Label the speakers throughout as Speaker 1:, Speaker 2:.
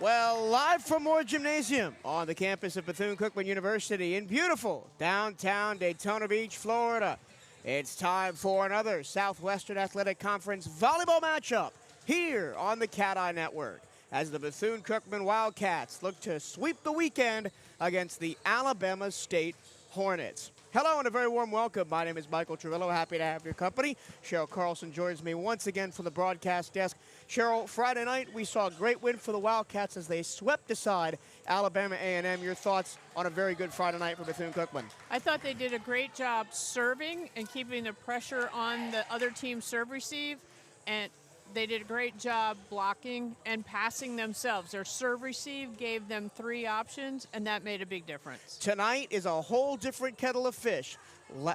Speaker 1: Well, live from Moore Gymnasium on the campus of Bethune-Cookman University in beautiful downtown Daytona Beach, Florida. It's time for another Southwestern Athletic Conference volleyball matchup here on the CatEye Network as the Bethune-Cookman Wildcats look to sweep the weekend against the Alabama State Hornets. Hello and a very warm welcome. My name is Michael Trevillo. Happy to have your company. Cheryl Carlson joins me once again from the broadcast desk. Cheryl, Friday night we saw a great win for the Wildcats as they swept aside Alabama A&M. Your thoughts on a very good Friday night for Bethune-Cookman?
Speaker 2: I thought they did a great job serving and keeping the pressure on the other team's serve receive, and they did a great job blocking and passing themselves. Their serve receive gave them 3 options, and that made a big difference.
Speaker 1: Tonight is a whole different kettle of fish.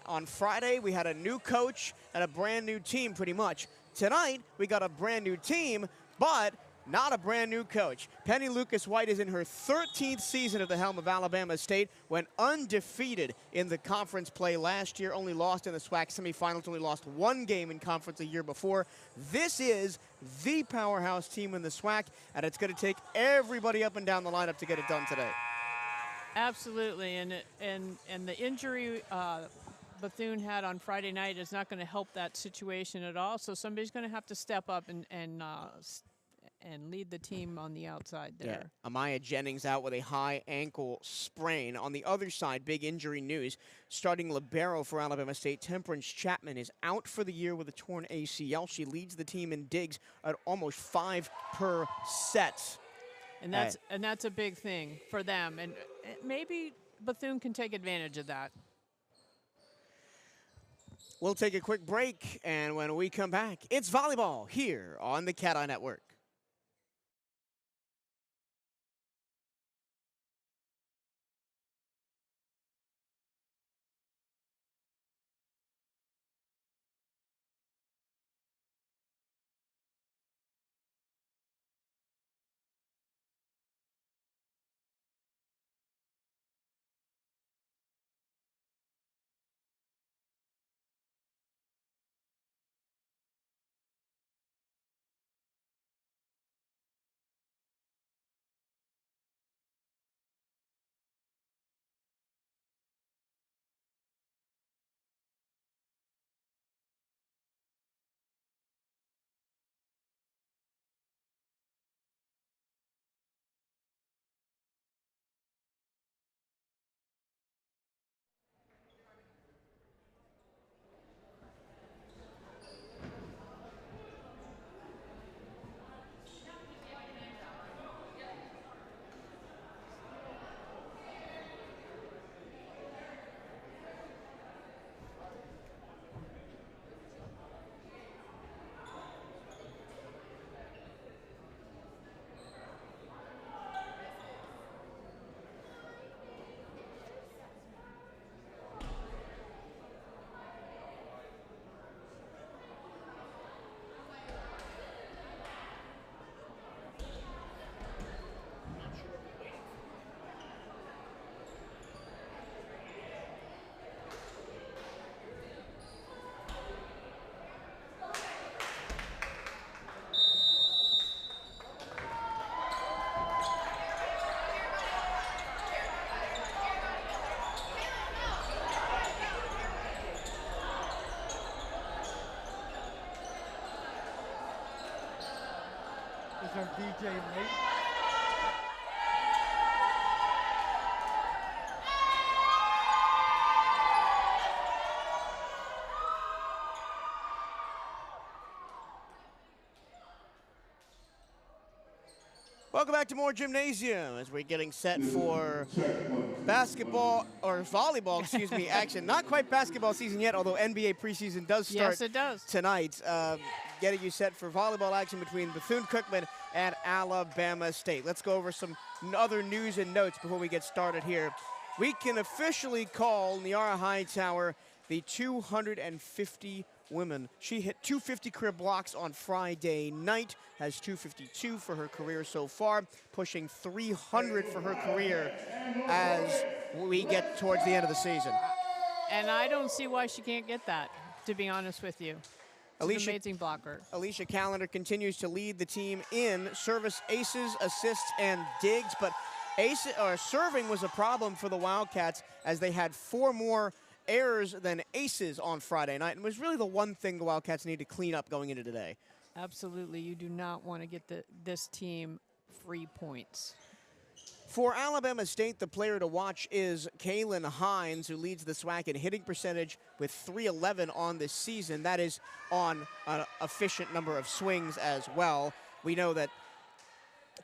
Speaker 1: On Friday, we had a new coach and a brand new team pretty much. Tonight, we got a brand new team, but not a brand new coach. Penny Lucas-White is in her 13th season at the helm of Alabama State, went undefeated in the conference play last year, only lost in the SWAC semifinals, only lost 1 game in conference a year before. This is the powerhouse team in the SWAC, and it's going to take everybody up and down the lineup to get it done today.
Speaker 2: Absolutely, and the injury Bethune had on Friday night is not going to help that situation at all, so somebody's going to have to step up and lead the team on the outside there.
Speaker 1: Yeah. Amaya Jennings out with a high ankle sprain. On the other side, big injury news. Starting libero for Alabama State, Temperance Chapman is out for the year with a torn ACL. She leads the team in digs at almost 5 per set.
Speaker 2: And that's a big thing for them. And maybe Bethune can take advantage of that.
Speaker 1: We'll take a quick break, and when we come back, it's volleyball here on the CatEye Network.
Speaker 3: Is our DJ late?
Speaker 1: Welcome back to Moore Gymnasium as we're getting set for basketball, or volleyball, excuse me, action. Not quite basketball season yet, although NBA preseason does start
Speaker 2: Yes, it does.
Speaker 1: tonight. Getting you set for volleyball action between Bethune-Cookman and Alabama State. Let's go over some other news and notes before we get started here. We can officially call Niara Hightower the 250 women. She hit 250 career blocks on Friday night, has 252 for her career so far, pushing 300 for her career as we get towards the end of the season.
Speaker 2: And I don't see why she can't get that, to be honest with you. She's an amazing blocker.
Speaker 1: Alicia Callender continues to lead the team in service aces, assists, and digs, but serving was a problem for the Wildcats as they had 4 more errors than aces on Friday night, and was really the one thing the Wildcats need to clean up going into today.
Speaker 2: Absolutely. You do not want to get this team free points.
Speaker 1: For Alabama State, the player to watch is Kaylin Hines, who leads the SWAC in hitting percentage with .311 on this season. That is on an efficient number of swings as well. We know that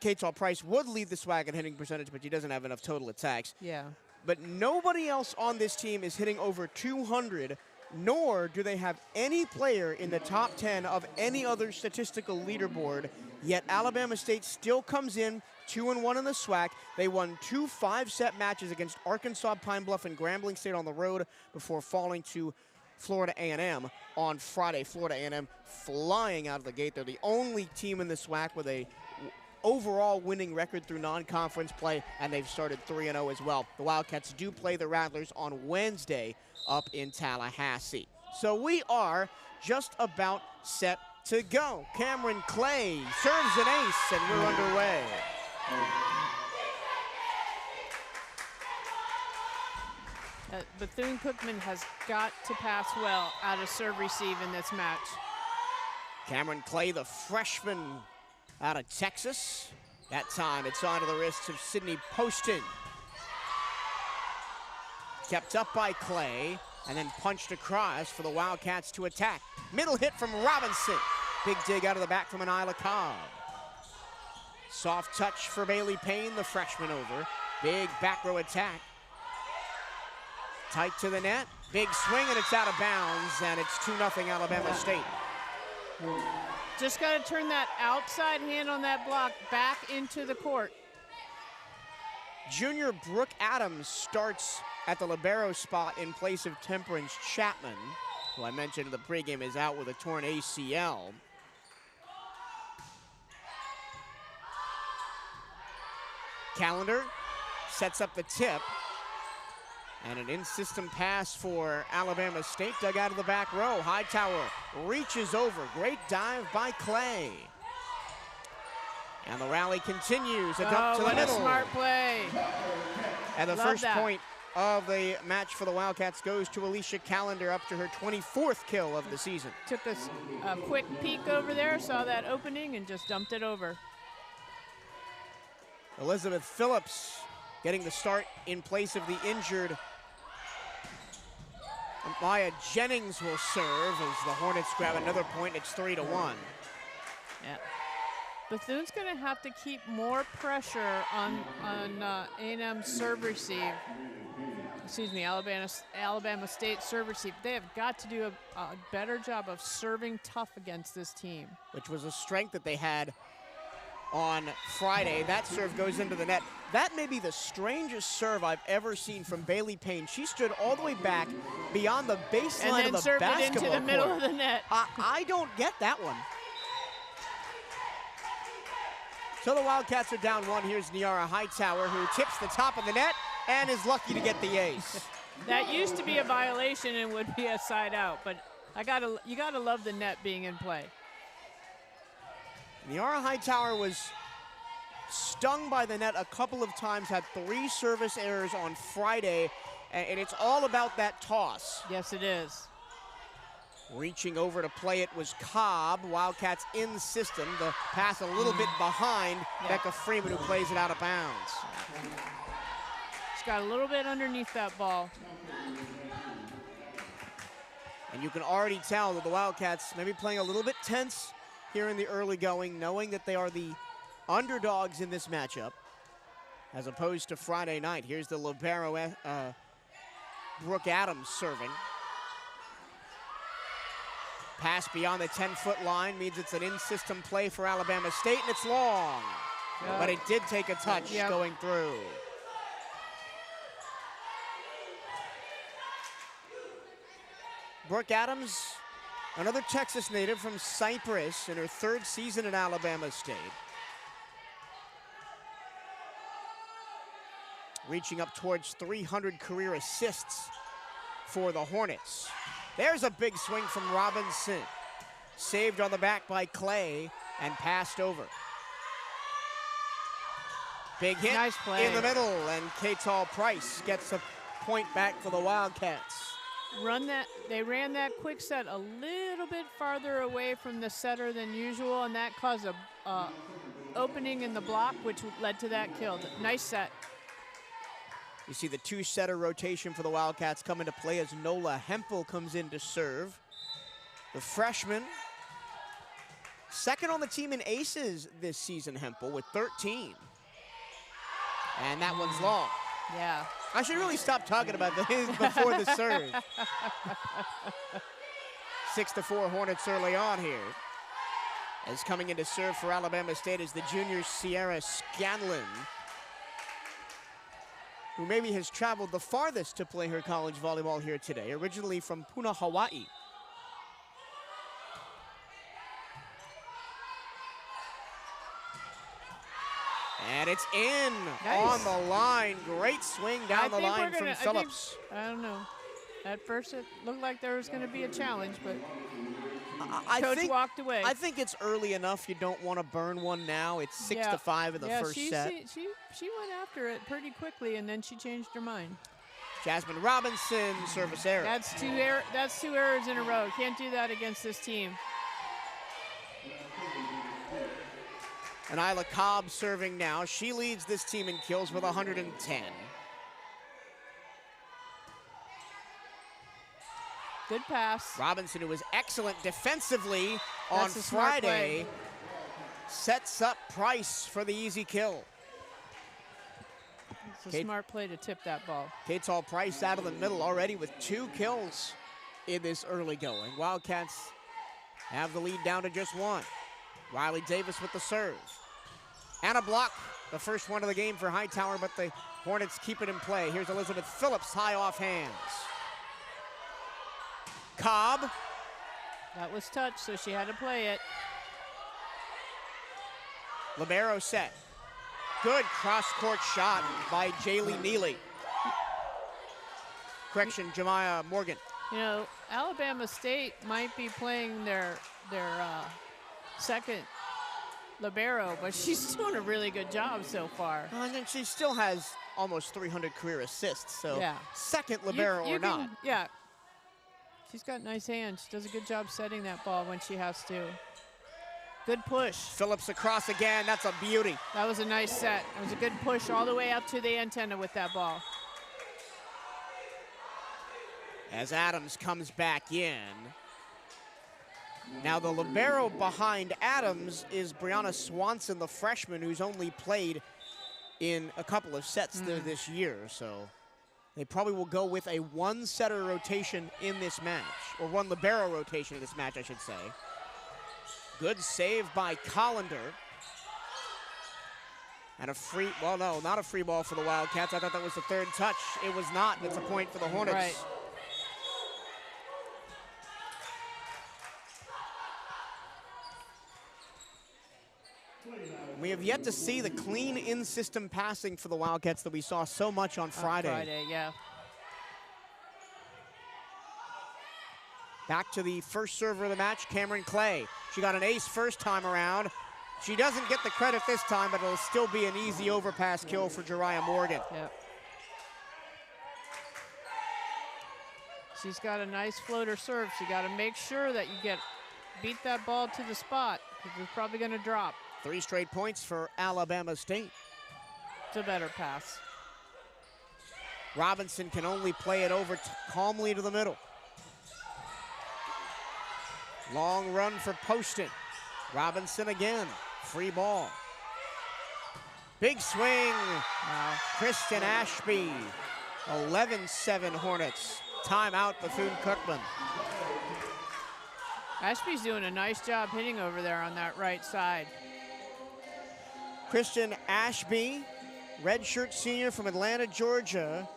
Speaker 1: Katel Price would lead the SWAC in hitting percentage, but he doesn't have enough total attacks.
Speaker 2: Yeah.
Speaker 1: But nobody else on this team is hitting over 200, nor do they have any player in the top 10 of any other statistical leaderboard. Yet Alabama State still comes in 2-1 in the SWAC. They won 2 5-set matches against Arkansas, Pine Bluff, and Grambling State on the road before falling to Florida A&M on Friday. Florida A&M flying out of the gate. They're the only team in the SWAC with a overall winning record through non-conference play, and they've started 3-0 as well. The Wildcats do play the Rattlers on Wednesday up in Tallahassee. So we are just about set to go. Cameron Clay serves an ace, and we're underway.
Speaker 2: Bethune-Cookman has got to pass well out of serve receive in this match.
Speaker 1: Cameron Clay, the freshman out of Texas. That time it's onto the wrists of Sydney Poston. Kept up by Clay and then punched across for the Wildcats to attack. Middle hit from Robinson. Big dig out of the back from an Isla Cobb. Soft touch for Bailey Payne, the freshman over. Big back row attack. Tight to the net. Big swing and it's out of bounds, and it's 2-0 Alabama State.
Speaker 2: Just got to turn that outside hand on that block back into the court.
Speaker 1: Junior Brooke Adams starts at the libero spot in place of Temperance Chapman, who I mentioned in the pregame is out with a torn ACL. Callender sets up the tip. And an in-system pass for Alabama State, dug out of the back row. Hightower reaches over. Great dive by Clay. And the rally continues. A dump to the middle.
Speaker 2: Smart play.
Speaker 1: And the first point of the match for the Wildcats goes to Alicia Callender, up to her 24th kill of the season.
Speaker 2: Took a quick peek over there, saw that opening, and just dumped it over.
Speaker 1: Elizabeth Phillips getting the start in place of the injured Maya Jennings will serve as the Hornets grab another point. It's 3-1.
Speaker 2: Yeah. Bethune's going to have to keep more pressure on A&M serve receive. Excuse me, Alabama State serve receive. They have got to do a better job of serving tough against this team. Which
Speaker 1: was a strength that they had on Friday. That serve goes into the net. That may be the strangest serve I've ever seen from Bailey Payne. She stood all the way back beyond the baseline of the basketball court. And then served it into the middle of the net. I don't get that one. So the Wildcats are down 1. Here's Niara Hightower, who tips the top of the net and is lucky to get the ace.
Speaker 2: That used to be a violation and would be a side out, but you gotta love the net being in play.
Speaker 1: Niara Hightower was stung by the net a couple of times, had 3 service errors on Friday, and it's all about that toss.
Speaker 2: Yes, it is.
Speaker 1: Reaching over to play it was Cobb. Wildcats in system. The pass a little bit behind Becca Freeman, who plays it out of bounds.
Speaker 2: She's got a little bit underneath that ball.
Speaker 1: And you can already tell that the Wildcats maybe playing a little bit tense here in the early going, knowing that they are the underdogs in this matchup, as opposed to Friday night. Here's the libero, Brooke Adams serving. Pass beyond the 10-foot line means it's an in-system play for Alabama State, and it's long. But it did take a touch going through. Brooke Adams, another Texas native from Cypress, in her 3rd season at Alabama State. Reaching up towards 300 career assists for the Hornets. There's a big swing from Robinson. saved on the back by Clay and passed over. Big hit
Speaker 2: Nice play.
Speaker 1: in the middle, and CatEye Price gets a point back for the Wildcats.
Speaker 2: They ran that quick set a little bit farther away from the setter than usual, and that caused a opening in the block, which led to that kill. Nice set.
Speaker 1: You see the two-setter rotation for the Wildcats come into play as Nola Hempel comes in to serve. The freshman, second on the team in aces this season, Hempel, with 13. And that one's long.
Speaker 2: Yeah.
Speaker 1: I should really stop talking about this before the serve. 6-4 Hornets early on here. As coming in to serve for Alabama State is the junior Sierra Scanlon, who maybe has traveled the farthest to play her college volleyball here today, originally from Puna, Hawaii. And it's in on the line. Great swing down the line from Phillips.
Speaker 2: I don't know. At first it looked like there was going to be a challenge, but Coach walked away.
Speaker 1: I think it's early enough. You don't want to burn one now. It's 6-5 in the first set.
Speaker 2: She went after it pretty quickly, and then she changed her mind.
Speaker 1: Jasmine Robinson, service error.
Speaker 2: That's two errors in a row. Can't do that against this team.
Speaker 1: And Isla Cobb serving now. She leads this team in kills with 110.
Speaker 2: Good pass.
Speaker 1: Robinson, who was excellent defensively on Friday, sets up Price for the easy kill.
Speaker 2: It's a smart play to tip that ball.
Speaker 1: CatEye Price out of the middle already with 2 kills in this early going. Wildcats have the lead down to just 1. Riley Davis with the serve. And a block, the first one of the game for Hightower, but the Hornets keep it in play. Here's Elizabeth Phillips, high off hands. Cobb.
Speaker 2: That was touch, so she had to play it.
Speaker 1: Libero set. Good cross-court shot by Jaylee Neely. Correction, Jemiah Morgan.
Speaker 2: You know, Alabama State might be playing their second libero, but she's doing a really good job so far.
Speaker 1: Well, and she still has almost 300 career assists, so
Speaker 2: yeah.
Speaker 1: Second libero or not.
Speaker 2: Yeah. She's got nice hands. She does a good job setting that ball when she has to. Good push.
Speaker 1: Phillips across again. That's a beauty.
Speaker 2: That was a nice set. It was a good push all the way up to the antenna with that ball.
Speaker 1: As Adams comes back in. Now the libero behind Adams is Brianna Swanson, the freshman, who's only played in a couple of sets there this year. So they probably will go with a 1-setter rotation in this match, or 1 libero rotation in this match, I should say. Good save by Collender. And a free, well, no, not a free ball for the Wildcats. I thought that was the third touch. It was not. It's a point for the Hornets.
Speaker 2: Right.
Speaker 1: We have yet to see the clean in-system passing for the Wildcats that we saw so much on Friday.
Speaker 2: Friday, yeah.
Speaker 1: Back to the first server of the match, Cameron Clay. She got an ace first time around. She doesn't get the credit this time, but it'll still be an easy overpass kill for Jeriah Morgan.
Speaker 2: Yep. She's got a nice floater serve. So you got to make sure that you beat that ball to the spot, because it's probably going to drop.
Speaker 1: 3 straight points for Alabama State.
Speaker 2: It's a better pass.
Speaker 1: Robinson can only play it over calmly to the middle. Long run for Poston. Robinson again. Free ball. Big swing. Kristen Ashby. 11-7 Hornets. Timeout Bethune-Cookman.
Speaker 2: Ashby's doing a nice job hitting over there on that right side.
Speaker 1: Kristen Ashby, redshirt senior from Atlanta, Georgia.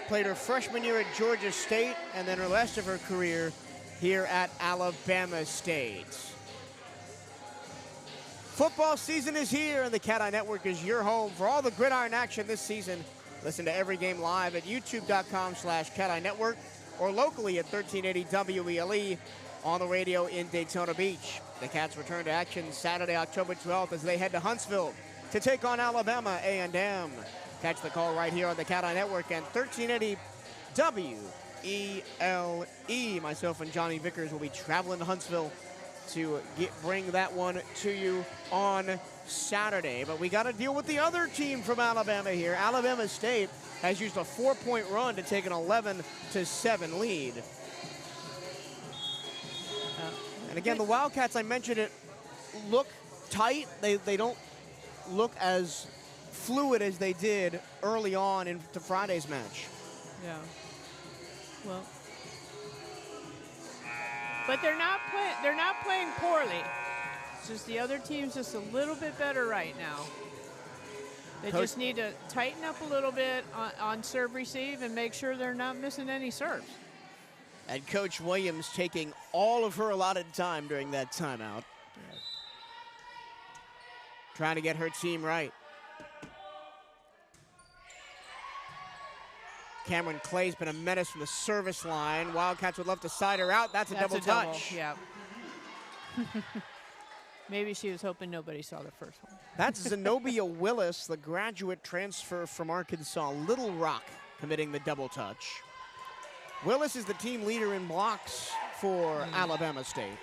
Speaker 1: Played her freshman year at Georgia State and then the rest of her career here at Alabama State. Football season is here, and the CatEye Network is your home for all the gridiron action this season. Listen to every game live at youtube.com/CatEye Network or locally at 1380 WELE on the radio in Daytona Beach. The Cats return to action Saturday, October 12th as they head to Huntsville to take on Alabama A&M. Catch the call right here on the CatEye Network and 1380 WELE. Myself and Johnny Vickers will be traveling to Huntsville to bring that one to you on Saturday. But we got to deal with the other team from Alabama here. Alabama State has used a 4-point run to take an 11-7 lead. And again, the Wildcats, I mentioned it, look tight. They don't look as fluid as they did early on into Friday's match.
Speaker 2: Yeah. Well, but they're not playing poorly. It's just the other team's just a little bit better right now. They just need to tighten up a little bit on serve receive and make sure they're not missing any serves.
Speaker 1: And Coach Williams taking all of her allotted time during that timeout.
Speaker 2: Yeah.
Speaker 1: Trying to get her team right. Cameron Clay's been a menace from the service line. Wildcats would love to side her out. That's a double touch.
Speaker 2: Yeah. Maybe she was hoping nobody saw the first one.
Speaker 1: That's Zenobia Willis, the graduate transfer from Arkansas Little Rock, committing the double touch. Willis is the team leader in blocks for Alabama State.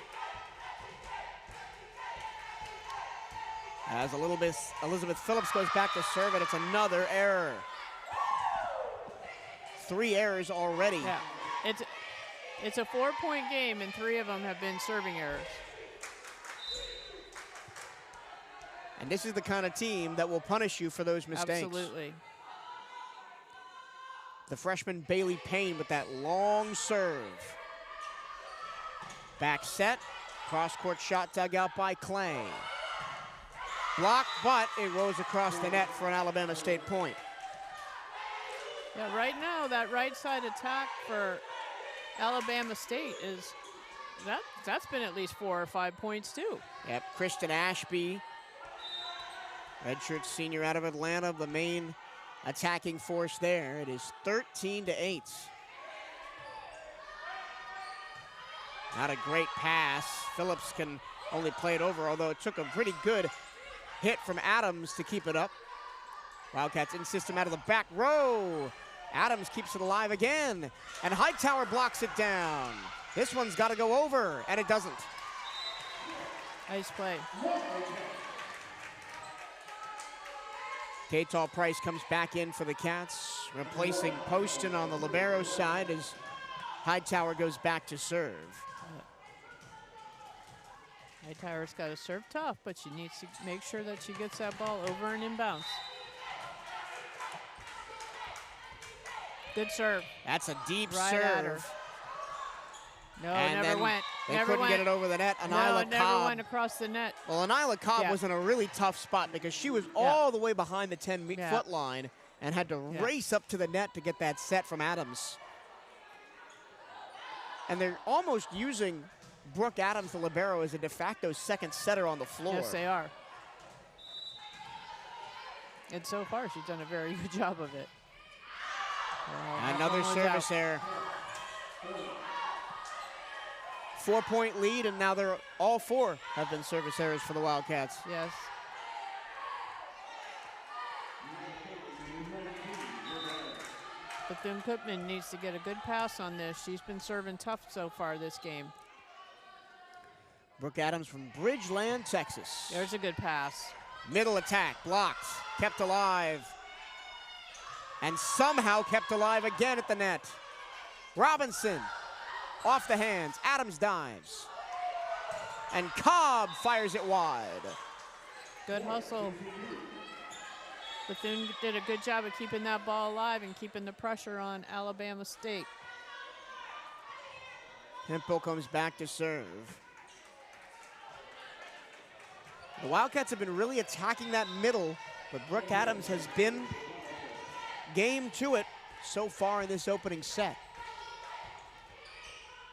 Speaker 1: As Elizabeth Phillips goes back to serve, and it's another error. 3 errors already.
Speaker 2: Yeah, it's a 4-point game, and 3 of them have been serving errors.
Speaker 1: And this is the kind of team that will punish you for those mistakes.
Speaker 2: Absolutely.
Speaker 1: The freshman Bailey Payne with that long serve. Back set, cross-court shot dug out by Clay. Blocked, but it rolls across the net for an Alabama State point.
Speaker 2: Yeah, right now that right side attack for Alabama State is that's been at least 4 or 5 points too.
Speaker 1: Yep, Kristen Ashby, redshirt senior out of Atlanta, the main attacking force there. It is 13-8. Not a great pass. Phillips can only play it over, although it took a pretty good hit from Adams to keep it up. Wildcats in system out of the back row. Adams keeps it alive again, and Hightower blocks it down. This one's got to go over, and it doesn't.
Speaker 2: Nice play.
Speaker 1: Kaytal Price comes back in for the Cats, replacing Poston on the libero side as Hightower goes back to serve.
Speaker 2: Hightower's got to serve tough, but she needs to make sure that she gets that ball over and inbounds. Good serve.
Speaker 1: That's a deep
Speaker 2: right at her.
Speaker 1: serve.
Speaker 2: No,
Speaker 1: and
Speaker 2: never went.
Speaker 1: They
Speaker 2: never
Speaker 1: couldn't
Speaker 2: went.
Speaker 1: get it over the net.
Speaker 2: No,
Speaker 1: Anila
Speaker 2: it never
Speaker 1: Cobb.
Speaker 2: went across the net.
Speaker 1: Well, Anila Cobb was in a really tough spot because she was all the way behind the 10-foot line and had to race up to the net to get that set from Adams. And they're almost using Brooke Adams, the libero, as a de facto second setter on the floor.
Speaker 2: Yes, they are. And so far, she's done a very good job of it.
Speaker 1: Another service error. 4-point lead, and now they're all 4 have been service errors for the Wildcats.
Speaker 2: Yes. Bethune-Cookman needs to get a good pass on this. She's been serving tough so far this game.
Speaker 1: Brooke Adams from Bridgeland, Texas.
Speaker 2: There's a good pass.
Speaker 1: Middle attack, blocked, kept alive, and somehow kept alive again at the net. Robinson, off the hands, Adams dives. And Cobb fires it wide.
Speaker 2: Good hustle. Bethune did a good job of keeping that ball alive and keeping the pressure on Alabama State.
Speaker 1: Hempel comes back to serve. The Wildcats have been really attacking that middle, but Brooke Adams has been game to it so far in this opening set.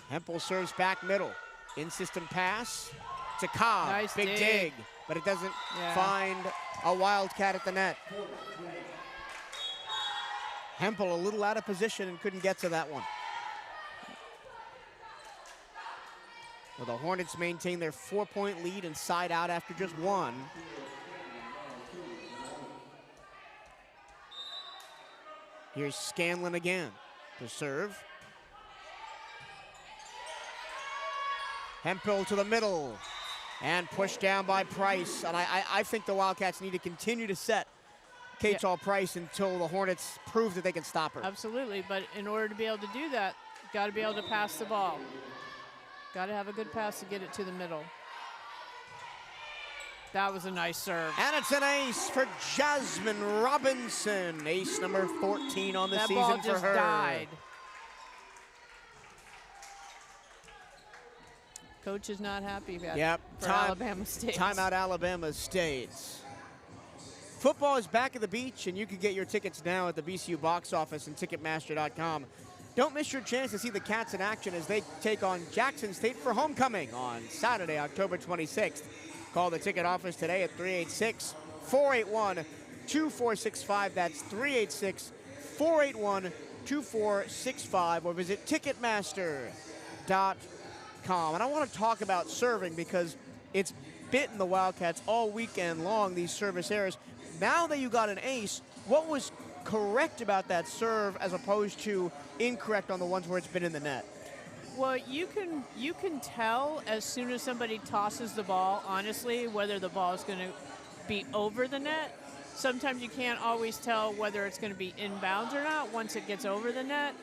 Speaker 1: Hempel serves back middle. In-system pass to Cobb.
Speaker 2: Nice
Speaker 1: big dig, but it doesn't find a Wildcat at the net. Hempel a little out of position and couldn't get to that one. Well, the Hornets maintain their 4-point lead and side out after just one. Here's Scanlon again to serve. Hemphill to the middle and pushed down by Price. And I think the Wildcats need to continue to set Catall Price until the Hornets prove that they can stop her.
Speaker 2: Absolutely, but in order to be able to do that, got to be able to pass the ball. Got to have a good pass to get it to the middle. That was a nice serve.
Speaker 1: And it's an ace for Jasmine Robinson. Ace number 14 on the season for her.
Speaker 2: That ball just died. Coach is not happy about it for Alabama State.
Speaker 1: Timeout Alabama State. Football is back at the beach, and you can get your tickets now at the BCU box office and Ticketmaster.com. Don't miss your chance to see the Cats in action as they take on Jackson State for homecoming on Saturday, October 26th. Call the ticket office today at 386-481-2465. That's 386-481-2465, or visit Ticketmaster.com. And I want to talk about serving because it's bitten the Wildcats all weekend long, these service errors. Now that you got an ace, what was correct about that serve as opposed to incorrect on the ones where it's been in the net?
Speaker 2: Well, you can tell as soon as somebody tosses the ball, honestly, whether the ball is going to be over the net. Sometimes you can't always tell whether it's going to be inbounds or not once it gets over the net.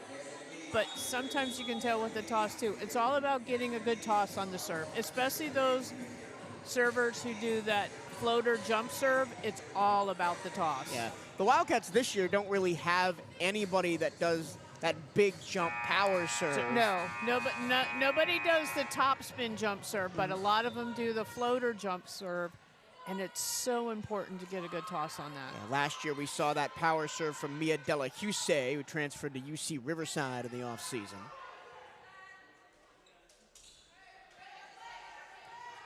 Speaker 2: But sometimes you can tell with the toss, too. It's all about getting a good toss on the serve, especially those servers who do that floater jump serve. It's all about the toss.
Speaker 1: Yeah. The Wildcats this year don't really have anybody that does that big jump power serve.
Speaker 2: So, nobody does the top spin jump serve, but a lot of them do the floater jump serve, and it's so important to get a good toss on that.
Speaker 1: Yeah, last year we saw that power serve from Mia Della Huse, who transferred to UC Riverside in the offseason.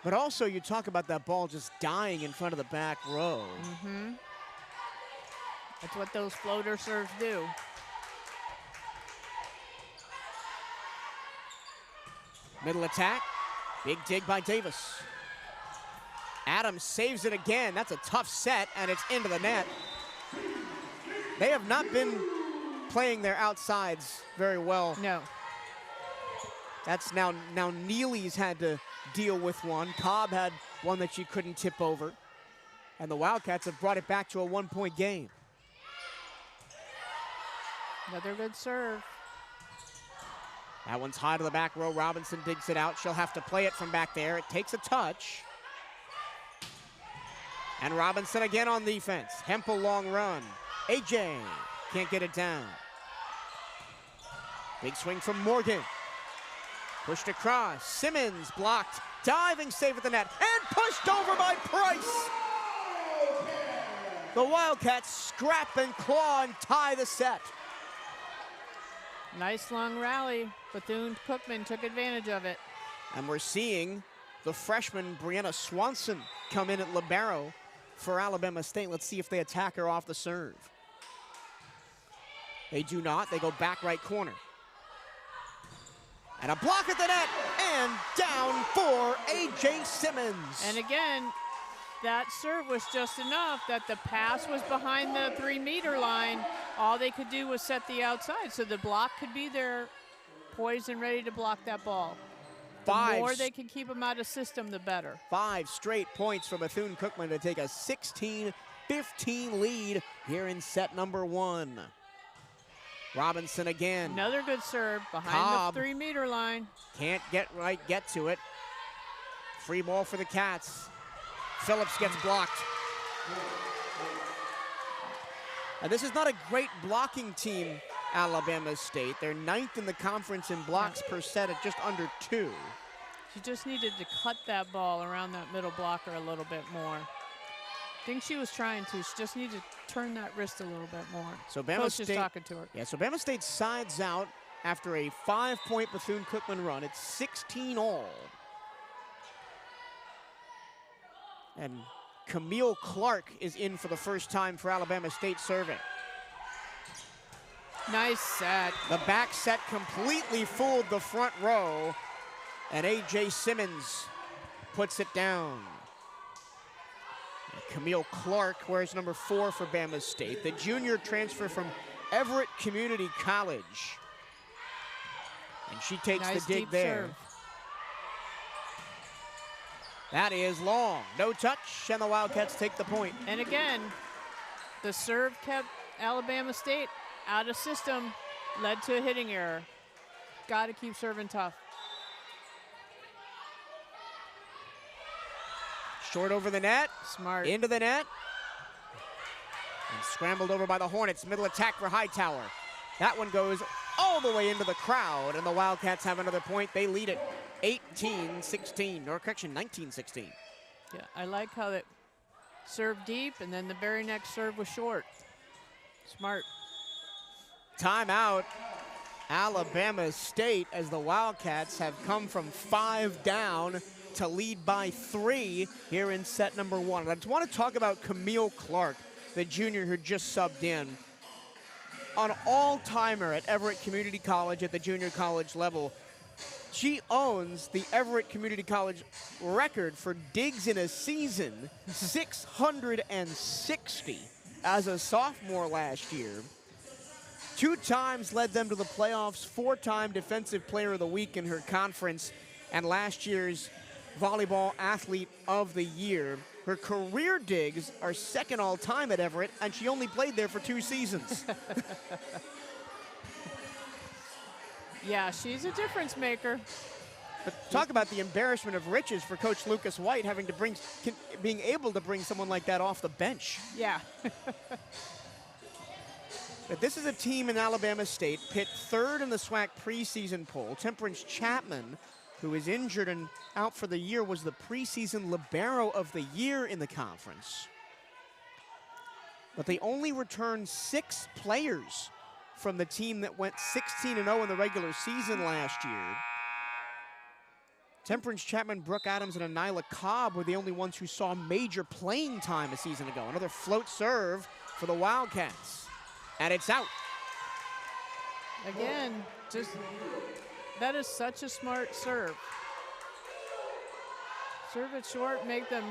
Speaker 1: But also you talk about that ball just dying in front of the back row.
Speaker 2: Mm-hmm. That's what those floater serves do.
Speaker 1: Middle attack, big dig by Davis. Adams saves it again. That's a tough set, and it's into the net. They have not been playing their outsides very well.
Speaker 2: No.
Speaker 1: That's now Neely's had to deal with one. Cobb had one that she couldn't tip over. And the Wildcats have brought it back to a one-point game.
Speaker 2: Another good serve.
Speaker 1: That one's high to the back row. Robinson digs it out. She'll have to play it from back there. It takes a touch. And Robinson again on defense. Hempel long run. AJ can't get it down. Big swing from Morgan. Pushed across. Simmons blocked. Diving save at the net. And pushed over by Price. The Wildcats scrap and claw and tie the set.
Speaker 2: Nice long rally. Bethune-Cookman took advantage of it.
Speaker 1: And we're seeing the freshman Brianna Swanson come in at libero for Alabama State. Let's see if they attack her off the serve. They do not. They go back right corner. And a block at the net, and down for A.J. Simmons.
Speaker 2: And again, that serve was just enough that the pass was behind the 3-meter line. All they could do was set the outside, so the block could be there, poised and ready to block that ball. The more they can keep them out of system, the better. 5
Speaker 1: straight points for Bethune-Cookman to take a 16-15 lead here in set number 1. Robinson again.
Speaker 2: Another good serve behind
Speaker 1: Cobb,
Speaker 2: the 3-meter line.
Speaker 1: Can't get to it. Free ball for the Cats. Phillips gets blocked. Now, this is not a great blocking team, Alabama State. They're 9th in the conference in blocks per set at just under 2.
Speaker 2: She just needed to cut that ball around that middle blocker a little bit more. I think she was trying to. She just needed to turn that wrist a little bit more.
Speaker 1: So Bama
Speaker 2: Coach
Speaker 1: State
Speaker 2: is talking to her.
Speaker 1: Yeah, so Bama State sides out after a 5-point Bethune-Cookman run. It's 16 all. And Camille Clark is in for the first time for Alabama State serving.
Speaker 2: Nice set.
Speaker 1: The back set completely fooled the front row. And A.J. Simmons puts it down. And Camille Clark wears number 4 for Bama State, the junior transfer from Everett Community College. And she takes
Speaker 2: Nice
Speaker 1: the dig
Speaker 2: deep
Speaker 1: there.
Speaker 2: serve.
Speaker 1: That is long. No touch, and the Wildcats take the point.
Speaker 2: And again, the serve kept Alabama State out of system, led to a hitting error. Got to keep serving tough.
Speaker 1: Short over the net.
Speaker 2: Smart.
Speaker 1: Into the net. And scrambled over by the Hornets. Middle attack for Hightower. That one goes all the way into the crowd, and the Wildcats have another point. They lead it 18-16, or correction, 19-16.
Speaker 2: Yeah, I like how it served deep, and then the very next serve was short. Smart.
Speaker 1: Timeout, Alabama State, as the Wildcats have come from 5 down to lead by 3 here in set number 1. And I just want to talk about Camille Clark, the junior who just subbed in. An all-timer at Everett Community College at the junior college level. She owns the Everett Community College record for digs in a season, 660 as a sophomore last year. 2 times led them to the playoffs, 4-time Defensive Player of the Week in her conference, and last year's Volleyball Athlete of the Year. Her career digs are second all-time at Everett, and she only played there for 2 seasons.
Speaker 2: Yeah, she's a difference maker.
Speaker 1: But talk about the embarrassment of riches for Coach Lucas White having to being able to bring someone like that off the bench.
Speaker 2: Yeah.
Speaker 1: But this is a team in Alabama State, Pitt 3rd in the SWAC preseason poll. Temperance Chapman, who is injured and out for the year, was the preseason libero of the year in the conference. But they only returned 6 players from the team that went 16-0 in the regular season last year. Temperance Chapman, Brooke Adams, and Anila Cobb were the only ones who saw major playing time a season ago. Another float serve for the Wildcats. And it's out.
Speaker 2: Again, that is such a smart serve. Serve it short, make the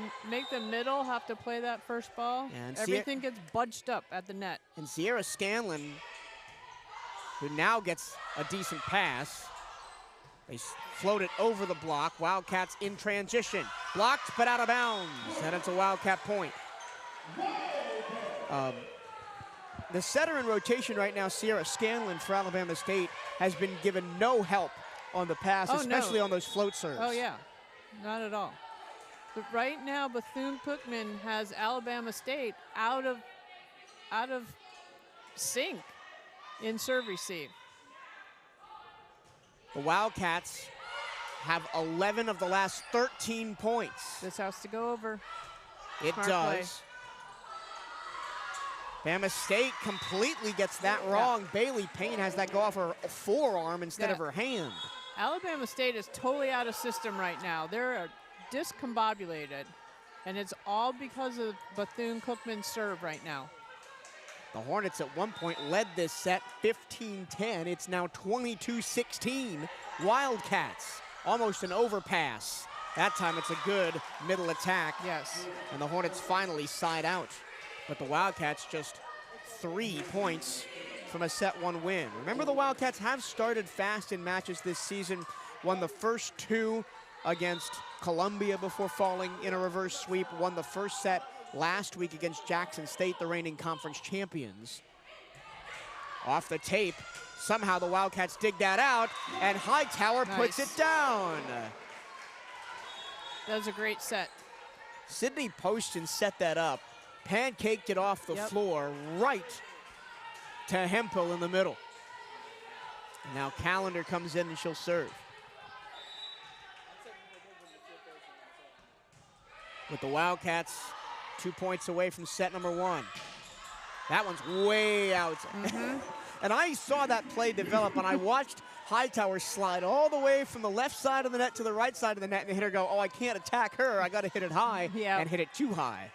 Speaker 2: middle have to play that first ball.
Speaker 1: And
Speaker 2: everything gets bunched up at the net.
Speaker 1: And Sierra Scanlon, who now gets a decent pass. They float it over the block. Wildcats in transition. Blocked, but out of bounds. And it's a Wildcat point. The setter in rotation right now, Sierra Scanlon for Alabama State, has been given no help on the pass, especially on those float serves.
Speaker 2: Oh, yeah. Not at all. But right now, Bethune-Cookman has Alabama State out of sync in serve receive.
Speaker 1: The Wildcats have 11 of the last 13 points.
Speaker 2: This has to go over.
Speaker 1: It
Speaker 2: Smart
Speaker 1: does. Bama State completely gets that wrong. Yeah. Bailey Payne has that go off her forearm instead of her hand.
Speaker 2: Alabama State is totally out of system right now. They're discombobulated, and it's all because of Bethune-Cookman's serve right now.
Speaker 1: The Hornets at one point led this set 15-10. It's now 22-16. Wildcats, almost an overpass. That time it's a good middle attack.
Speaker 2: Yes.
Speaker 1: And the Hornets finally side out. But the Wildcats just 3 points from a set 1 win. Remember, the Wildcats have started fast in matches this season. Won the first 2 against Columbia before falling in a reverse sweep. Won the first set last week against Jackson State, the reigning conference champions. Off the tape, somehow the Wildcats dig that out, and Hightower puts it down.
Speaker 2: That was a great set.
Speaker 1: Sydney Poston set that up, pancaked it off the floor right to Hempel in the middle. And now Callender comes in and she'll serve. With the Wildcats 2 points away from set number 1. That one's way out. And I saw that play develop, and I watched Hightower slide all the way from the left side of the net to the right side of the net, and the hitter go, oh, I can't attack her. I got to hit it high and hit it too high.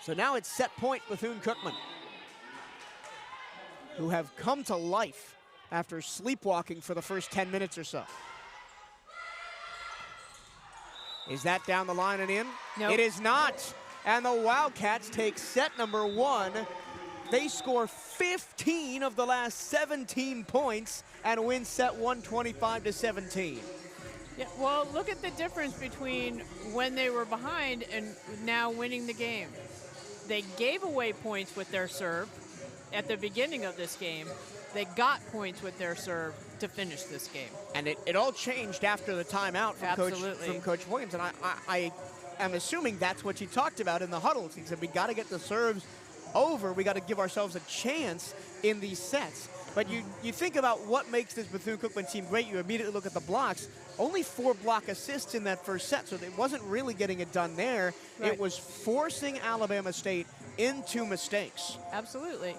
Speaker 1: So now it's set point Bethune-Cookman, who have come to life after sleepwalking for the first 10 minutes or so. Is that down the line and in?
Speaker 2: Nope.
Speaker 1: It is not. And the Wildcats take set number 1. They score 15 of the last 17 points and win set 1 25-17.
Speaker 2: Yeah, well, look at the difference between when they were behind and now winning the game. They gave away points with their serve at the beginning of this game. They got points with their serve to finish this game.
Speaker 1: And it all changed after the timeout from Coach Williams. And I am assuming that's what you talked about in the huddle. He said, we got to get the serves over. We got to give ourselves a chance in these sets. But you think about what makes this Bethune-Cookman team great. You immediately look at the blocks. Only 4 block assists in that first set, so it wasn't really getting it done there.
Speaker 2: Right.
Speaker 1: It was forcing Alabama State into mistakes.
Speaker 2: Absolutely.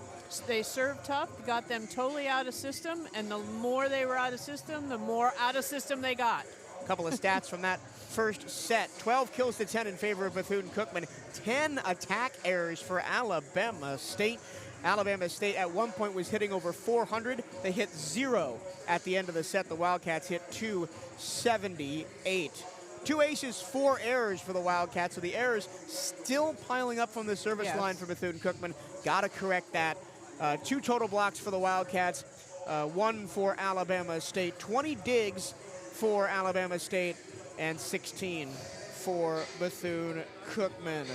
Speaker 2: They served tough, got them totally out of system, and the more they were out of system, the more out of system they got.
Speaker 1: A couple of stats from that first set. 12 kills to 10 in favor of Bethune-Cookman. 10 attack errors for Alabama State. Alabama State at one point was hitting over 400. They hit 0 at the end of the set. The Wildcats hit 278. 2 aces, 4 errors for the Wildcats. So the errors still piling up from the service line for Bethune-Cookman. Got to correct that. 2 total blocks for the Wildcats, 1 for Alabama State. 20 digs for Alabama State and 16 for Bethune-Cookman.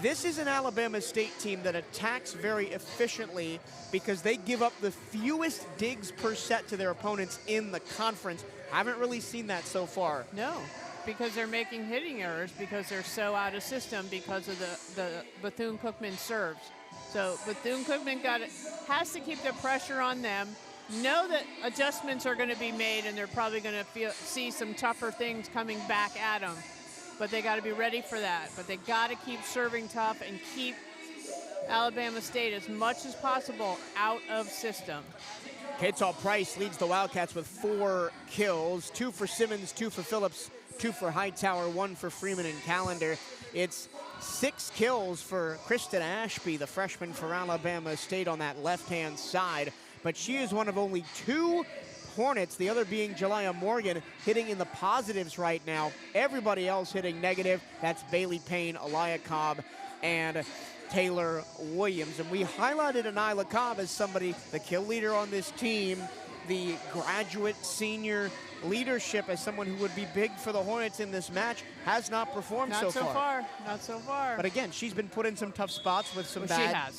Speaker 1: This is an Alabama State team that attacks very efficiently because they give up the fewest digs per set to their opponents in the conference. Haven't really seen that so far.
Speaker 2: No, because they're making hitting errors because they're so out of system because of the Bethune-Cookman serves. So Bethune-Cookman has to keep the pressure on them. Know that adjustments are going to be made, and they're probably going to see some tougher things coming back at them. But they got to be ready for that. But they got to keep serving tough and keep Alabama State as much as possible out of system.
Speaker 1: CatEye Price leads the Wildcats with 4 kills, 2 for Simmons, 2 for Phillips, 2 for Hightower, 1 for Freeman and Callender. It's 6 kills for Kristen Ashby, the freshman for Alabama State on that left-hand side. But she is one of only 2 Hornets, the other being Jelaya Morgan, hitting in the positives right now. Everybody else hitting negative. That's Bailey Payne, Aliyah Cobb, and Taylor Williams. And we highlighted Anila Cobb as somebody, the kill leader on this team, the graduate senior leadership as someone who would be big for the Hornets in this match, has not performed so far.
Speaker 2: Not so far.
Speaker 1: But again, she's been put in some tough spots with some
Speaker 2: bad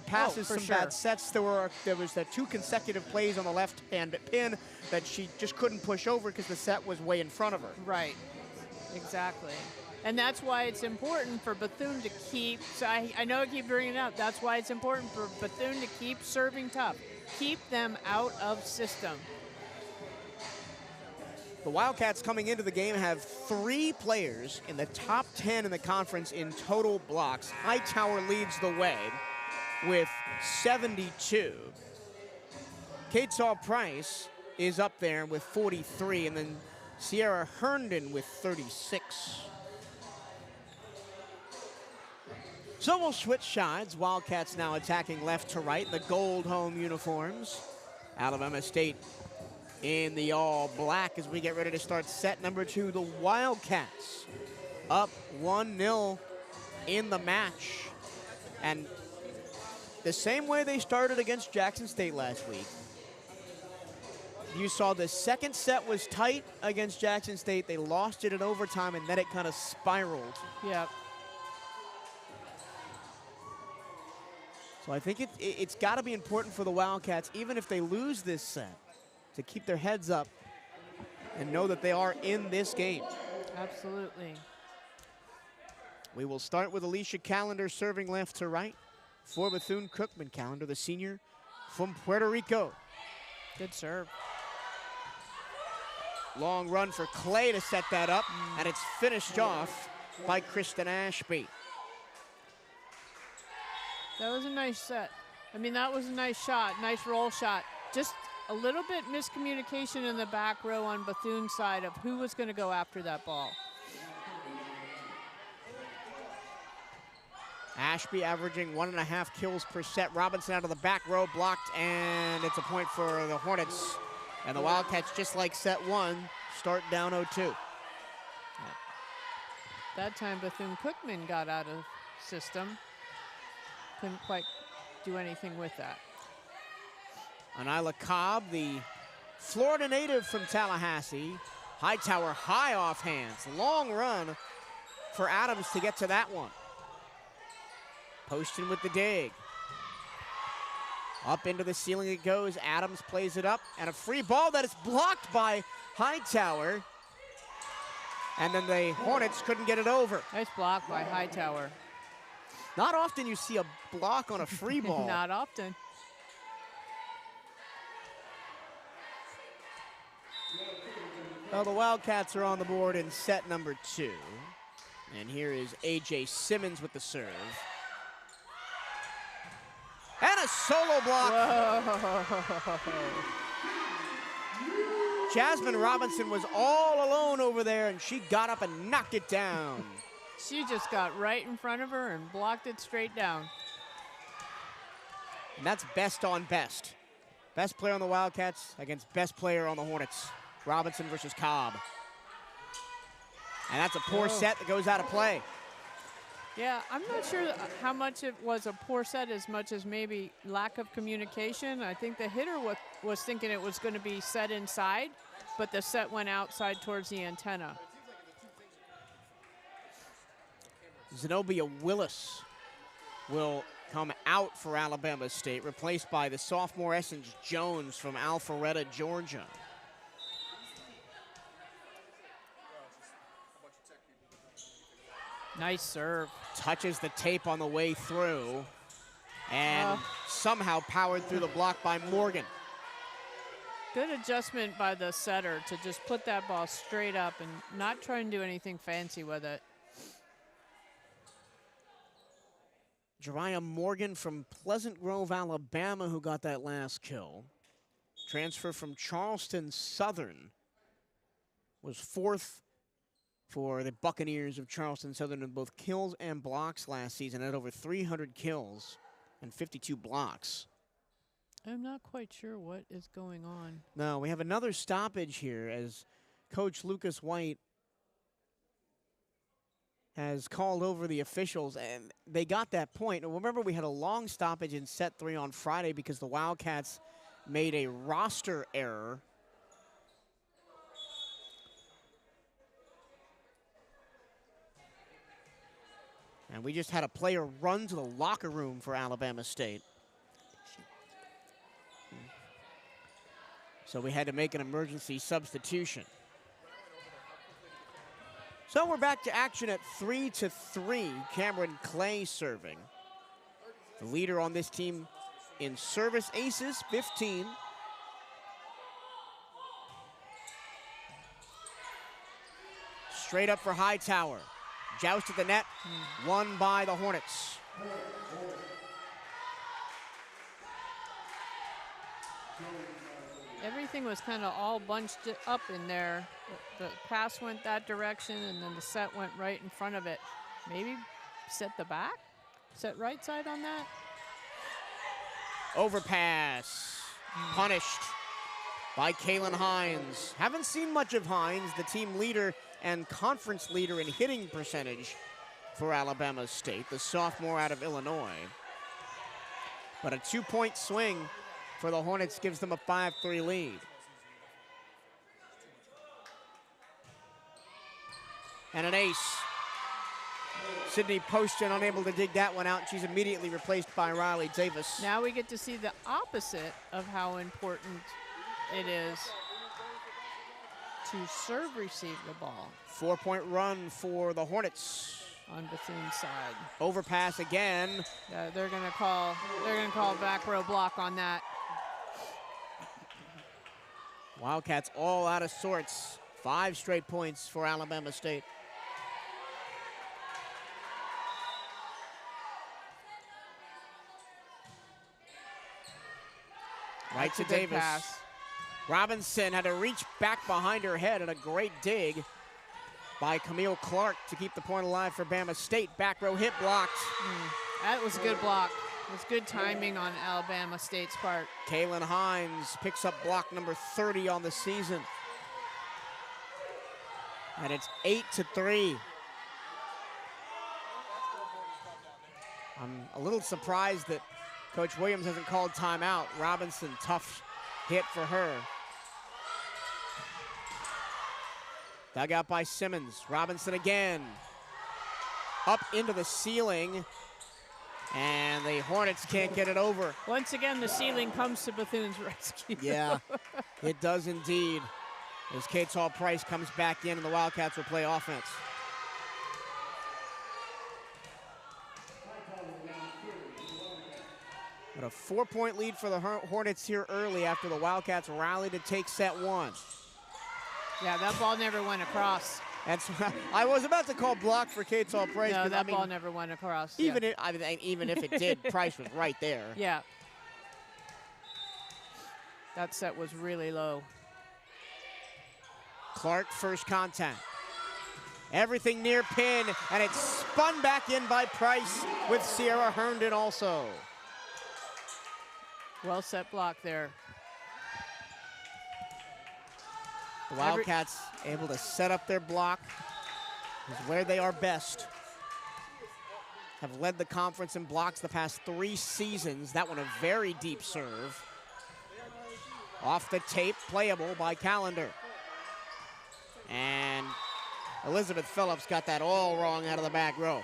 Speaker 1: passes, some
Speaker 2: sure.
Speaker 1: bad sets. There was the 2 consecutive plays on the left-hand pin that she just couldn't push over because the set was way in front of her.
Speaker 2: Right, exactly. And that's why it's important for Bethune to keep, so I know I keep bringing it up, that's why it's important for Bethune to keep serving tough. Keep them out of system.
Speaker 1: The Wildcats coming into the game have 3 players in the top 10 in the conference in total blocks. Hightower leads the way with 72. CatEye Price is up there with 43, and then Sierra Herndon with 36. So we'll switch sides. Wildcats now attacking left to right in the gold home uniforms. Alabama State in the all-black as we get ready to start set number 2. The Wildcats up 1-0 in the match. And the same way they started against Jackson State last week. You saw the second set was tight against Jackson State. They lost it in overtime, and then it kind of spiraled.
Speaker 2: Yep.
Speaker 1: So I think it's got to be important for the Wildcats, even if they lose this set, to keep their heads up and know that they are in this game.
Speaker 2: Absolutely.
Speaker 1: We will start with Alicia Callender serving left to right for Bethune-Cookman. Callender, the senior from Puerto Rico.
Speaker 2: Good serve.
Speaker 1: Long run for Clay to set that up, and it's finished off by Kristen Ashby.
Speaker 2: That was a nice set. I mean, that was a nice shot, nice roll shot. Just a little bit miscommunication in the back row on Bethune's side of who was going to go after that ball.
Speaker 1: Ashby averaging 1.5 kills per set. Robinson out of the back row, blocked, and it's a point for the Hornets. And the Wildcats, just like set one, start down 0-2.
Speaker 2: That time Bethune-Cookman got out of system. Couldn't quite do anything with that.
Speaker 1: Anila Cobb, the Florida native from Tallahassee. Hightower high off hands. Long run for Adams to get to that one. Poston with the dig. Up into the ceiling it goes. Adams plays it up, and a free ball that is blocked by Hightower. And then the Hornets couldn't get it over.
Speaker 2: Nice block by Hightower.
Speaker 1: Not often you see a block on a free ball.
Speaker 2: Not often.
Speaker 1: Well, the Wildcats are on the board in set number 2. And here is A.J. Simmons with the serve. And a solo block.
Speaker 2: Whoa.
Speaker 1: Jasmine Robinson was all alone over there, and she got up and knocked it down.
Speaker 2: She just got right in front of her and blocked it straight down.
Speaker 1: And that's best on best. Best player on the Wildcats against best player on the Hornets. Robinson versus Cobb. And that's a poor set that goes out of play.
Speaker 2: Yeah, I'm not sure how much it was a poor set as much as maybe lack of communication. I think the hitter was thinking it was going to be set inside, but the set went outside towards the antenna.
Speaker 1: Zenobia Willis will come out for Alabama State, replaced by the sophomore Essence Jones from Alpharetta, Georgia.
Speaker 2: Nice serve.
Speaker 1: Touches the tape on the way through, and somehow powered through the block by Morgan.
Speaker 2: Good adjustment by the setter to just put that ball straight up and not try and do anything fancy with it.
Speaker 1: Jeriah Morgan from Pleasant Grove, Alabama, who got that last kill. Transfer from Charleston Southern. Was 4th for the Buccaneers of Charleston Southern in both kills and blocks last season. Had over 300 kills and 52 blocks.
Speaker 2: I'm not quite sure what is going on.
Speaker 1: No, we have another stoppage here as Coach Lucas White has called over the officials, and they got that point. And remember, we had a long stoppage in set 3 on Friday because the Wildcats made a roster error. And we just had a player run to the locker room for Alabama State. So we had to make an emergency substitution. So we're back to action at 3-3. Cameron Clay serving. The leader on this team in service aces, 15. Straight up for Hightower. Joust at the net, won by the Hornets.
Speaker 2: Everything was kind of all bunched up in there. The pass went that direction, and then the set went right in front of it. Maybe set the back? Set right side on that?
Speaker 1: Overpass, punished by Kaylin Hines. Haven't seen much of Hines, the team leader and conference leader in hitting percentage for Alabama State, the sophomore out of Illinois. But a 2-point swing for the Hornets gives them a 5-3 lead. And an ace. Sydney Poston unable to dig that one out. She's immediately replaced by Riley Davis.
Speaker 2: Now we get to see the opposite of how important it is to serve receive the ball.
Speaker 1: 4-point run for the Hornets.
Speaker 2: On Bethune's side.
Speaker 1: Overpass again.
Speaker 2: They're gonna call back row block on that.
Speaker 1: Wildcats all out of sorts. 5 straight points for Alabama State. Right to Davis.
Speaker 2: Pass.
Speaker 1: Robinson had to reach back behind her head and a great dig. by Camille Clark to keep the point alive for Bama State. Back row hit blocked.
Speaker 2: That was a good block. It was good timing on Alabama State's part.
Speaker 1: Kaylin Hines picks up block number 30 on the season. And it's 8-3. I'm a little surprised that Coach Williams hasn't called timeout. Robinson, tough hit for her. Dug out by Simmons. Robinson again. Up into the ceiling. And the Hornets can't get it over.
Speaker 2: Once again, the ceiling comes to Bethune's rescue.
Speaker 1: Yeah, it does indeed. As Catall Price comes back in and the Wildcats will play offense. But a 4-point lead for the Hornets here early after the Wildcats rallied to take set one.
Speaker 2: Yeah, that ball never went across.
Speaker 1: I was about to call block for Catall Price.
Speaker 2: No, that ball never went across.
Speaker 1: Even if it did, Price was right there.
Speaker 2: Yeah. That set was really low.
Speaker 1: Clark, first contact. Everything near pin, and it's spun back in by Price with Sierra Herndon also.
Speaker 2: Well set block there.
Speaker 1: The Wildcats able to set up their block. Is where they are best. Have led the conference in blocks the past 3 seasons. That one a very deep serve. Off the tape, playable by Callender. And Elizabeth Phillips got that all wrong out of the back row.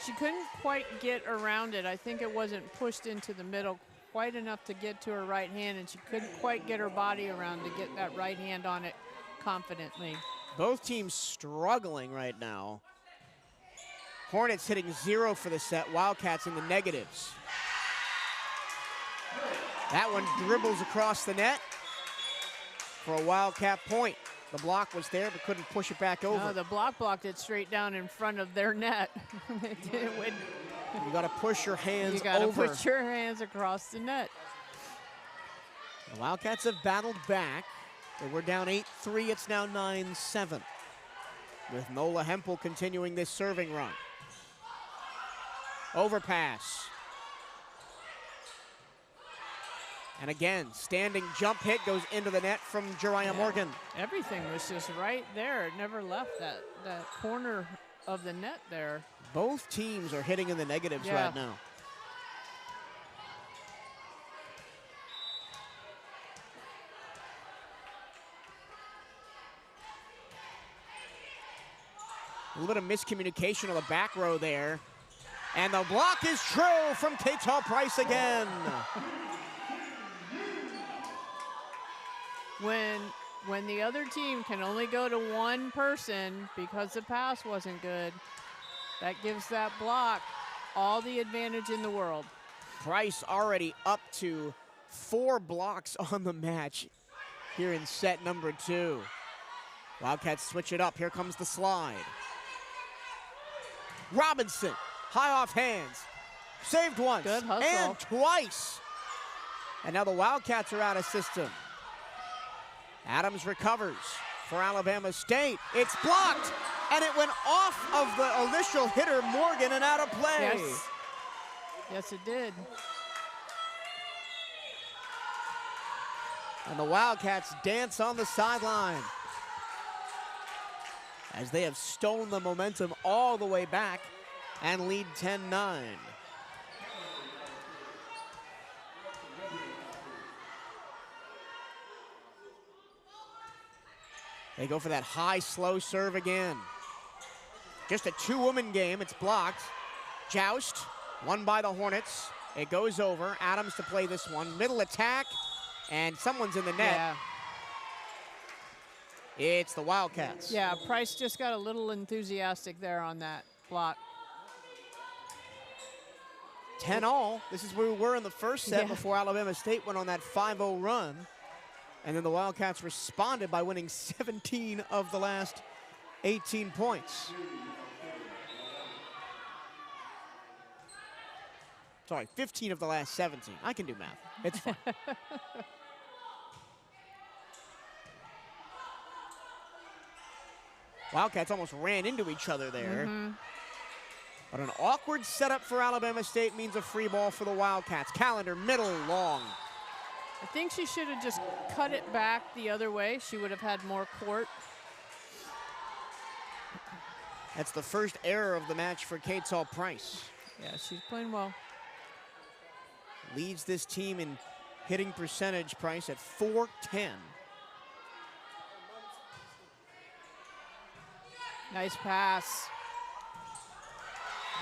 Speaker 2: She couldn't quite get around it. I think it wasn't pushed into the middle quite enough to get to her right hand, and she couldn't quite get her body around to get that right hand on it confidently.
Speaker 1: Both teams struggling right now. Hornets hitting 0 for the set, Wildcats in the negatives. That one dribbles across the net for a Wildcat point. The block was there, but couldn't push it back over.
Speaker 2: No, the block blocked it straight down in front of their net.
Speaker 1: You got to push your hands over.
Speaker 2: You got to put your hands across the net.
Speaker 1: The Wildcats have battled back. They were down 8-3. It's now 9-7. With Nola Hempel continuing this serving run. Overpass. And again, standing jump hit goes into the net from Jeriah Morgan.
Speaker 2: Everything was just right there. It never left that corner of the net there.
Speaker 1: Both teams are hitting in the negatives right now. A little bit of miscommunication on the back row there. And the block is true from Catall Price again.
Speaker 2: When the other team can only go to one person because the pass wasn't good, that gives that block all the advantage in the world.
Speaker 1: Price already up to 4 blocks on the match here in set number 2. Wildcats switch it up. Here comes the slide. Robinson, high off hands. Saved once.
Speaker 2: Good hustle.
Speaker 1: And twice. And now the Wildcats are out of system. Adams recovers for Alabama State. It's blocked, and it went off of the initial hitter, Morgan, and out of play.
Speaker 2: Yes, yes it did.
Speaker 1: And the Wildcats dance on the sideline as they have stolen the momentum all the way back and lead 10-9. They go for that high, slow serve again. Just a 2-woman game. It's blocked. Joust, won by the Hornets. It goes over. Adams to play this one. Middle attack, and someone's in the net.
Speaker 2: Yeah.
Speaker 1: It's the Wildcats.
Speaker 2: Yeah, Price just got a little enthusiastic there on that block.
Speaker 1: 10-all. This is where we were in the first set before Alabama State went on that 5-0 run. And then the Wildcats responded by winning 17 of the last 18 points. Sorry, 15 of the last 17. I can do math. It's fine. Wildcats almost ran into each other there.
Speaker 2: Mm-hmm.
Speaker 1: But an awkward setup for Alabama State means a free ball for the Wildcats. Calendar, middle, long.
Speaker 2: I think she should have just cut it back the other way. She would have had more court.
Speaker 1: That's the first error of the match for CatEye Price.
Speaker 2: Yeah, she's playing well.
Speaker 1: Leads this team in hitting percentage, Price, at .410.
Speaker 2: Nice pass.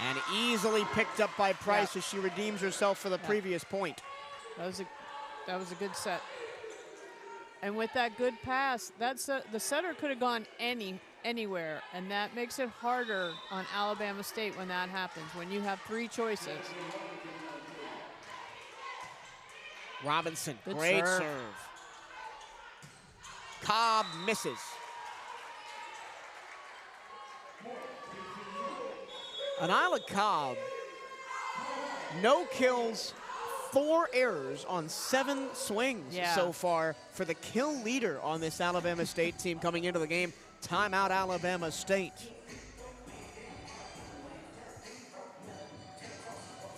Speaker 1: And easily picked up by Price as she redeems herself for the previous point.
Speaker 2: That was a good set. And with that good pass, the setter could have gone anywhere, and that makes it harder on Alabama State when that happens, when you have 3 choices.
Speaker 1: Robinson,
Speaker 2: Good
Speaker 1: great
Speaker 2: serve.
Speaker 1: serve. Cobb misses. Anila Cobb, no kills, 4 errors on 7 swings so far for the kill leader on this Alabama State team coming into the game. Timeout, Alabama State.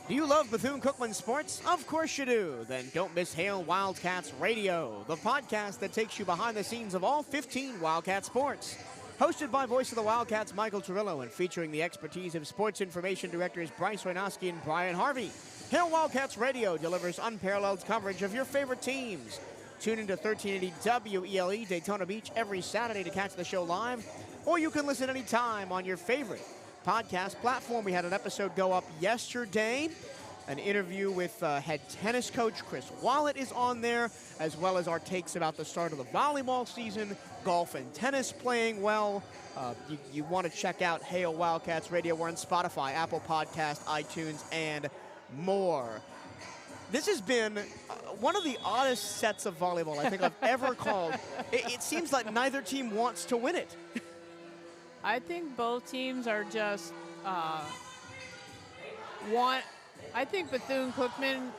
Speaker 1: Do you love Bethune-Cookman sports? Of course you do. Then don't miss Hail Wildcats Radio, the podcast that takes you behind the scenes of all 15 Wildcat sports. Hosted by voice of the Wildcats, Michael Turillo, and featuring the expertise of sports information directors Bryce Wojnowski and Brian Harvey. Hail Wildcats Radio delivers unparalleled coverage of your favorite teams. Tune into 1380 WELE Daytona Beach every Saturday to catch the show live, or you can listen anytime on your favorite podcast platform. We had an episode go up yesterday. An interview with head tennis coach Chris Wallet is on there, as well as our takes about the start of the volleyball season, golf and tennis playing well. You want to check out Hail Wildcats Radio. We're on Spotify, Apple Podcast, iTunes, and more. This has been one of the oddest sets of volleyball I think I've ever called. It seems like neither team wants to win it.
Speaker 2: I think both teams are just I think Bethune-Cookman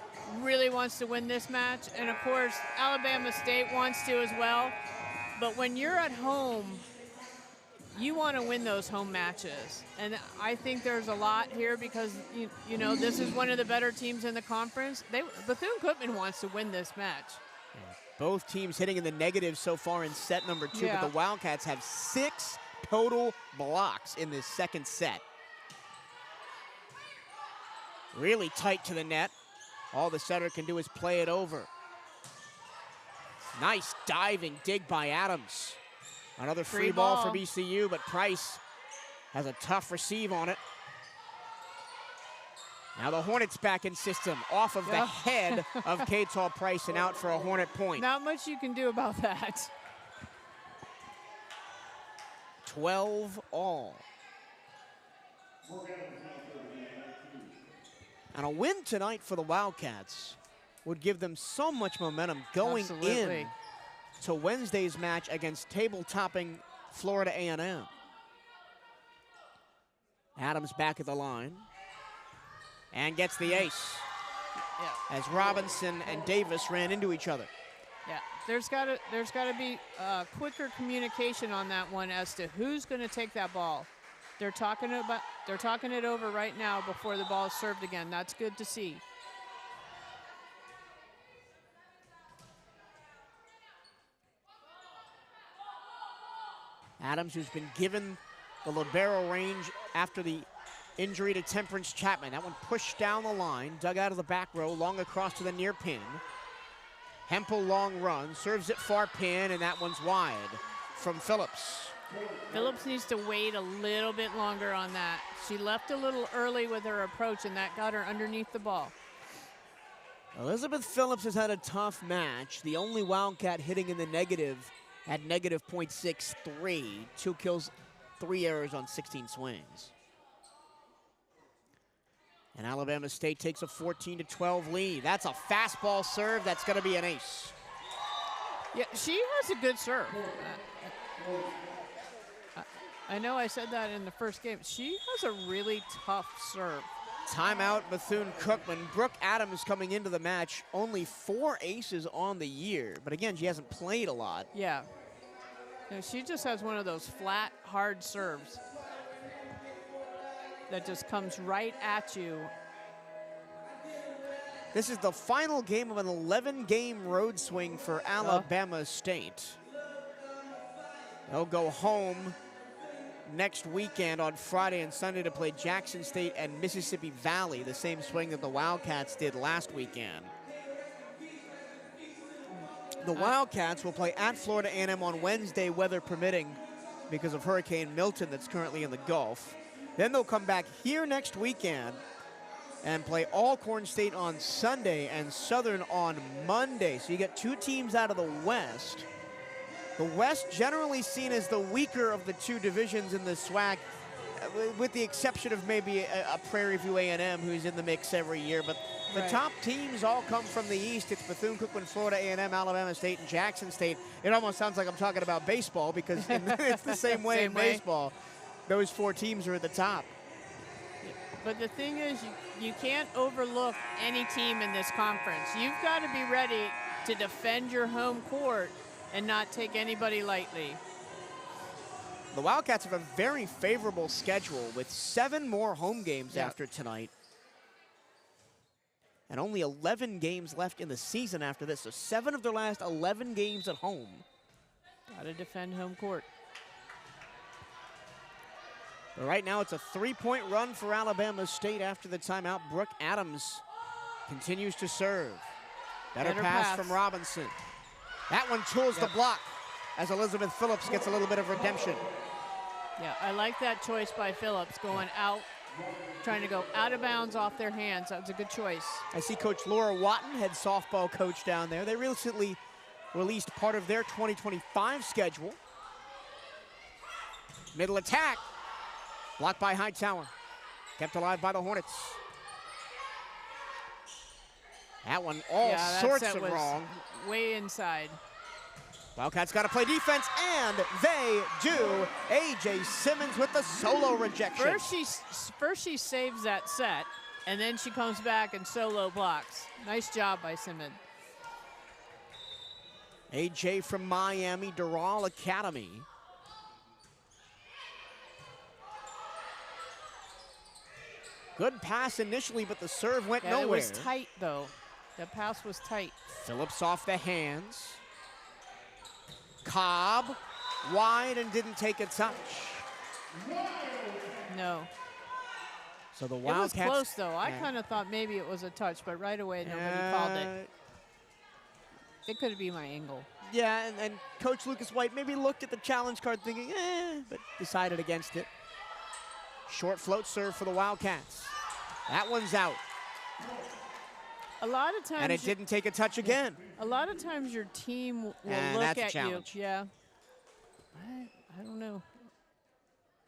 Speaker 2: really wants to win this match, and of course Alabama State wants to as well. But when you're at home, you want to win those home matches, and I think there's a lot here because you know this is one of the better teams in the conference. Bethune-Cookman wants to win this match.
Speaker 1: Both teams hitting in the negative so far in set number 2, but the Wildcats have 6 total blocks in this second set. Really tight to the net. All the setter can do is play it over. Nice diving dig by Adams. Another free ball for BCU, but Price has a tough receive on it. Now the Hornets back in system, off of the head of CatEye Price and out for a Hornet point.
Speaker 2: Not much you can do about that.
Speaker 1: 12 all. And a win tonight for the Wildcats would give them so much momentum going in to Wednesday's match against table-topping Florida A&M. Adams back at the line and gets the ace as Robinson and Davis ran into each other.
Speaker 2: Yeah, there's got to be quicker communication on that one as to who's going to take that ball. They're talking it over right now before the ball is served again. That's good to see.
Speaker 1: Adams, who's been given the libero range after the injury to Temperance Chapman. That one pushed down the line, dug out of the back row, long across to the near pin. Hempel long run, serves it far pin, and that one's wide from Phillips.
Speaker 2: Phillips needs to wait a little bit longer on that. She left a little early with her approach, and that got her underneath the ball.
Speaker 1: Elizabeth Phillips has had a tough match. The only Wildcat hitting in the negative at negative .63. 2 kills, 3 errors on 16 swings. And Alabama State takes a 14-12 lead. That's a fastball serve. That's going to be an ace.
Speaker 2: Yeah, she has a good serve. I know I said that in the first game. She has a really tough serve.
Speaker 1: Timeout, Bethune-Cookman. Brooke Adams coming into the match. Only 4 aces on the year. But again, she hasn't played a lot.
Speaker 2: Yeah. No, she just has one of those flat, hard serves that just comes right at you.
Speaker 1: This is the final game of an 11-game road swing for Alabama State. They'll go home next weekend on Friday and Sunday to play Jackson State and Mississippi Valley, the same swing that the Wildcats did last weekend. The Wildcats will play at Florida A&M on Wednesday, weather permitting, because of Hurricane Milton that's currently in the Gulf. Then they'll come back here next weekend and play Alcorn State on Sunday and Southern on Monday. So you get two teams out of the West. The West generally seen as the weaker of the two divisions in the SWAC, with the exception of maybe a Prairie View A&M who's in the mix every year. But the top teams all come from the East. It's Bethune-Cookman, Florida A&M, Alabama State, and Jackson State. It almost sounds like I'm talking about baseball because it's the same way in baseball. Those four teams are at the top.
Speaker 2: But the thing is, you can't overlook any team in this conference. You've got to be ready to defend your home court and not take anybody lightly.
Speaker 1: The Wildcats have a very favorable schedule with 7 more home games after tonight. And only 11 games left in the season after this. So 7 of their last 11 games at home.
Speaker 2: Got to defend home court.
Speaker 1: But right now it's a 3-point run for Alabama State after the timeout. Brooke Adams continues to serve. Better pass from Robinson. That one tools the block as Elizabeth Phillips gets a little bit of redemption.
Speaker 2: Yeah, I like that choice by Phillips, going out, trying to go out of bounds off their hands. That was a good choice.
Speaker 1: I see Coach Laura Watton, head softball coach down there. They recently released part of their 2025 schedule. Middle attack. Blocked by Hightower. Kept alive by the Hornets. That one all sorts of wrong.
Speaker 2: Way inside.
Speaker 1: Wildcats got to play defense, and they do. A.J. Simmons with the solo rejection.
Speaker 2: First she saves that set, and then she comes back and solo blocks. Nice job by Simmons.
Speaker 1: A.J. from Miami, Doral Academy. Good pass initially, but the serve went nowhere.
Speaker 2: It was tight, though. The pass was tight.
Speaker 1: Phillips off the hands. Cobb, wide and didn't take a touch.
Speaker 2: No.
Speaker 1: So the Wildcats.
Speaker 2: It was close, though. I kind of thought maybe it was a touch, but right away nobody called it. It could be my angle.
Speaker 1: Yeah, and Coach Lucas White maybe looked at the challenge card thinking, but decided against it. Short float serve for the Wildcats. That one's out.
Speaker 2: A lot of times.
Speaker 1: And it didn't take a touch again.
Speaker 2: A lot of times your team will look at you. Yeah. I don't know.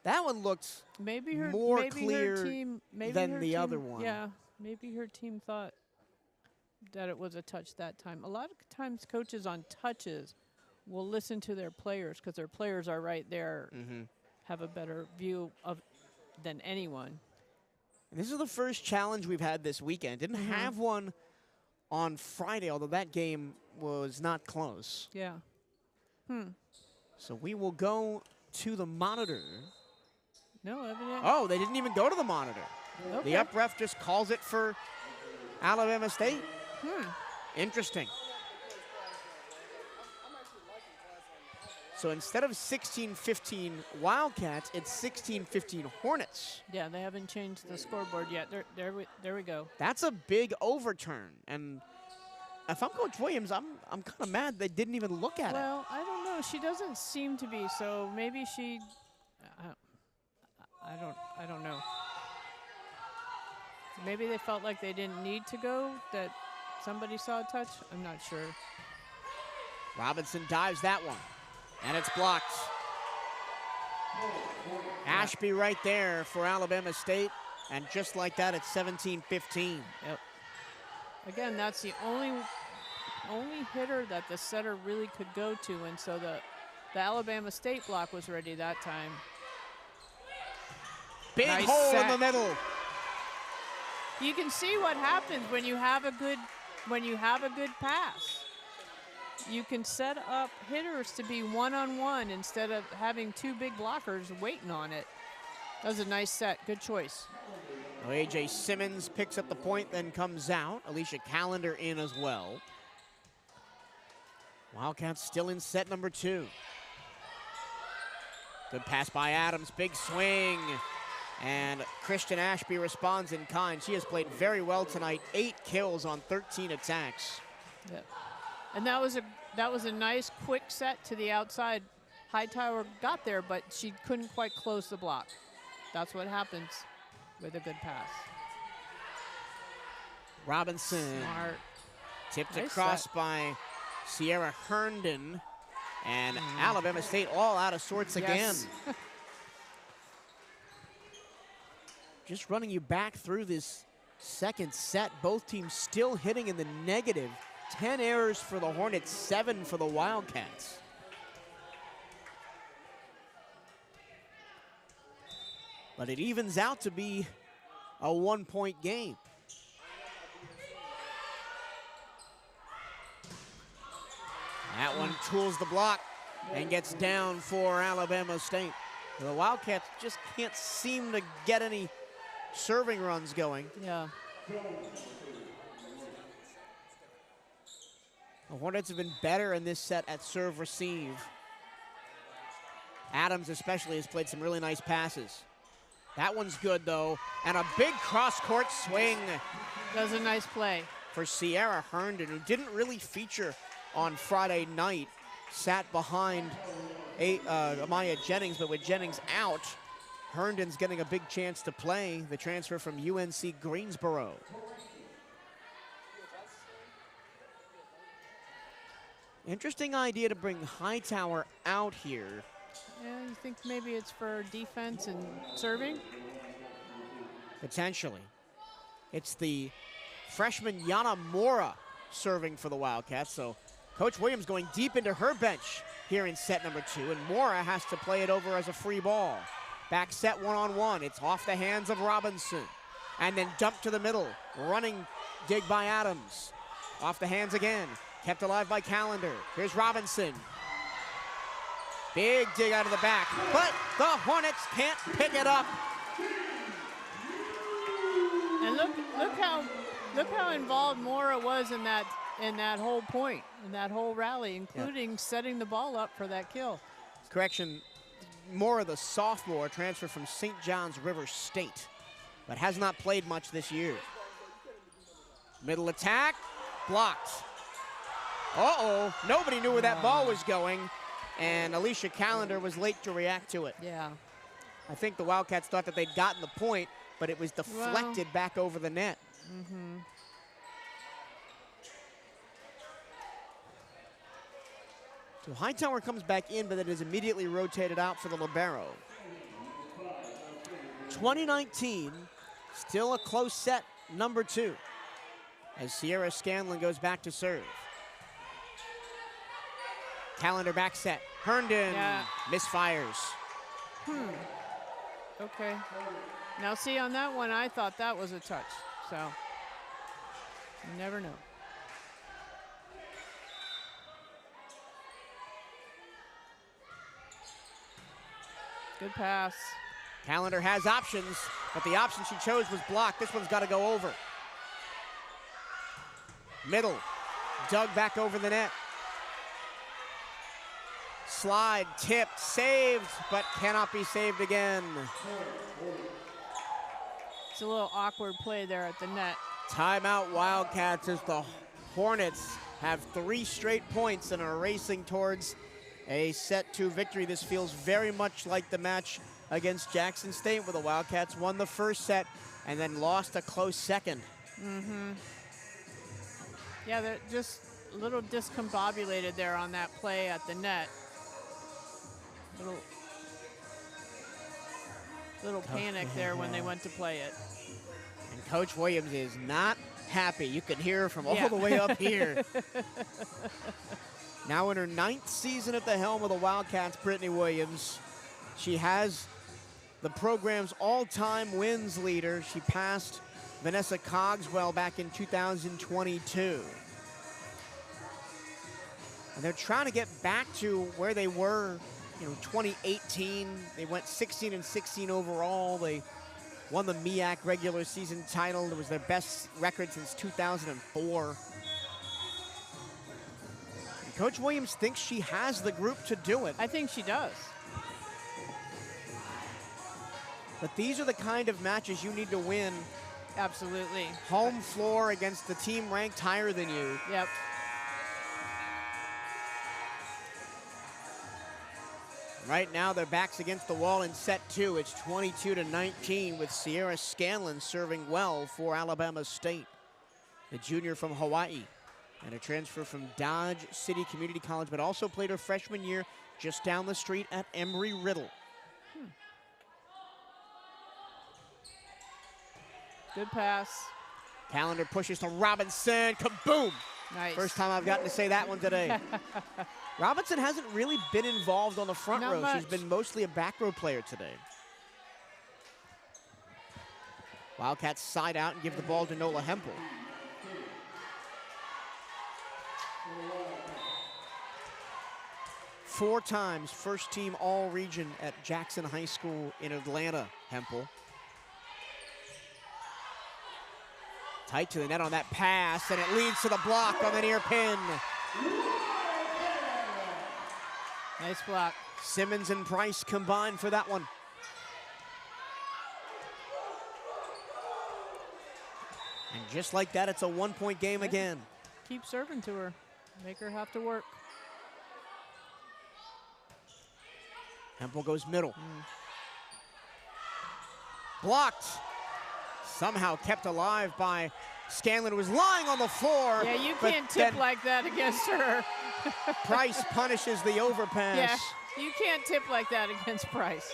Speaker 1: That one looked more clear than the other one.
Speaker 2: Yeah, maybe her team thought that it was a touch that time. A lot of times coaches on touches will listen to their players because their players are right there, have a better view of than anyone.
Speaker 1: And this is the first challenge we've had this weekend. Didn't have one on Friday, although that game was not close.
Speaker 2: Yeah.
Speaker 1: So we will go to the monitor.
Speaker 2: No, evidently.
Speaker 1: Oh, they didn't even go to the monitor.
Speaker 2: Okay.
Speaker 1: The up ref just calls it for Alabama State. Interesting. So instead of 16-15 Wildcats, it's 16-15 Hornets.
Speaker 2: Yeah, they haven't changed the scoreboard yet. There we go.
Speaker 1: That's a big overturn. And if I'm Coach Williams, I'm kind of mad they didn't even look at it.
Speaker 2: Well, I don't know. She doesn't seem to be. So maybe she. I don't know. Maybe they felt like they didn't need to go. That somebody saw a touch. I'm not sure.
Speaker 1: Robinson dives that one. And it's blocked. Ashby right there for Alabama State. And just like that, it's 17-15.
Speaker 2: Yep. Again, that's the only hitter that the setter really could go to. And so the Alabama State block was ready that time.
Speaker 1: Big hole in the middle.
Speaker 2: You can see what happens when you have a good pass. you can set up hitters to be one-on-one instead of having two big blockers waiting on it. That was a nice set. Good choice.
Speaker 1: Well, A.J. Simmons picks up the point, then comes out. Alicia Callender in as well. Wildcats still in set number 2. Good pass by Adams, big swing. And Christian Ashby responds in kind. She has played very well tonight. 8 kills on 13 attacks.
Speaker 2: Yeah. And that was a nice quick set to the outside. Hightower got there, but she couldn't quite close the block. That's what happens with a good pass.
Speaker 1: Robinson.
Speaker 2: Smart.
Speaker 1: Tipped
Speaker 2: Nice
Speaker 1: across
Speaker 2: set.
Speaker 1: by Sierra Herndon. And Alabama State all out of sorts again.
Speaker 2: Yes.
Speaker 1: Just running you back through this second set. Both teams still hitting in the negative. 10 errors for the Hornets, 7 for the Wildcats. But it evens out to be a 1-point game. That one tools the block and gets down for Alabama State. The Wildcats just can't seem to get any serving runs going.
Speaker 2: Yeah.
Speaker 1: The Hornets have been better in this set at serve receive. Adams especially has played some really nice passes. That one's good though, and a big cross-court swing.
Speaker 2: That was a nice play.
Speaker 1: For Sierra Herndon, who didn't really feature on Friday night, sat behind Amaya Jennings, but with Jennings out, Herndon's getting a big chance to play, the transfer from UNC Greensboro. Interesting idea to bring Hightower out here.
Speaker 2: Yeah, you think maybe it's for defense and serving?
Speaker 1: Potentially. It's the freshman Yana Mora serving for the Wildcats, so Coach Williams going deep into her bench here in set number 2, and Mora has to play it over as a free ball. Back set one-on-one. It's off the hands of Robinson. And then dumped to the middle. Running dig by Adams. Off the hands again. Kept alive by Callender. Here's Robinson. Big dig out of the back. But the Hornets can't pick it up.
Speaker 2: And look how involved Mora was in that whole point, in that whole rally, including setting the ball up for that kill.
Speaker 1: Correction, Mora, the sophomore, transfer from St. John's River State, but has not played much this year. Middle attack, blocked. Uh-oh, nobody knew where that ball was going, and Alicia Callender was late to react to it.
Speaker 2: Yeah.
Speaker 1: I think the Wildcats thought that they'd gotten the point, but it was deflected back over the net.
Speaker 2: Mm-hmm.
Speaker 1: So Hightower comes back in, but it is immediately rotated out for the libero. 2019, still a close set, number 2, as Sierra Scanlon goes back to serve. Callender back set. Herndon misfires.
Speaker 2: Okay. Now see, on that one, I thought that was a touch, so you never know. Good pass.
Speaker 1: Callender has options, but the option she chose was blocked. This one's got to go over. Middle, dug back over the net. Slide, tipped, saved, but cannot be saved again.
Speaker 2: It's a little awkward play there at the net.
Speaker 1: Timeout Wildcats as the Hornets have 3 straight points and are racing towards a set 2 victory. This feels very much like the match against Jackson State, where the Wildcats won the first set and then lost a close second.
Speaker 2: Mm-hmm. Yeah, they're just a little discombobulated there on that play at the net. Little panic there when they went to play it.
Speaker 1: And Coach Williams is not happy. You can hear her from all the way up here. Now in her 9th season at the helm of the Wildcats, Brittany Williams. She has the program's all-time wins leader. She passed Vanessa Cogswell back in 2022. And they're trying to get back to where they were, 2018. They went 16-16 overall. They won the MEAC regular season title. It was their best record since 2004. And Coach Williams thinks she has the group to do it.
Speaker 2: I think she does.
Speaker 1: But these are the kind of matches you need to win.
Speaker 2: Absolutely.
Speaker 1: Home floor against the team ranked higher than you.
Speaker 2: Yep.
Speaker 1: Right now, their back's against the wall in set 2. It's 22-19 with Sierra Scanlon serving well for Alabama State. The junior from Hawaii and a transfer from Dodge City Community College, but also played her freshman year just down the street at Embry-Riddle.
Speaker 2: Good pass.
Speaker 1: Callender pushes to Robinson. Kaboom!
Speaker 2: Nice.
Speaker 1: First time I've gotten to say that one today. Robinson hasn't really been involved on the front
Speaker 2: Not
Speaker 1: row.
Speaker 2: much.
Speaker 1: She's been mostly a back row player today. Wildcats side out and give the ball to Nola Hempel. Four times first team all-region at Jackson High School in Atlanta, Hempel. Tight to the net on that pass, and it leads to the block on the near pin.
Speaker 2: Nice block.
Speaker 1: Simmons and Price combined for that one. And just like that, it's a one-point game again.
Speaker 2: Keep serving to her. Make her have to work.
Speaker 1: Hempel goes middle. Blocked. Somehow kept alive by Scanlon, who was lying on the floor.
Speaker 2: Yeah, you can't tip like that against her.
Speaker 1: Price punishes the overpass.
Speaker 2: Yeah, you can't tip like that against Price.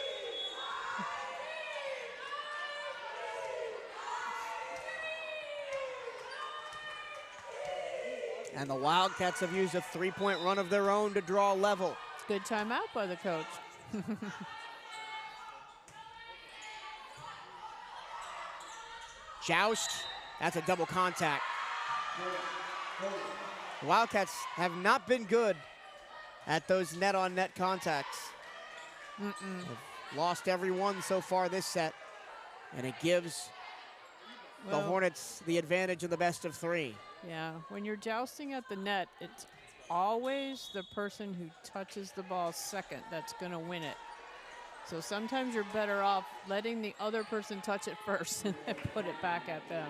Speaker 1: And the Wildcats have used a three-point run of their own to draw level.
Speaker 2: Good timeout by the coach.
Speaker 1: Joust, that's a double contact. The Wildcats have not been good at those net-on-net contacts. They've lost every one so far this set, and it gives the Hornets the advantage of the best of three.
Speaker 2: Yeah, when you're jousting at the net, it's always the person who touches the ball second that's going to win it. So sometimes you're better off letting the other person touch it first and then put it back at them.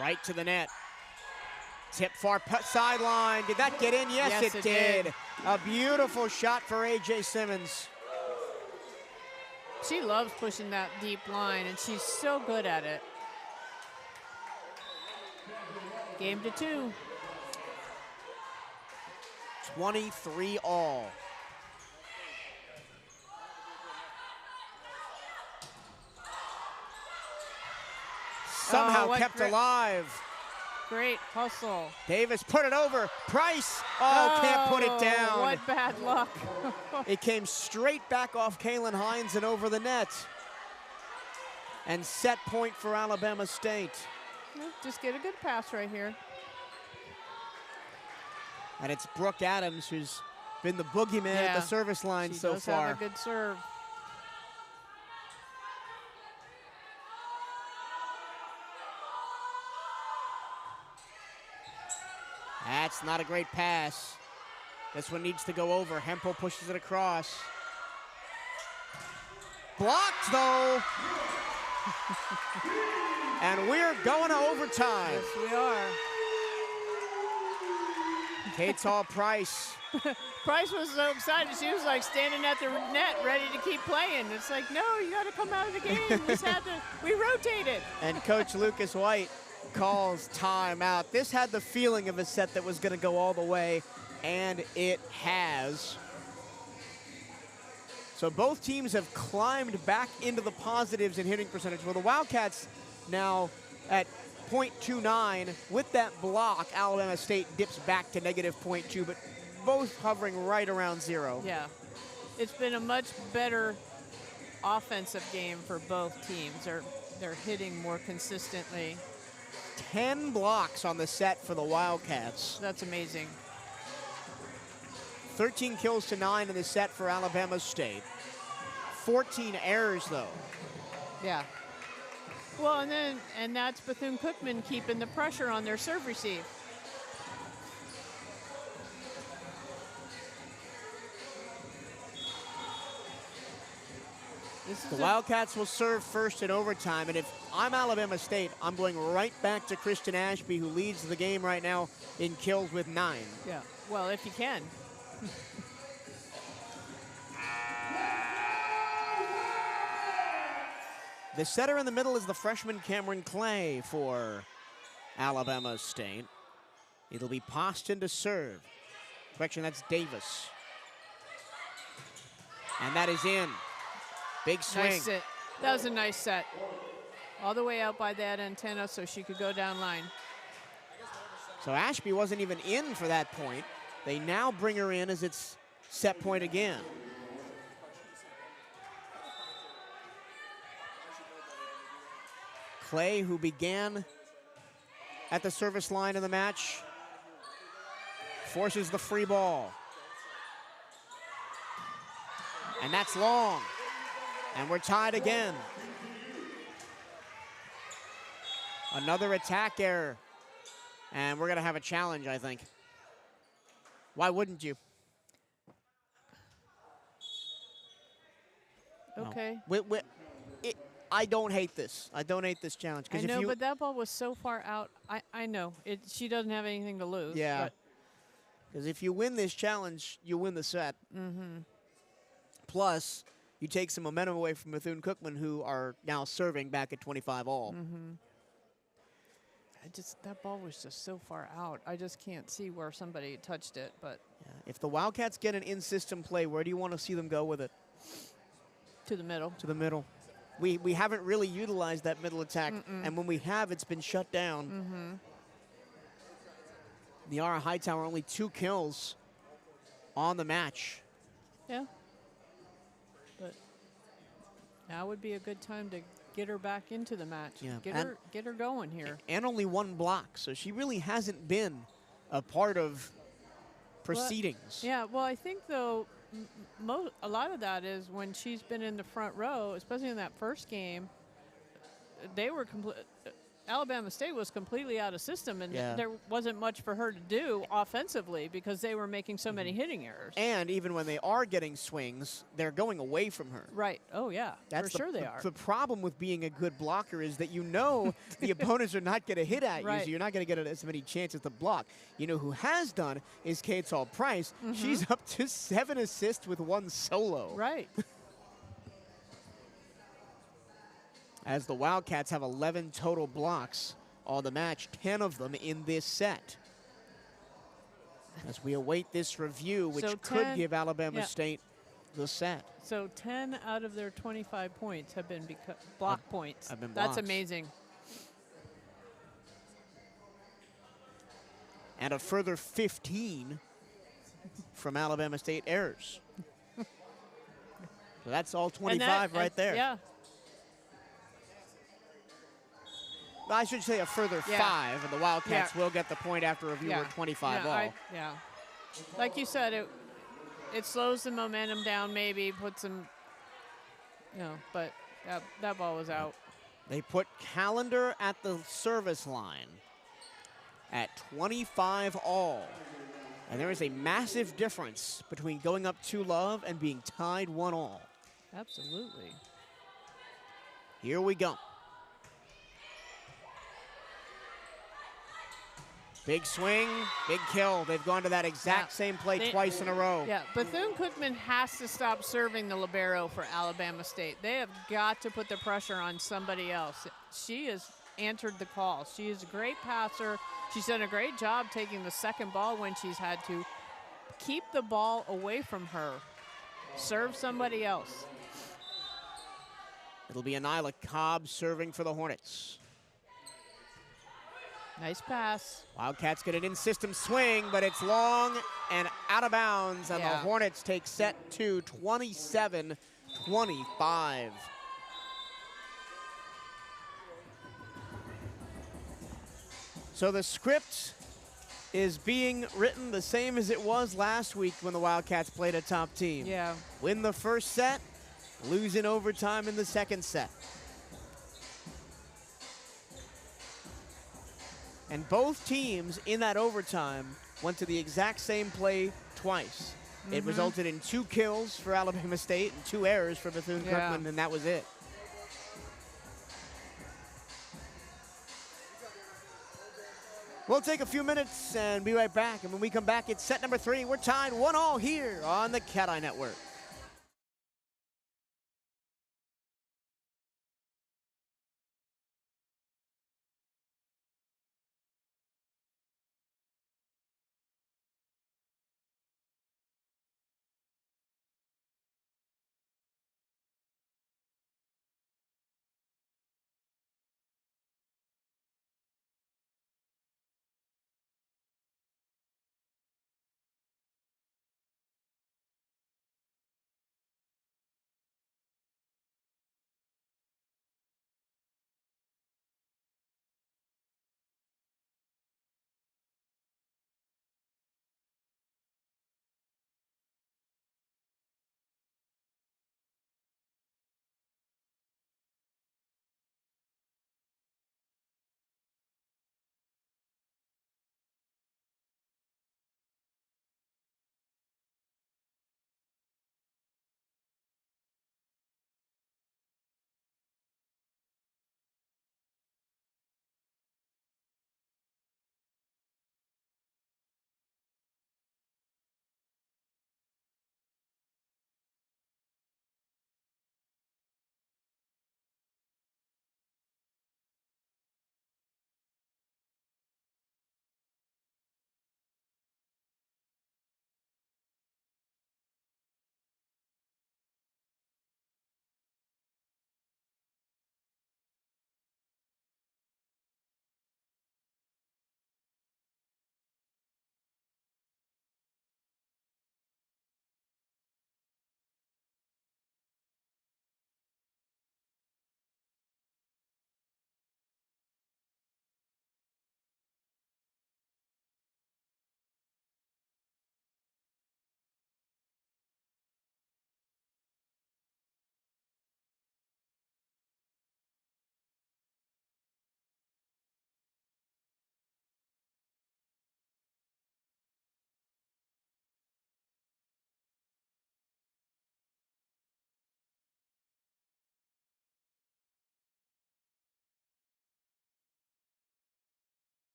Speaker 1: Right to the net. Tip far sideline. Did that get in? Yes, it did. A beautiful shot for A.J. Simmons.
Speaker 2: She loves pushing that deep line, and she's so good at it. Game to 2.
Speaker 1: 23 all. Somehow kept alive.
Speaker 2: Great hustle.
Speaker 1: Davis put it over. Price, can't put it down.
Speaker 2: What bad luck.
Speaker 1: It came straight back off Kaylin Hines and over the net. And set point for Alabama State.
Speaker 2: Just get a good pass right here.
Speaker 1: And it's Brooke Adams who's been the boogeyman at the service line so far.
Speaker 2: She does have a good serve.
Speaker 1: That's not a great pass. This one needs to go over. Hempel pushes it across. Blocked, though. And we're going to overtime.
Speaker 2: Yes, we are.
Speaker 1: Katel Price.
Speaker 2: Price was so excited. She was like standing at the net ready to keep playing. It's like, no, you got to come out of the game. We rotated.
Speaker 1: And Coach Lucas White calls timeout. This had the feeling of a set that was going to go all the way, and it has. So both teams have climbed back into the positives in hitting percentage. Well, the Wildcats now at .29. With that block, Alabama State dips back to -0.2, but both hovering right around 0.
Speaker 2: Yeah. It's been a much better offensive game for both teams. They're hitting more consistently.
Speaker 1: 10 blocks on the set for the Wildcats.
Speaker 2: That's amazing.
Speaker 1: 13 kills to 9 in the set for Alabama State. 14 errors, though.
Speaker 2: Yeah. Well, and that's Bethune-Cookman keeping the pressure on their serve receive.
Speaker 1: The Wildcats will serve first in overtime, and if I'm Alabama State, I'm going right back to Kristen Ashby, who leads the game right now in kills with 9.
Speaker 2: Yeah, well, if you can.
Speaker 1: The setter in the middle is the freshman Cameron Clay for Alabama State. It'll be Poston to serve. Correction, that's Davis. And that is in. Big swing.
Speaker 2: Nice set. That was a nice set. All the way out by that antenna so she could go down line.
Speaker 1: So Ashby wasn't even in for that point. They now bring her in as it's set point again. Clay, who began at the service line in the match, forces the free ball. And that's long. And we're tied again. Another attack error. And we're going to have a challenge, I think. Why wouldn't you?
Speaker 2: Okay.
Speaker 1: No. I don't hate this. I don't hate this challenge.
Speaker 2: I know, but that ball was so far out. I know. She doesn't have anything to lose.
Speaker 1: Yeah. Because if you win this challenge, you win the set.
Speaker 2: Mm-hmm.
Speaker 1: Plus, you take some momentum away from Bethune-Cookman, who are now serving back at 25 all.
Speaker 2: Mm-hmm. That ball was just so far out. I just can't see where somebody touched it. But
Speaker 1: yeah. If the Wildcats get an in-system play, where do you want to see them go with it?
Speaker 2: To the middle.
Speaker 1: To the middle. We haven't really utilized that middle attack, and when we have, it's been shut down.
Speaker 2: Mm-hmm.
Speaker 1: Niara Hightower only 2 kills on the match.
Speaker 2: Yeah. But now would be a good time to get her back into the match.
Speaker 1: Yeah.
Speaker 2: Get her going here.
Speaker 1: And only 1 block, so she really hasn't been a part of proceedings.
Speaker 2: Yeah, well, I think, though, a lot of that is when she's been in the front row, especially in that first game, they were Alabama State was completely out of system, and there wasn't much for her to do offensively because they were making so many hitting errors.
Speaker 1: And even when they are getting swings, they're going away from her.
Speaker 2: Right. Oh, yeah. For sure they are.
Speaker 1: The problem with being a good blocker is that you know the opponents are not going to hit at you, so you're not going to get as many chances to block. You know who has done is CatEye Price. She's up to 7 assists with 1 solo.
Speaker 2: Right.
Speaker 1: As the Wildcats have 11 total blocks on the match, 10 of them in this set. As we await this review, which could give Alabama State the set.
Speaker 2: So 10 out of their 25 points have been block points.
Speaker 1: Have been
Speaker 2: That's
Speaker 1: blocks.
Speaker 2: amazing.
Speaker 1: And a further 15 from Alabama State errors. So that's all 25 right there.
Speaker 2: Yeah.
Speaker 1: I should say a further 5, and the Wildcats will get the point after review. We're 25 all.
Speaker 2: Like you said, it slows the momentum down, maybe puts them, but that ball was out.
Speaker 1: They put Callender at the service line at 25 all. And there is a massive difference between going up 2-love and being tied 1 all.
Speaker 2: Absolutely.
Speaker 1: Here we go. Big swing, big kill. They've gone to that exact same play twice in a row.
Speaker 2: Yeah, Bethune-Cookman has to stop serving the libero for Alabama State. They have got to put the pressure on somebody else. She has answered the call. She is a great passer. She's done a great job taking the second ball when she's had to. Keep the ball away from her. Serve somebody else.
Speaker 1: It'll be Anila Cobb serving for the Hornets.
Speaker 2: Nice pass.
Speaker 1: Wildcats get an in-system swing, but it's long and out of bounds, and the Hornets take set 2, 27 25. So the script is being written the same as it was last week when the Wildcats played a top team.
Speaker 2: Yeah.
Speaker 1: Win the first set, lose in overtime in the second set. And both teams in that overtime went to the exact same play twice. It resulted in 2 kills for Alabama State and 2 errors for Bethune-Cookman, and that was it. We'll take a few minutes and be right back. And when we come back, it's set number 3. We're tied 1-1 here on the CatEye Network.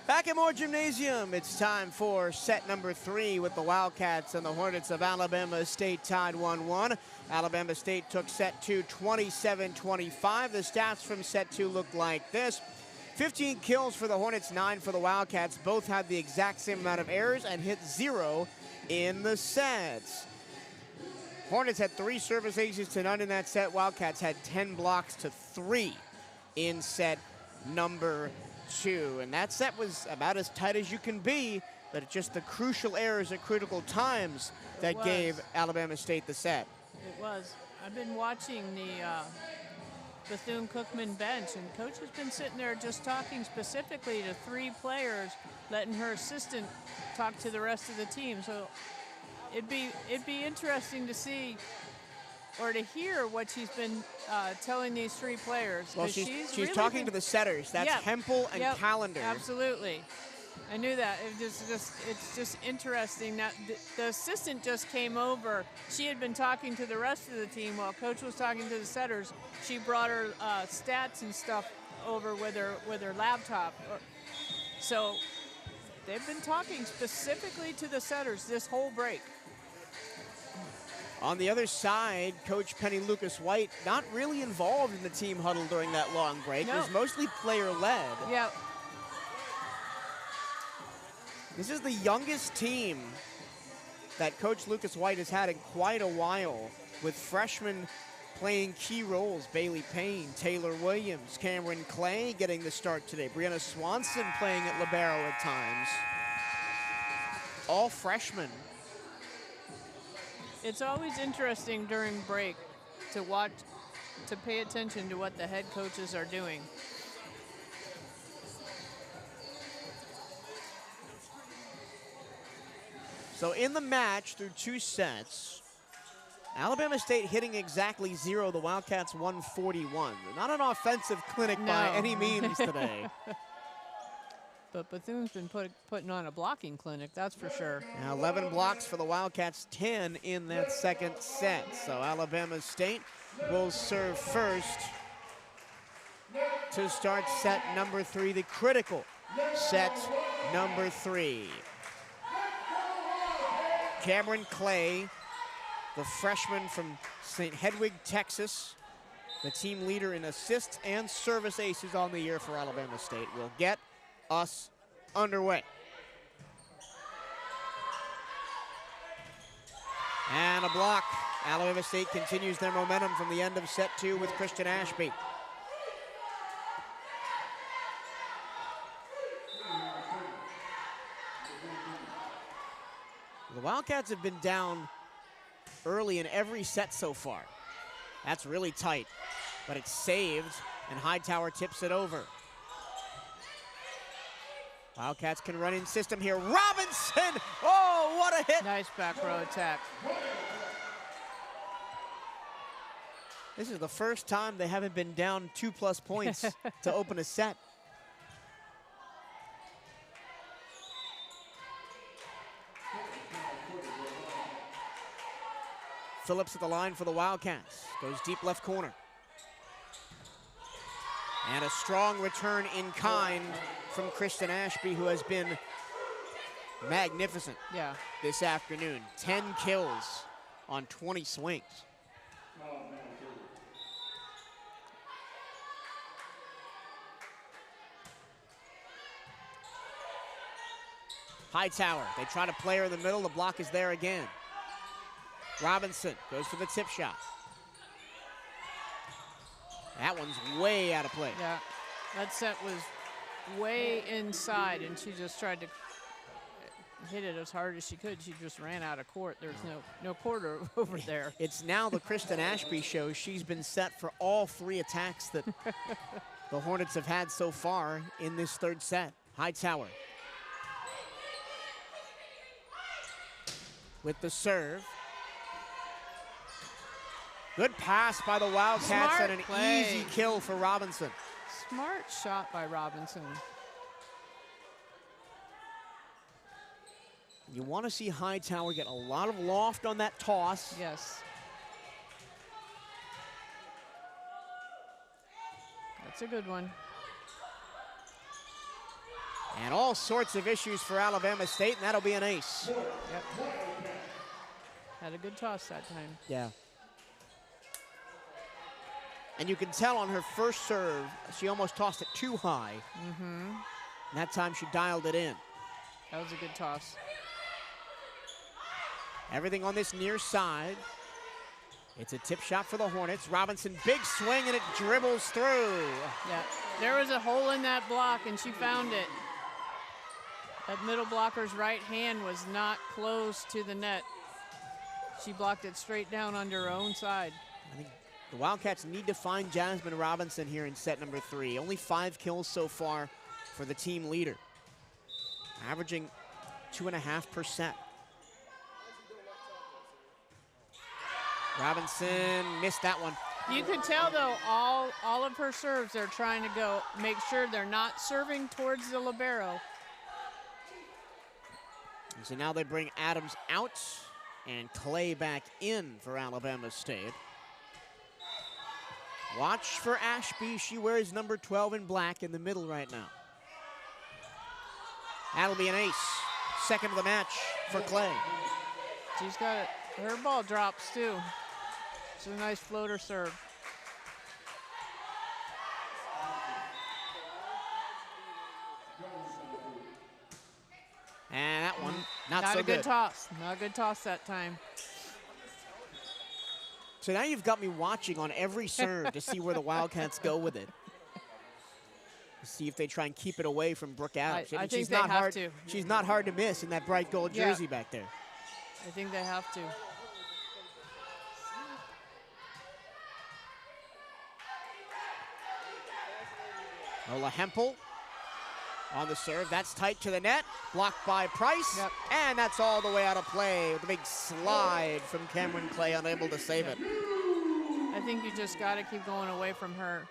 Speaker 1: Back at Moore Gymnasium, it's time for set number 3 with the Wildcats and the Hornets of Alabama State tied 1-1. Alabama State took set 2 27-25. The stats from set 2 look like this. 15 kills for the Hornets, 9 for the Wildcats. Both had the exact same amount of errors and hit 0 in the sets. Hornets had 3 service aces to none in that set. Wildcats had 10 blocks to 3 in set number 2. And that set was about as tight as you can be, but it's just the crucial errors at critical times that gave Alabama State the set.
Speaker 2: It was. I've been watching the Bethune-Cookman bench, and Coach has been sitting there just talking specifically to 3 players, letting her assistant talk to the rest of the team. So it'd be interesting to see or to hear what she's been telling these 3 players.
Speaker 1: Well, she's
Speaker 2: really
Speaker 1: talking to the setters. That's Hempel and Callender.
Speaker 2: Absolutely. I knew that. It's just interesting that the assistant just came over. She had been talking to the rest of the team while Coach was talking to the setters. She brought her stats and stuff over with her laptop. So they've been talking specifically to the setters this whole break.
Speaker 1: On the other side, Coach Penny Lucas-White not really involved in the team huddle during that long break.
Speaker 2: No.
Speaker 1: It was mostly player-led.
Speaker 2: Yeah.
Speaker 1: This is the youngest team that Coach Lucas-White has had in quite a while, with freshmen playing key roles. Bailey Payne, Taylor Williams, Cameron Clay getting the start today. Brianna Swanson playing at libero at times. All freshmen.
Speaker 2: It's always interesting during break to watch, to pay attention to what the head coaches are doing.
Speaker 1: So in the match through 2 sets, Alabama State hitting exactly 0. The Wildcats 141. Not an offensive clinic by any means today.
Speaker 2: But Bethune's been putting on a blocking clinic, that's for sure.
Speaker 1: Now 11 blocks for the Wildcats, 10 in that second set. So Alabama State will serve first to start set number 3, the critical set number 3. Cameron Clay, the freshman from St. Hedwig, Texas, the team leader in assists and service aces on the year for Alabama State, will get us underway. And a block. Alabama State continues their momentum from the end of set 2 with Christian Ashby. The Wildcats have been down early in every set so far. That's really tight, but it's saved, and Hightower tips it over. Wildcats can run in system here. Robinson! Oh, what a hit!
Speaker 2: Nice back row attack.
Speaker 1: This is the first time they haven't been down 2+ points to open a set. Phillips at the line for the Wildcats. Goes deep left corner. And a strong return in kind from Kristen Ashby, who has been magnificent this afternoon. 10 kills on 20 swings. Hightower, they try to play her in the middle. The block is there again. Robinson goes for the tip shot. That one's way out of play.
Speaker 2: Yeah, that set was way inside, and she just tried to hit it as hard as she could. She just ran out of court. There's no court over there.
Speaker 1: It's now the Kristen Ashby show. She's been set for all 3 attacks that the Hornets have had so far in this third set. Hightower with the serve. Good pass by the Wildcats and an easy kill for Robinson.
Speaker 2: Smart shot by Robinson.
Speaker 1: You want to see Hightower get a lot of loft on that toss.
Speaker 2: Yes. That's a good one.
Speaker 1: And all sorts of issues for Alabama State, and that'll be an ace.
Speaker 2: Yep. Had a good toss that time.
Speaker 1: Yeah. And you can tell on her first serve, she almost tossed it too high.
Speaker 2: Mm-hmm.
Speaker 1: And that time she dialed it in.
Speaker 2: That was a good toss.
Speaker 1: Everything on this near side. It's a tip shot for the Hornets. Robinson, big swing, and it dribbles through.
Speaker 2: Yeah, there was a hole in that block, and she found it. That middle blocker's right hand was not close to the net. She blocked it straight down under her own side.
Speaker 1: I think the Wildcats need to find Jasmine Robinson here in set number 3. Only 5 kills so far for the team leader. Averaging 2.5%. Robinson missed that one.
Speaker 2: You could tell, though, all of her serves, they're trying to make sure they're not serving towards the libero.
Speaker 1: And so now they bring Adams out and Clay back in for Alabama State. Watch for Ashby. She wears number 12 in black in the middle right now. That'll be an ace. Second of the match for Clay.
Speaker 2: She's got Her ball drops too. It's a nice floater serve.
Speaker 1: And that one, not
Speaker 2: Not
Speaker 1: so
Speaker 2: a good toss. Not a good toss that time.
Speaker 1: So now you've got me watching on every serve to see where the Wildcats go with it. To see if they try and keep it away from Brooke Adams.
Speaker 2: I think
Speaker 1: she's
Speaker 2: they
Speaker 1: not
Speaker 2: have
Speaker 1: hard,
Speaker 2: to.
Speaker 1: She's not hard to miss in that bright gold jersey back there.
Speaker 2: I think they have to.
Speaker 1: Ola Hempel on the serve. That's tight to the net. Blocked by Price.
Speaker 2: Yep.
Speaker 1: And that's all the way out of play with a big slide from Cameron Clay, unable to save it.
Speaker 2: I think you just got to keep going away from her.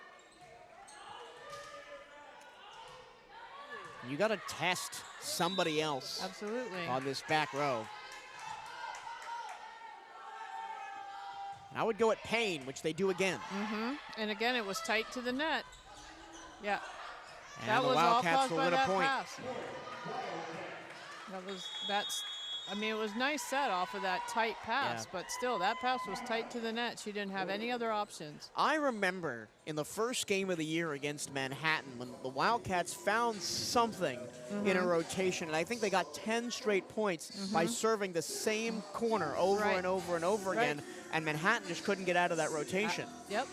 Speaker 1: You got to test somebody else.
Speaker 2: Absolutely.
Speaker 1: On this back row. And I would go at Payne, which they do again.
Speaker 2: And again, it was tight to the net. Yeah.
Speaker 1: And
Speaker 2: that
Speaker 1: the
Speaker 2: was
Speaker 1: Wildcats
Speaker 2: all caused
Speaker 1: will
Speaker 2: by
Speaker 1: win a
Speaker 2: that
Speaker 1: point.
Speaker 2: pass. I mean, it was nice set off of that tight pass, but still, that pass was tight to the net. She didn't have any other options.
Speaker 1: I remember in the first game of the year against Manhattan when the Wildcats found something in a rotation, and I think they got 10 straight points by serving the same corner over and over and over again, and Manhattan just couldn't get out of that rotation.
Speaker 2: Yep.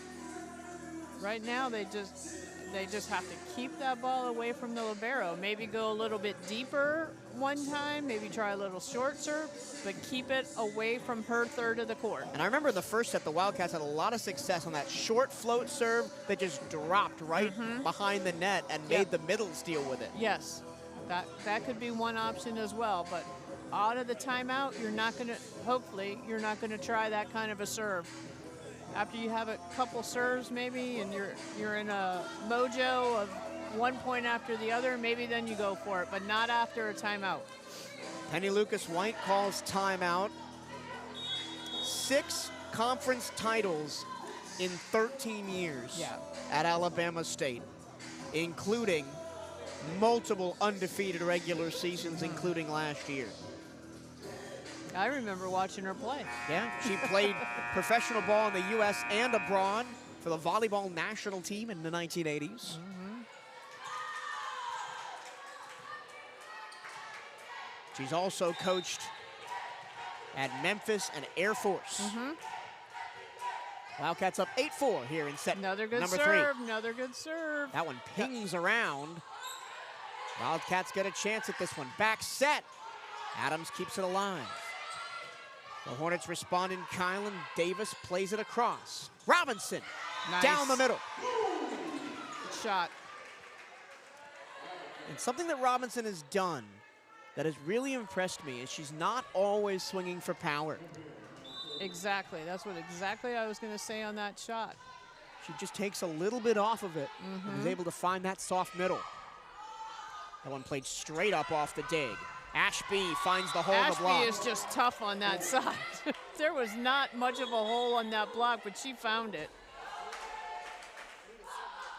Speaker 2: Right now, they just have to keep that ball away from the libero. Maybe go a little bit deeper one time, maybe try a little short serve, but keep it away from her third of the court.
Speaker 1: And I remember in the first set, the Wildcats had a lot of success on that short float serve that just dropped right behind the net and made the middles deal with it.
Speaker 2: Yes, that could be one option as well, but out of the timeout, you're not going to, hopefully, you're not going to try that kind of a serve. After you have a couple serves maybe and you're in a mojo of 1 point after the other, maybe then you go for it, but not after a timeout.
Speaker 1: Penny Lucas-White calls timeout. 6 conference titles in 13 years at Alabama State, including multiple undefeated regular seasons, including last year.
Speaker 2: I remember watching her play.
Speaker 1: Yeah, she played professional ball in the U.S. and abroad for the volleyball national team in the 1980s. She's also coached at Memphis and Air Force. Wildcats up 8-4 here in set
Speaker 2: Another good
Speaker 1: number
Speaker 2: serve,
Speaker 1: 3.
Speaker 2: another good serve.
Speaker 1: That one pings around. Wildcats get a chance at this one. Back set. Adams keeps it alive. The Hornets respond in Kylan. Davis plays it across. Robinson down the middle.
Speaker 2: Good shot.
Speaker 1: And something that Robinson has done that has really impressed me is she's not always swinging for power.
Speaker 2: Exactly. That's what exactly I was going to say on that shot.
Speaker 1: She just takes a little bit off of it and is able to find that soft middle. That one played straight up off the dig. Ashby finds the hole in the block.
Speaker 2: Ashby is just tough on that side. There was not much of a hole on that block, but she found it.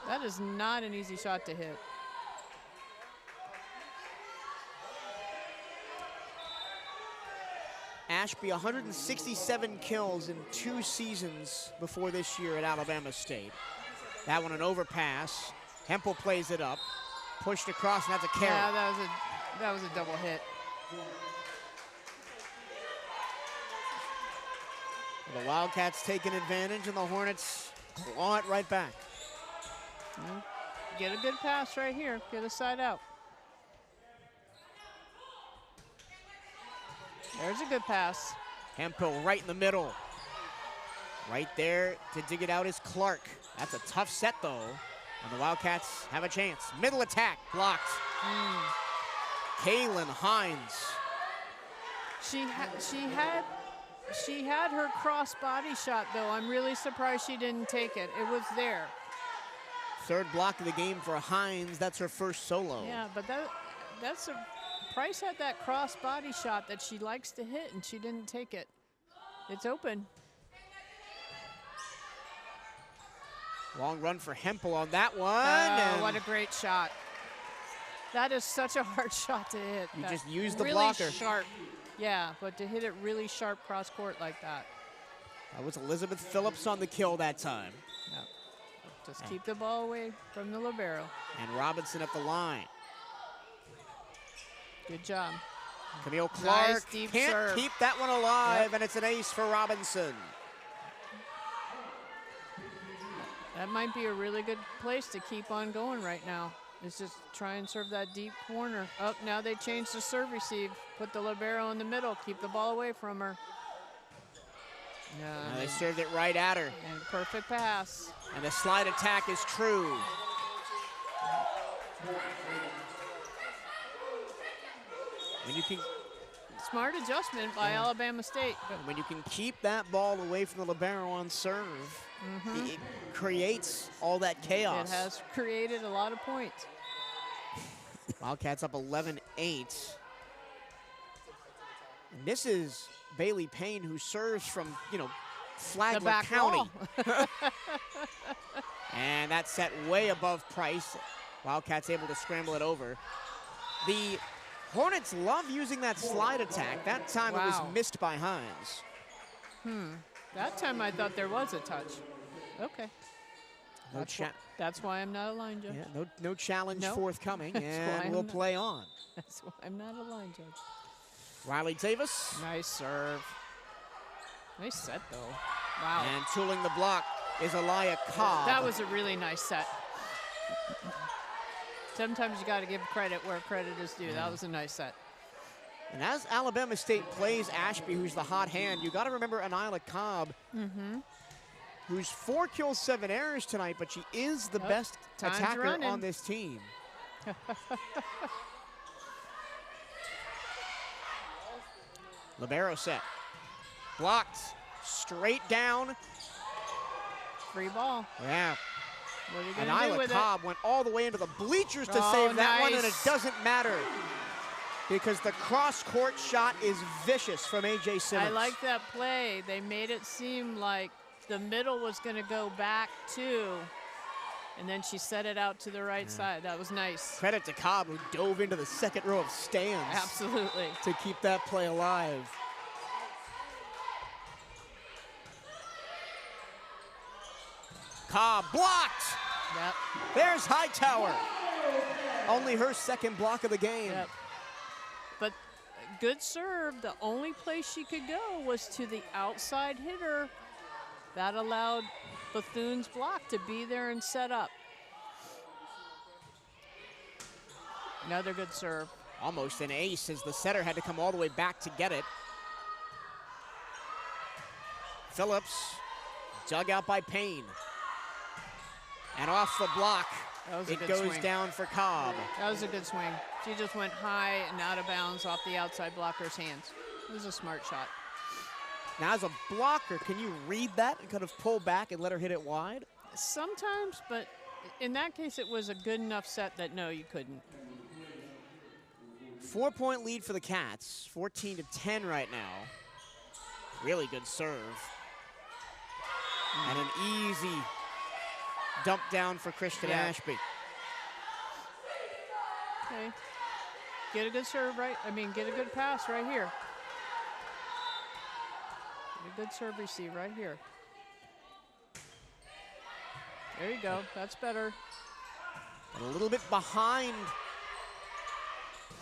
Speaker 2: That is not an easy shot to hit.
Speaker 1: Ashby, 167 kills in 2 seasons before this year at Alabama State. That one an overpass. Hempel plays it up. Pushed across, and that's a carry.
Speaker 2: Yeah, that was a double hit.
Speaker 1: The Wildcats taking advantage, and the Hornets claw it right back.
Speaker 2: Get a good pass right here. Get a side out. There's a good pass.
Speaker 1: Hempel right in the middle. Right there to dig it out is Clark. That's a tough set, though. And the Wildcats have a chance. Middle attack, blocked. Kaylin Hines.
Speaker 2: She had her cross body shot, though. I'm really surprised she didn't take it. It was there.
Speaker 1: Third block of the game for Hines. That's her first solo.
Speaker 2: Yeah, but that's a Price had that cross body shot that she likes to hit, and she didn't take it. It's open.
Speaker 1: Long run for Hempel on that one.
Speaker 2: Oh, what a great shot. That is such a hard shot to hit.
Speaker 1: You just used the
Speaker 2: really
Speaker 1: blocker.
Speaker 2: Sharp. Yeah, but to hit it really sharp cross court like that.
Speaker 1: That was Elizabeth Phillips on the kill that time.
Speaker 2: Yep. Just keep the ball away from the libero.
Speaker 1: And Robinson at the line.
Speaker 2: Good job.
Speaker 1: Camille Clark
Speaker 2: Nice deep
Speaker 1: can't
Speaker 2: serve.
Speaker 1: keep that one alive, and it's an ace for Robinson.
Speaker 2: That might be a really good place to keep on going right now. Is just try and serve that deep corner. Oh, now they changed the serve receive. Put the libero in the middle. Keep the ball away from her.
Speaker 1: Now they served it right at her.
Speaker 2: And perfect pass.
Speaker 1: And the slide attack is true. When you can,
Speaker 2: Smart adjustment by Alabama State. But
Speaker 1: when you can keep that ball away from the libero on serve, it creates all that chaos.
Speaker 2: it has created a lot of points.
Speaker 1: Wildcats up 11-8. And this is Bailey Payne, who serves from, Flagler
Speaker 2: back
Speaker 1: County.
Speaker 2: wall.
Speaker 1: And that's set way above Price. Wildcats able to scramble it over. The Hornets love using that slide attack. That time it was missed by Hines.
Speaker 2: That time I thought there was a touch. Okay. That's why I'm not a line judge.
Speaker 1: Yeah, no challenge forthcoming, and we'll play on.
Speaker 2: That's why I'm not a line judge.
Speaker 1: Riley Davis.
Speaker 2: Nice serve. Nice set, though. Wow.
Speaker 1: And tooling the block is Elia Cobb.
Speaker 2: That was a really nice set. Sometimes you got to give credit where credit is due. That was a nice set.
Speaker 1: And as Alabama State plays Ashby, who's the hot hand, you got to remember Elia Cobb, who's 4 kills, 7 errors tonight, but she is the best attacker on this team. Libero set. Blocked. Straight down.
Speaker 2: Free ball.
Speaker 1: Yeah.
Speaker 2: What are you
Speaker 1: And
Speaker 2: going to do
Speaker 1: Elia
Speaker 2: with
Speaker 1: Cobb went all the way into the bleachers to
Speaker 2: Oh,
Speaker 1: save that one, and it
Speaker 2: nice.
Speaker 1: doesn't matter because the cross-court shot is vicious from A.J. Simmons.
Speaker 2: I like that play. They made it seem like the middle was going to go back too, and then she set it out to the right side. That was nice.
Speaker 1: Credit to Cobb, who dove into the second row of stands.
Speaker 2: Absolutely.
Speaker 1: To keep that play alive. Cobb blocked.
Speaker 2: Yep.
Speaker 1: There's Hightower. Only her second block of the game.
Speaker 2: Yep. But good serve. The only place she could go was to the outside hitter. That allowed Bethune's block to be there and set up. Another good serve.
Speaker 1: Almost an ace as the setter had to come all the way back to get it. Phillips dug out by Payne. And off the block, it goes down for Cobb.
Speaker 2: That was a good swing. She just went high and out of bounds off the outside blocker's hands. It was a smart shot.
Speaker 1: Now, as a blocker, can you read that and kind of pull back and let her hit it wide?
Speaker 2: Sometimes, but in that case, it was a good enough set that no, you couldn't.
Speaker 1: 4-point lead for the Cats, 14-10 right now. Really good serve. And an easy dump down for Kristen Ashby.
Speaker 2: Okay. Get a good serve get a good pass right here. Get a good serve receive right here. There you go. That's better.
Speaker 1: And a little bit behind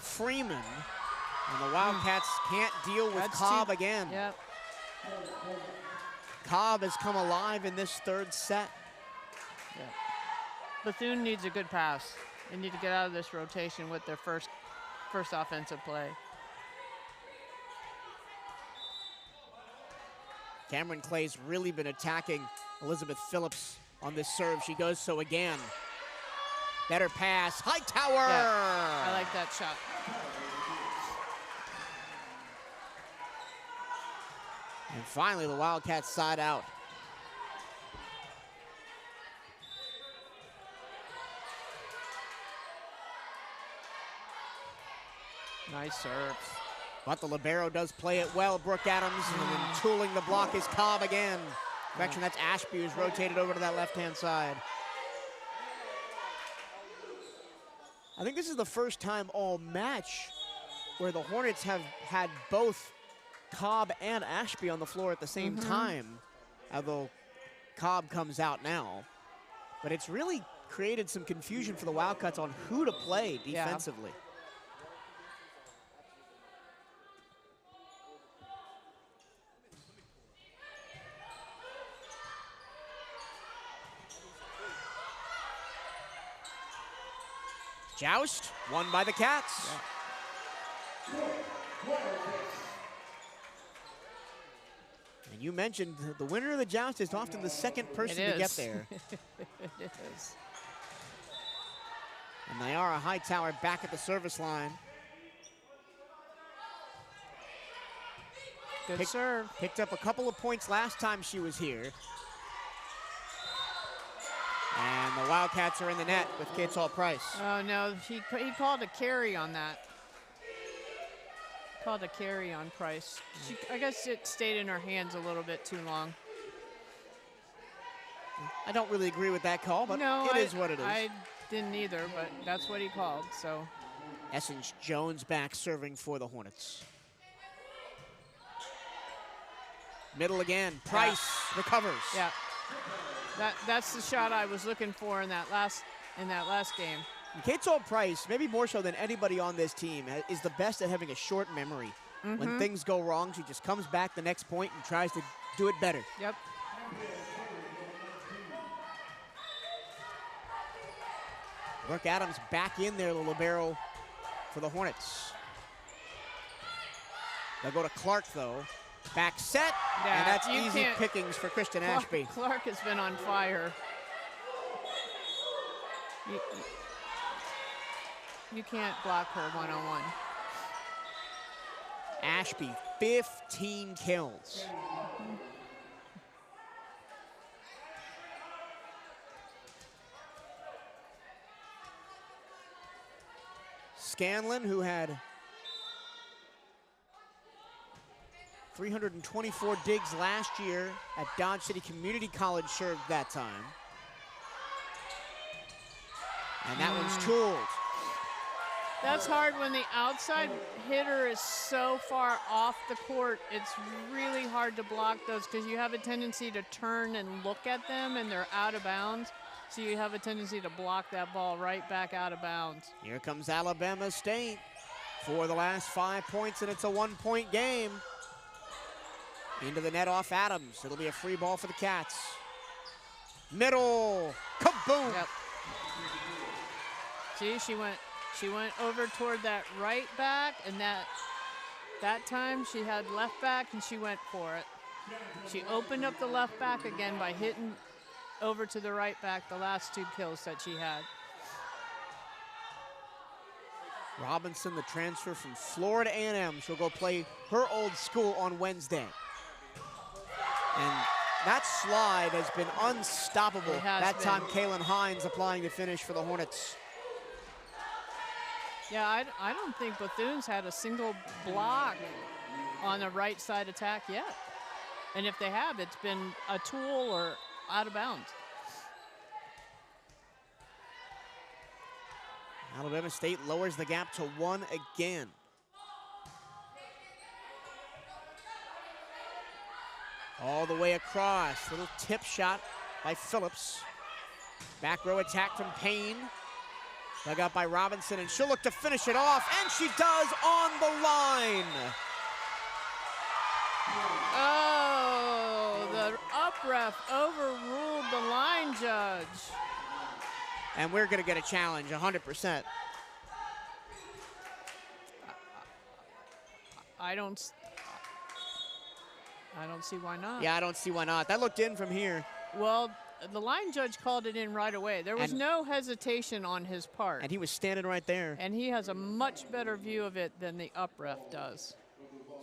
Speaker 1: Freeman. And the Wildcats can't deal with Cobb again.
Speaker 2: Yep.
Speaker 1: Cobb has come alive in this third set.
Speaker 2: Yeah. Bethune needs a good pass. They need to get out of this rotation with their first offensive play.
Speaker 1: Cameron Clay's really been attacking Elizabeth Phillips on this serve. She goes so again. Better pass. Hightower!
Speaker 2: Yeah, I like that shot.
Speaker 1: And finally, the Wildcats side out.
Speaker 2: Nice serve.
Speaker 1: But the libero does play it well, Brooke Adams, and then tooling the block is Cobb again. Correction, that's Ashby who's rotated over to that left-hand side. I think this is the first time all match where the Hornets have had both Cobb and Ashby on the floor at the same time, although Cobb comes out now. But it's really created some confusion for the Wildcats on who to play defensively. Joust, won by the Cats. And you mentioned the winner of the joust is often the second person to get there.
Speaker 2: It is.
Speaker 1: And Nyara Hightower back at the service line.
Speaker 2: Good serve.
Speaker 1: Picked up a couple of points last time she was here. And the Wildcats are in the net with CatEye Price.
Speaker 2: Oh, no, he called a carry on that. Called a carry on Price. I guess it stayed in her hands a little bit too long.
Speaker 1: I don't really agree with that call, but
Speaker 2: no,
Speaker 1: it is what it is.
Speaker 2: I didn't either, but that's what he called, so.
Speaker 1: Essence Jones back serving for the Hornets. Middle again, Price recovers.
Speaker 2: Yeah, that's the shot I was looking for in that last game.
Speaker 1: And CatEye Price, maybe more so than anybody on this team, is the best at having a short memory. When things go wrong, she just comes back the next point and tries to do it better.
Speaker 2: Yep.
Speaker 1: Brooke Adams back in there, the libero for the Hornets. They'll go to Clark, though. Back set,
Speaker 2: Yeah,
Speaker 1: and that's
Speaker 2: you
Speaker 1: easy
Speaker 2: can't-
Speaker 1: pickings for Kristen Ashby.
Speaker 2: Clark has been on fire. You can't block her one-on-one.
Speaker 1: Ashby, 15 kills. Scanlon, who had 324 digs last year at Dodge City Community College, served that time. And that one's tooled.
Speaker 2: That's hard when the outside hitter is so far off the court. It's really hard to block those because you have a tendency to turn and look at them and they're out of bounds. So you have a tendency to block that ball right back out of bounds.
Speaker 1: Here comes Alabama State for the last 5 points, and it's a 1-point game. Into the net off Adams. It'll be a free ball for the Cats. Middle, kaboom!
Speaker 2: Yep. See, she went over toward that right back, and that time she had left back and she went for it. She opened up the left back again by hitting over to the right back the last 2 kills that she had.
Speaker 1: Robinson, the transfer from Florida A&M. She'll go play her old school on Wednesday. And that slide has been unstoppable. That time, Kaylin Hines applying the finish for the Hornets.
Speaker 2: Yeah, I don't think Bethune's had a single block on the right side attack yet. And if they have, it's been a tool or out of bounds.
Speaker 1: Alabama State lowers the gap to 1 again. All the way across, little tip shot by Phillips. Back row attack from Payne. Dug out by Robinson, and she'll look to finish it off, and she does on the line.
Speaker 2: Oh, the up ref overruled the line judge.
Speaker 1: And we're gonna get a challenge, 100%.
Speaker 2: I don't see why not.
Speaker 1: Yeah, I don't see why not. That looked in from here.
Speaker 2: Well, the line judge called it in right away. There was no hesitation on his part.
Speaker 1: And he was standing right there.
Speaker 2: And he has a much better view of it than the up ref does.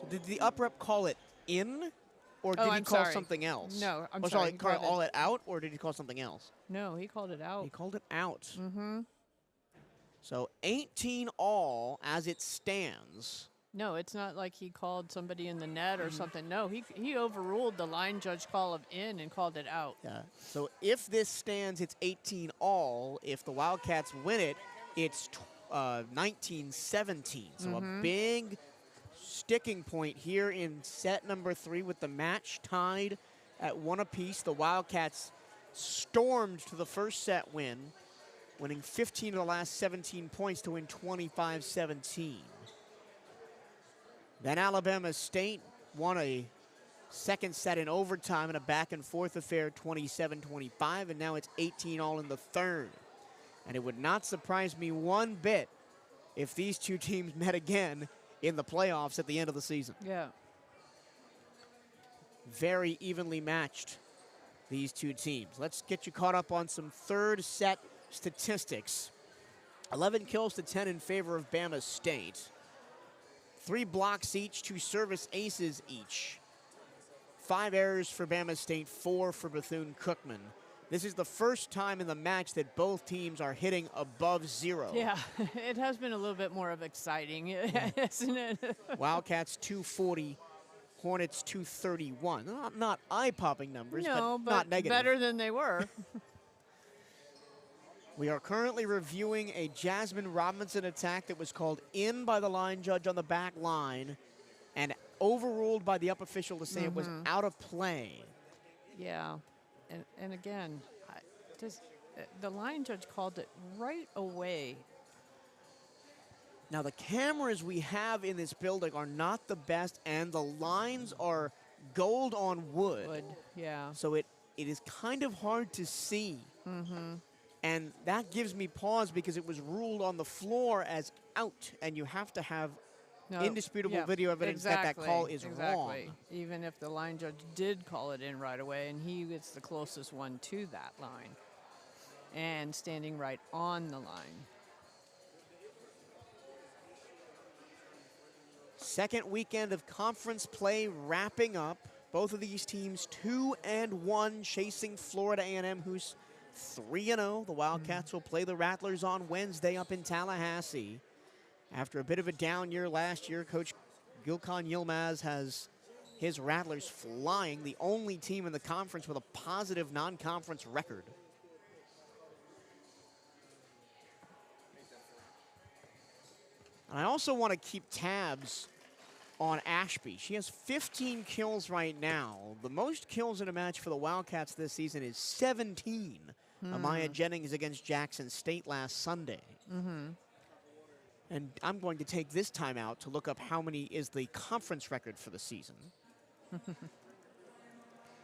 Speaker 1: So did the up rep call it in, or did he call something else?
Speaker 2: No, I'm
Speaker 1: sorry.
Speaker 2: sorry.
Speaker 1: He called it out, or did he call something else?
Speaker 2: No, he called it out.
Speaker 1: He called it out.
Speaker 2: Mm-hmm.
Speaker 1: So 18 all as it stands.
Speaker 2: No, it's not like he called somebody in the net or something. No, he overruled the line judge call of in and called it out.
Speaker 1: Yeah. So if this stands, it's 18 all. If the Wildcats win it, it's 19-17. So a big sticking point here in set number 3 with the match tied at 1 apiece. The Wildcats stormed to the first set win, winning 15 of the last 17 points to win 25-17. Then Alabama State won a second set in overtime in a back-and-forth affair, 27-25, and now it's 18 all in the third. And it would not surprise me one bit if these two teams met again in the playoffs at the end of the season.
Speaker 2: Yeah.
Speaker 1: Very evenly matched, these two teams. Let's get you caught up on some third set statistics. 11 kills to 10 in favor of Bama State. 3 blocks each, 2 service aces each. 5 errors for Bama State, 4 for Bethune-Cookman. This is the first time in the match that both teams are hitting above 0.
Speaker 2: Yeah, it has been a little bit more of exciting, isn't it?
Speaker 1: Wildcats 240, Hornets 231. Not eye-popping numbers,
Speaker 2: No,
Speaker 1: but not negative.
Speaker 2: better than they were.
Speaker 1: We are currently reviewing a Jasmine Robinson attack that was called in by the line judge on the back line and overruled by the up official to say it was out of play.
Speaker 2: Yeah, and again, the line judge called it right away.
Speaker 1: Now, the cameras we have in this building are not the best, and the lines are gold on wood.
Speaker 2: Yeah.
Speaker 1: So it is kind of hard to see. And that gives me pause because it was ruled on the floor as out, and you have to have indisputable video evidence that that call is wrong.
Speaker 2: Even if the line judge did call it in right away, and he gets the closest one to that line and standing right on the line.
Speaker 1: Second weekend of conference play wrapping up. Both of these teams 2-1, chasing Florida A&M, who's 3-0. The Wildcats will play the Rattlers on Wednesday up in Tallahassee. After a bit of a down year last year, Coach Gilcon Yilmaz has his Rattlers flying, the only team in the conference with a positive non-conference record. And I also want to keep tabs on Ashby. She has 15 kills right now. The most kills in a match for the Wildcats this season is 17. Amaya Jennings against Jackson State last Sunday. And I'm going to take this time out to look up how many is the conference record for the season.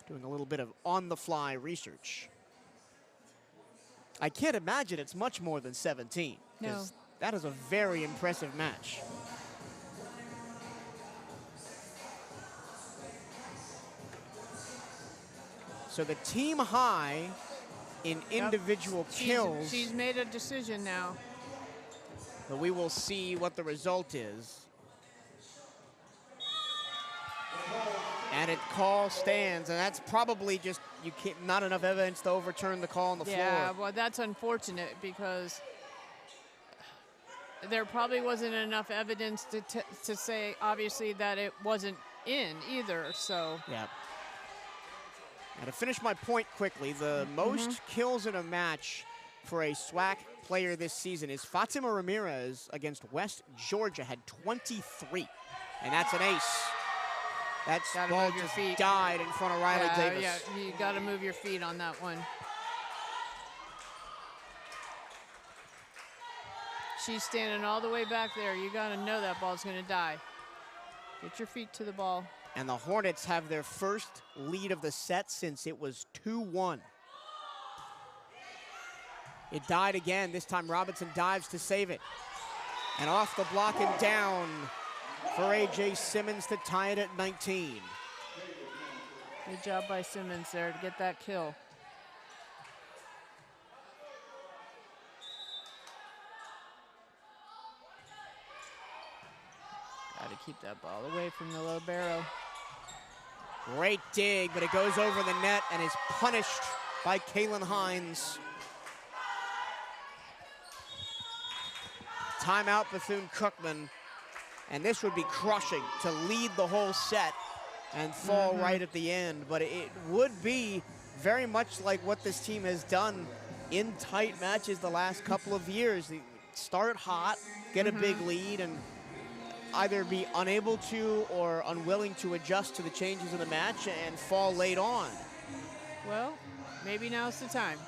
Speaker 1: Doing a little bit of on-the-fly research. I can't imagine it's much more than 17.
Speaker 2: No.
Speaker 1: That is a very impressive match. So the team high in individual kills.
Speaker 2: She's made a decision now.
Speaker 1: But we will see what the result is. And it call stands, and that's probably just not enough evidence to overturn the call on the floor.
Speaker 2: Yeah, well, that's unfortunate because there probably wasn't enough evidence to say, obviously, that it wasn't in either, so.
Speaker 1: Yeah. And to finish my point quickly, the most kills in a match for a SWAC player this season is Fatima Ramirez against West Georgia, had 23. And that's an ace. That ball just died in front of Riley Davis.
Speaker 2: Yeah, you got to move your feet on that one. She's standing all the way back there. You got to know that ball's going to die. Get your feet to the ball.
Speaker 1: And the Hornets have their first lead of the set since it was 2-1. It died again. This time Robinson dives to save it. And off the block and down for A.J. Simmons to tie it at 19.
Speaker 2: Good job by Simmons there to get that kill. Got to keep that ball away from the low barrow.
Speaker 1: Great dig, but it goes over the net and is punished by Kaylin Hines. Timeout Bethune-Cookman. And this would be crushing to lead the whole set and fall right at the end. But it would be very much like what this team has done in tight matches the last couple of years. start hot, get a big lead, and either be unable to or unwilling to adjust to the changes in the match and fall late on.
Speaker 2: Well, maybe now's the time.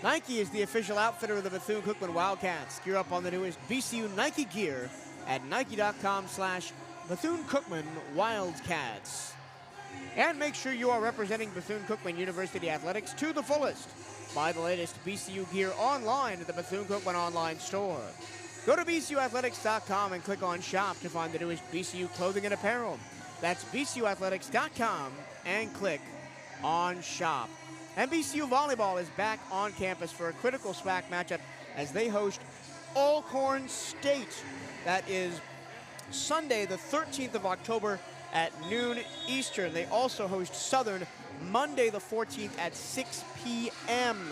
Speaker 1: Nike is the official outfitter of the Bethune-Cookman Wildcats. Gear up on the newest BCU Nike gear at nike.com/Bethune-Cookman Wildcats. And make sure you are representing Bethune-Cookman University Athletics to the fullest. Buy the latest BCU gear online at the Bethune-Cookman online store. Go to bcuathletics.com and click on shop to find the newest BCU clothing and apparel. That's bcuathletics.com and click on shop. And BCU Volleyball is back on campus for a critical SWAC matchup as they host Alcorn State. That is Sunday, the 13th of October at noon Eastern. They also host Southern Monday, the 14th at 6 p.m.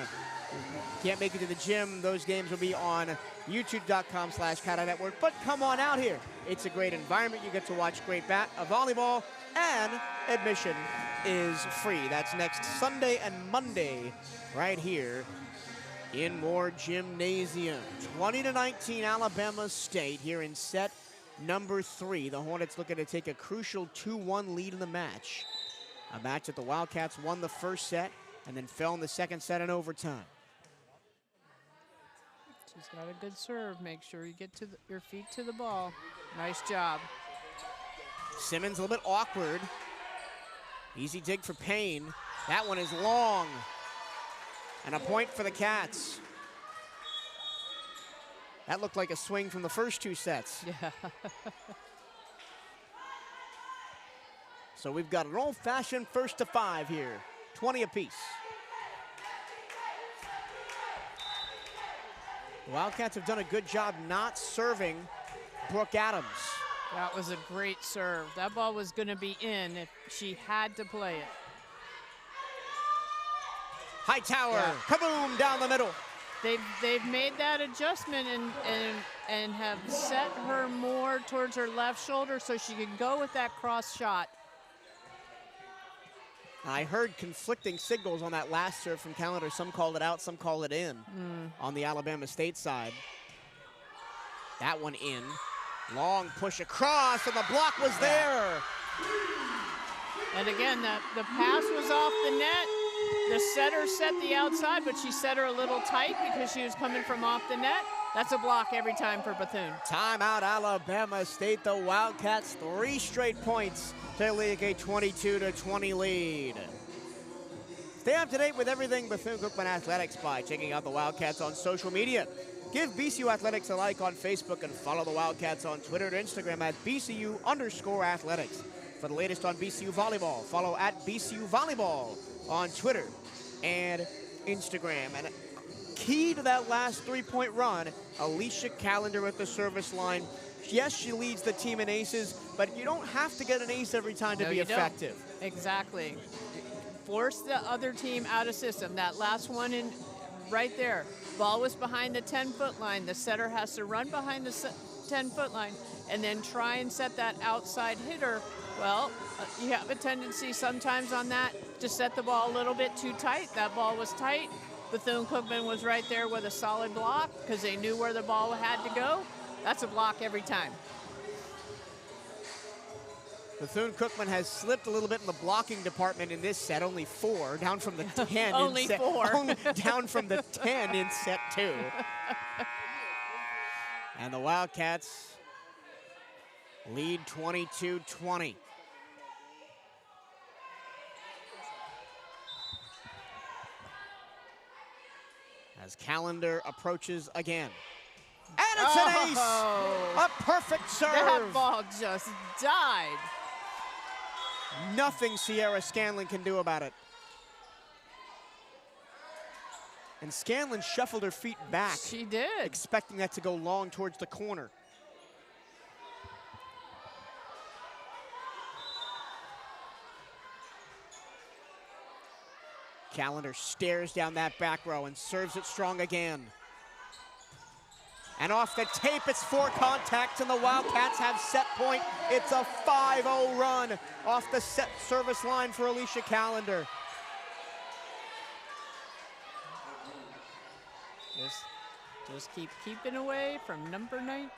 Speaker 1: Can't make it to the gym. Those games will be on youtube.com/CatEye Network. But come on out here. It's a great environment. You get to watch great volleyball, and admission is free. That's next Sunday and Monday right here in Moore Gymnasium. 20-19 Alabama State here in set number 3. The Hornets looking to take a crucial 2-1 lead in the match. A match that the Wildcats won the first set and then fell in the second set in overtime.
Speaker 2: She's got a good serve. Make sure you get to your feet to the ball. Nice job.
Speaker 1: Simmons a little bit awkward. Easy dig for Payne. That one is long. And a point for the Cats. That looked like a swing from the first 2 sets.
Speaker 2: Yeah.
Speaker 1: So we've got an old-fashioned 1st to 5 here. 20 apiece. The Wildcats have done a good job not serving Brooke Adams.
Speaker 2: That was a great serve. That ball was going to be in if she had to play it.
Speaker 1: Hightower, kaboom, down the middle.
Speaker 2: They've made that adjustment and have set her more towards her left shoulder so she can go with that cross shot.
Speaker 1: I heard conflicting signals on that last serve from Callender. Some called it out, some called it in on the Alabama State side. That one in. Long push across, and the block was there.
Speaker 2: And again, the pass was off the net. The setter set the outside, but she set her a little tight because she was coming from off the net. That's a block every time for Bethune.
Speaker 1: Timeout, Alabama State. The Wildcats 3 straight points to lead a 22-20 lead. Stay up to date with everything Bethune-Cookman Athletics by checking out the Wildcats on social media. Give BCU Athletics a like on Facebook and follow the Wildcats on Twitter and Instagram at BCU_athletics. For the latest on BCU Volleyball, follow at BCU Volleyball on Twitter and Instagram. And key to that last 3-point run, Alicia Callender at the service line. Yes, she leads the team in aces, but you don't have to get an ace every time to be effective.
Speaker 2: Exactly. Force the other team out of system. That last one in right there. Ball was behind the 10-foot line. The setter has to run behind the 10-foot line and then try and set that outside hitter. Well, you have a tendency sometimes on that to set the ball a little bit too tight. That ball was tight. Bethune-Cookman was right there with a solid block because they knew where the ball had to go. That's a block every time.
Speaker 1: Bethune-Cookman has slipped a little bit in the blocking department in this set. Only 4, down from the 10.
Speaker 2: Only 4.
Speaker 1: Down from the 10 in set 2. And the Wildcats lead 22-20. As Callender approaches again. And it's an ace! A perfect serve!
Speaker 2: That ball just died.
Speaker 1: Nothing Sierra Scanlon can do about it. And Scanlon shuffled her feet back.
Speaker 2: She did.
Speaker 1: Expecting that to go long towards the corner. Callender stares down that back row and serves it strong again. And off the tape, it's 4 contacts, and the Wildcats have set point. It's a 5-0 run off the set service line for Alicia Callender.
Speaker 2: Just keep keeping away from number 19.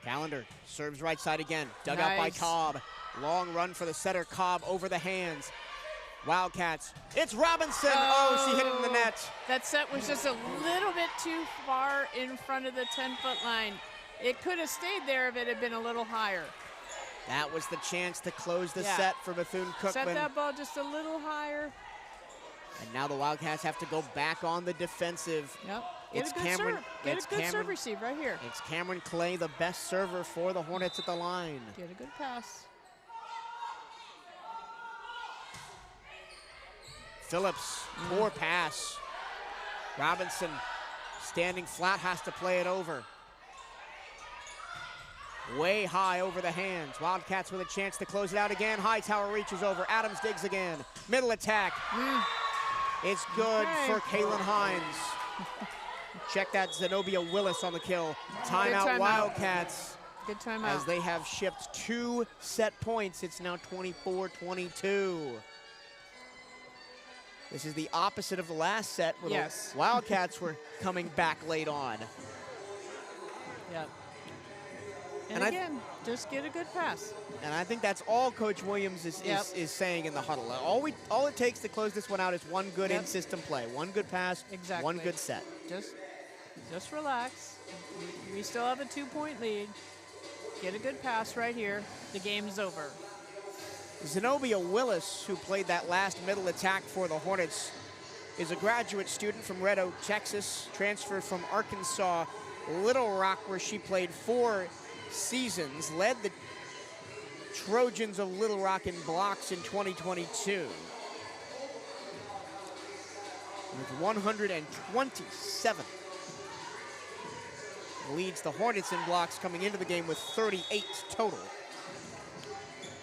Speaker 1: Calendar serves right side again. Dug out by
Speaker 2: Nice.
Speaker 1: Cobb. Long run for the setter. Cobb over the hands. Wildcats. It's Robinson. Oh, she hit it in the net.
Speaker 2: That set was just a little bit too far in front of the 10-foot line. It could have stayed there if it had been a little higher.
Speaker 1: That was the chance to close the
Speaker 2: Yeah.
Speaker 1: set for Bethune-Cookman.
Speaker 2: Set that ball just a little higher.
Speaker 1: And now the Wildcats have to go back on the defensive.
Speaker 2: Yep.
Speaker 1: It's
Speaker 2: Get a good
Speaker 1: Cameron-
Speaker 2: serve. Get
Speaker 1: it's
Speaker 2: a good
Speaker 1: Cameron-
Speaker 2: serve receive right here.
Speaker 1: It's Cameron Clay, the best server for the Hornets at the line.
Speaker 2: Get a good pass.
Speaker 1: Phillips, poor pass. Robinson standing flat, has to play it over. Way high over the hands. Wildcats with a chance to close it out again. Hightower reaches over. Adams digs again. Middle attack. It's good
Speaker 2: Okay.
Speaker 1: for Kaylin Hines. Check that, Zenobia Willis on the kill. Timeout,
Speaker 2: timeout.
Speaker 1: Wildcats.
Speaker 2: Good timeout.
Speaker 1: As they have shipped 2 set points. It's now 24-22. This is the opposite of the last set where
Speaker 2: Yes.
Speaker 1: the Wildcats were coming back late on.
Speaker 2: Yep.
Speaker 1: And
Speaker 2: And
Speaker 1: I-
Speaker 2: again, just get a good pass.
Speaker 1: And I think that's all Coach Williams is saying in the huddle. All it takes to close this one out is one good
Speaker 2: Yep.
Speaker 1: in-system play, one good pass,
Speaker 2: Exactly.
Speaker 1: one good set.
Speaker 2: Just relax. We still have a 2-point lead. Get a good pass right here. The game's over.
Speaker 1: Zenobia Willis, who played that last middle attack for the Hornets, is a graduate student from Red Oak, Texas, transferred from Arkansas Little Rock, where she played 4 seasons, led the Trojans of Little Rock in blocks in 2022. With 127. Leads the Hornets in blocks coming into the game with 38 total.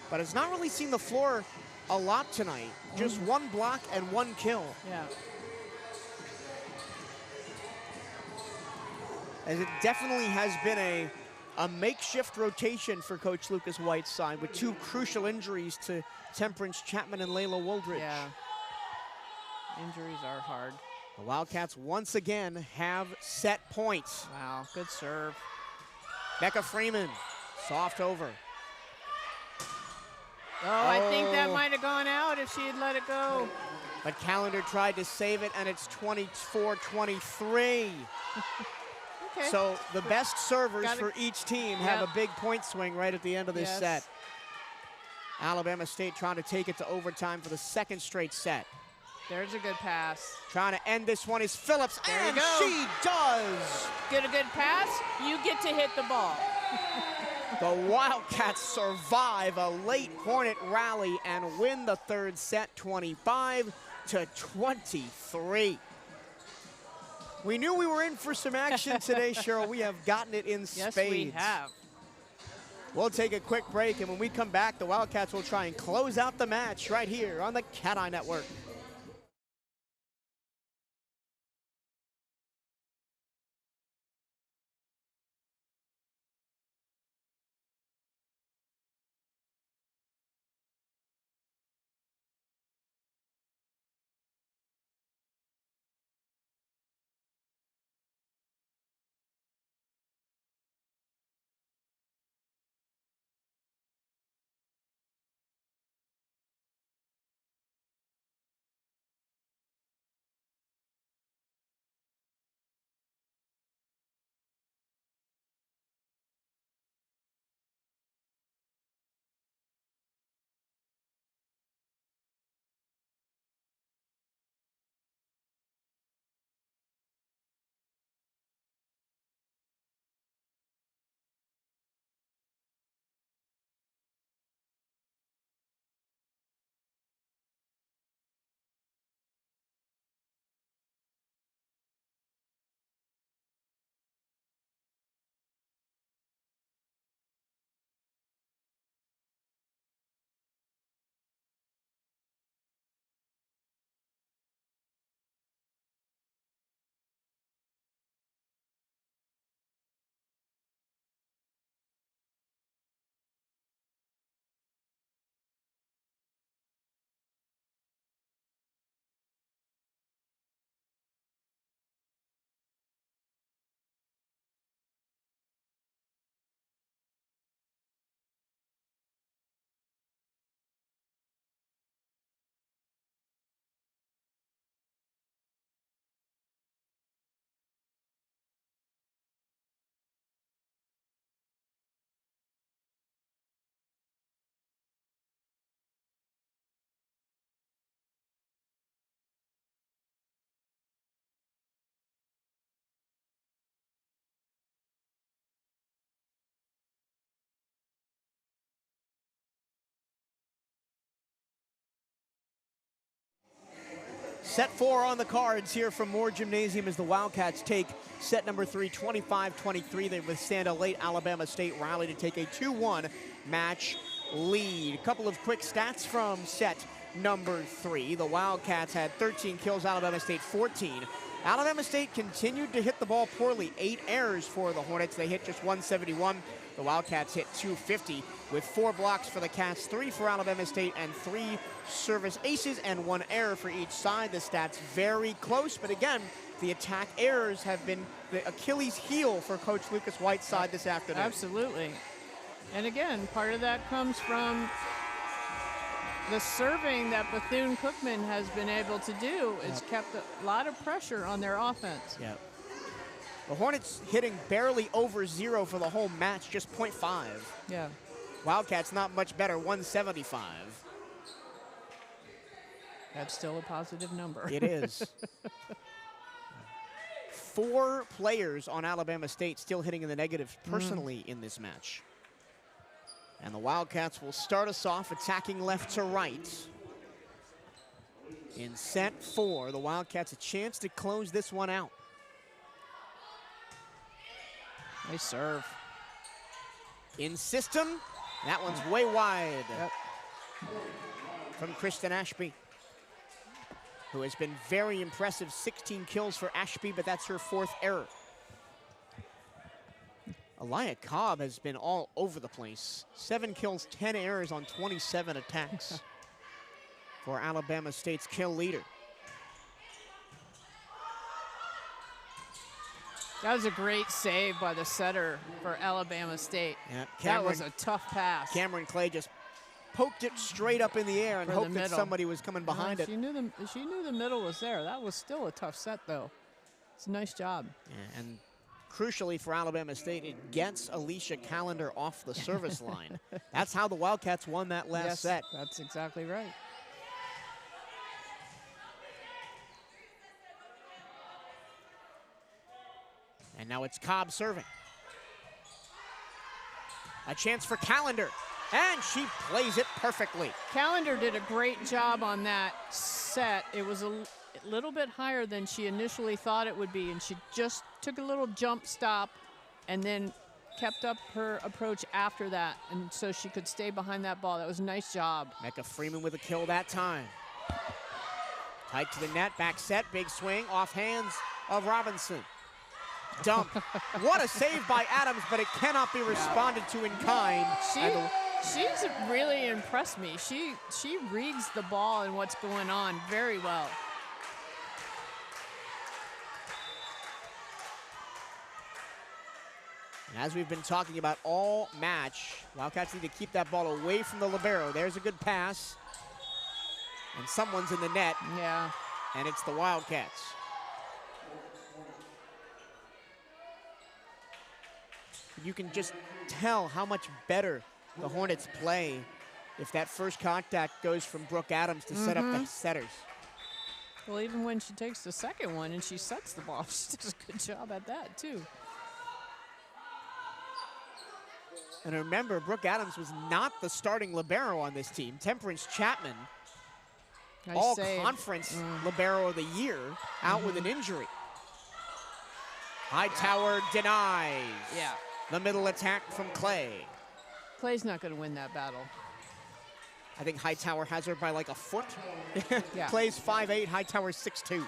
Speaker 1: But has not really seen the floor a lot tonight. Just 1 block and 1 kill.
Speaker 2: Yeah.
Speaker 1: As it definitely has been a makeshift rotation for Coach Lucas Whiteside with 2 crucial injuries to Temperance Chapman and Layla Woldridge.
Speaker 2: Yeah. Injuries are hard.
Speaker 1: The Wildcats once again have set points.
Speaker 2: Wow, good serve.
Speaker 1: Becca Freeman, soft over.
Speaker 2: Oh, I think that might have gone out if she had let it go.
Speaker 1: But Calendar tried to save it, and it's 24-23.
Speaker 2: Okay.
Speaker 1: So the best servers
Speaker 2: Gotta-
Speaker 1: for each team have
Speaker 2: Yep.
Speaker 1: a big point swing right at the end of this
Speaker 2: Yes.
Speaker 1: set. Alabama State trying to take it to overtime for the 2nd straight set.
Speaker 2: There's a good pass.
Speaker 1: Trying to end this one is Phillips,
Speaker 2: There you
Speaker 1: and
Speaker 2: go.
Speaker 1: she does.
Speaker 2: Get a good pass, you get to hit the ball.
Speaker 1: The Wildcats survive a late Hornet rally and win the 3rd set 25-23. We knew we were in for some action today, Cheryl. We have gotten it in
Speaker 2: Yes,
Speaker 1: spades.
Speaker 2: we have.
Speaker 1: We'll take a quick break, and when we come back, the Wildcats will try and close out the match right here on the CatEye Network. Set 4 on the cards here from Moore Gymnasium as the Wildcats take set number 3, 25-23. They withstand a late Alabama State rally to take a 2-1 match lead. A couple of quick stats from set number 3. The Wildcats had 13 kills, Alabama State 14. Alabama State continued to hit the ball poorly. 8 errors for the Hornets. They hit just 171. The Wildcats hit 250 with 4 blocks for the Cats, 3 for Alabama State, and 3 service aces and 1 error for each side. The stats very close, but again, the attack errors have been the Achilles heel for Coach Lucas Whiteside this afternoon.
Speaker 2: Absolutely. And again, part of that comes from the serving that Bethune-Cookman has been able to do. It's kept a lot of pressure on their offense.
Speaker 1: Yeah. The Hornets hitting barely over 0 for the whole match, just 0.5.
Speaker 2: Yeah.
Speaker 1: Wildcats not much better, 175.
Speaker 2: That's still a positive number.
Speaker 1: It is. 4 players on Alabama State still hitting in the negative personally in this match. And the Wildcats will start us off attacking left to right. In set 4, the Wildcats a chance to close this one out.
Speaker 2: They serve.
Speaker 1: In system, that one's way wide.
Speaker 2: Yep.
Speaker 1: From Kristen Ashby, who has been very impressive. 16 kills for Ashby, but that's her 4th error. Elia Cobb has been all over the place. 7 kills, 10 errors on 27 attacks for Alabama State's kill leader.
Speaker 2: That was a great save by the setter for Alabama State.
Speaker 1: Yeah,
Speaker 2: that was a tough pass.
Speaker 1: Cameron Clay just poked it straight up in the air and hoped that somebody was coming behind it.
Speaker 2: She knew the middle was there. That was still a tough set, though. It's a nice job.
Speaker 1: Yeah, and crucially for Alabama State, it gets Alicia Callender off the service line. That's how the Wildcats won that last set.
Speaker 2: That's exactly right.
Speaker 1: And now it's Cobb serving. A chance for Callender, and she plays it perfectly.
Speaker 2: Callender did a great job on that set. It was a little bit higher than she initially thought it would be, and she just took a little jump stop and then kept up her approach after that, and so she could stay behind that ball. That was a nice job.
Speaker 1: Mecca Freeman with a kill that time. Tight to the net, back set, big swing, off hands of Robinson. Dump. What a save by Adams, but it cannot be responded to in kind.
Speaker 2: She's really impressed me. She reads the ball and what's going on very well.
Speaker 1: And as we've been talking about all match, Wildcats need to keep that ball away from the libero. There's a good pass. And someone's in the net.
Speaker 2: Yeah.
Speaker 1: And it's the Wildcats. You can just tell how much better the Hornets play if that first contact goes from Brooke Adams to set up the setters.
Speaker 2: Well, even when she takes the second one and she sets the ball, she does a good job at that, too.
Speaker 1: And remember, Brooke Adams was not the starting libero on this team. Temperance Chapman,
Speaker 2: Nice
Speaker 1: all
Speaker 2: save.
Speaker 1: conference libero of the year, out with an injury. Hightower denies.
Speaker 2: Yeah.
Speaker 1: The middle attack from Clay.
Speaker 2: Clay's not going to win that battle.
Speaker 1: I think Hightower has her by like a foot.
Speaker 2: Yeah.
Speaker 1: Clay's 5'8", Hightower's 6'2".
Speaker 2: Yep.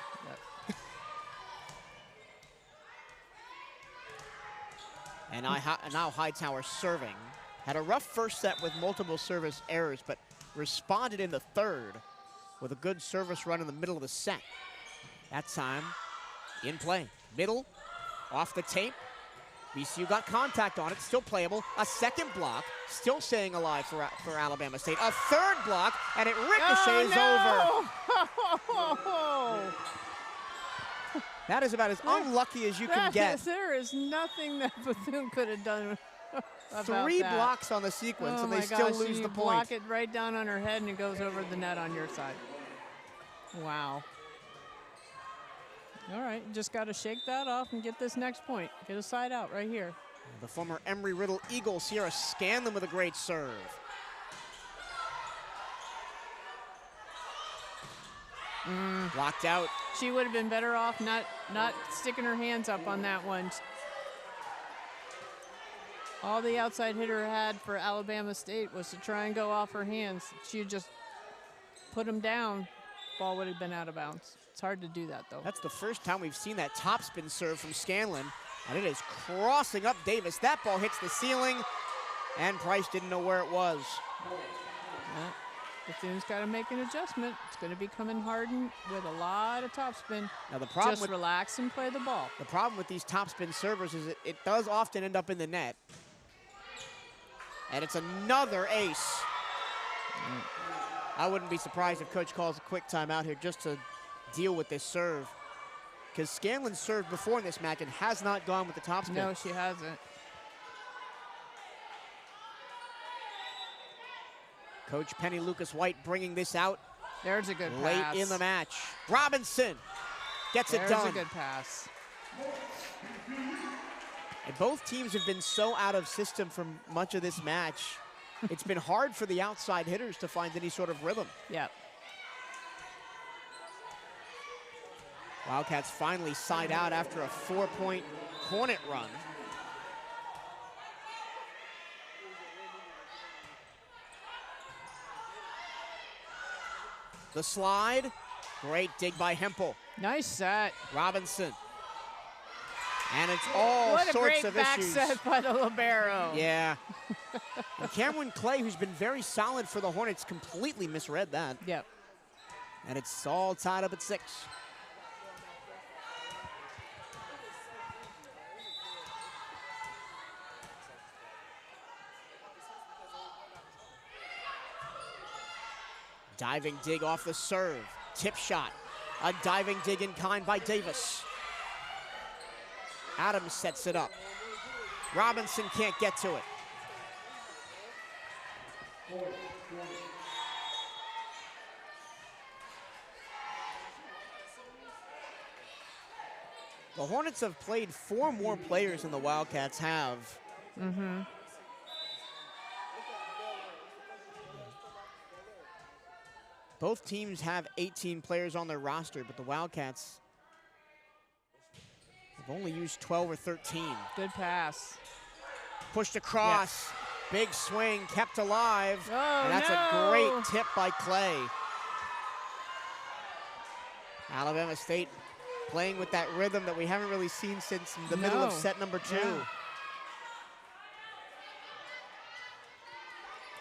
Speaker 1: And now Hightower serving. Had a rough first set with multiple service errors, but responded in the third with a good service run in the middle of the set. That time, in play. Middle, off the tape. VCU got contact on it, still playable. A second block, still staying alive for Alabama State. A third block, and it ricochets over. That is about as unlucky as you can get.
Speaker 2: There is nothing that Bethune could have done about
Speaker 1: 3
Speaker 2: that.
Speaker 1: blocks on the sequence, and they
Speaker 2: my
Speaker 1: still
Speaker 2: gosh,
Speaker 1: lose
Speaker 2: you
Speaker 1: the
Speaker 2: block
Speaker 1: point.
Speaker 2: it right down on her head, and it goes over the net on your side. Wow. All right, just got to shake that off and get this next point. Get a side out right here.
Speaker 1: The former Embry-Riddle Eagle, Sierra Scanlon with a great serve. Blocked out.
Speaker 2: She would have been better off not sticking her hands up on that one. All the outside hitter had for Alabama State was to try and go off her hands. She just put them down. Ball would have been out of bounds. It's hard to do that, though.
Speaker 1: That's the first time we've seen that topspin serve from Scanlon, and it is crossing up Davis. That ball hits the ceiling, and Price didn't know where it was.
Speaker 2: Bethune's got to make an adjustment. It's going to be coming hardened with a lot of topspin.
Speaker 1: Now the problem
Speaker 2: just relax and play the ball.
Speaker 1: The problem with these topspin servers is it does often end up in the net. And it's another ace. I wouldn't be surprised if Coach calls a quick timeout here just to deal with this serve. Because Scanlon served before in this match and has not gone with the topspin.
Speaker 2: No, she hasn't.
Speaker 1: Coach Penny Lucas White bringing this out.
Speaker 2: There's a good
Speaker 1: late
Speaker 2: pass.
Speaker 1: In the match. Robinson gets it done.
Speaker 2: There's a good pass.
Speaker 1: And both teams have been so out of system for much of this match. It's been hard for the outside hitters to find any sort of rhythm.
Speaker 2: Yep.
Speaker 1: Wildcats finally side out after a 4-point Hornet run. The slide, great dig by Hempel.
Speaker 2: Nice set.
Speaker 1: Robinson. And it's all
Speaker 2: what
Speaker 1: sorts of
Speaker 2: issues. What a great back set by the libero.
Speaker 1: Yeah. And Cameron Clay, who's been very solid for the Hornets, completely misread that.
Speaker 2: Yep.
Speaker 1: And it's all tied up at 6. Diving dig off the serve. Tip shot. A diving dig in kind by Davis. Adams sets it up. Robinson can't get to it. The Hornets have played 4 more players than the Wildcats have.
Speaker 2: Mm-hmm.
Speaker 1: Both teams have 18 players on their roster, but the Wildcats have only used 12 or 13.
Speaker 2: Good pass.
Speaker 1: Pushed across. Yep. Big swing, kept alive.
Speaker 2: Oh,
Speaker 1: and that's a great tip by Clay. Alabama State playing with that rhythm that we haven't really seen since the middle of set number 2.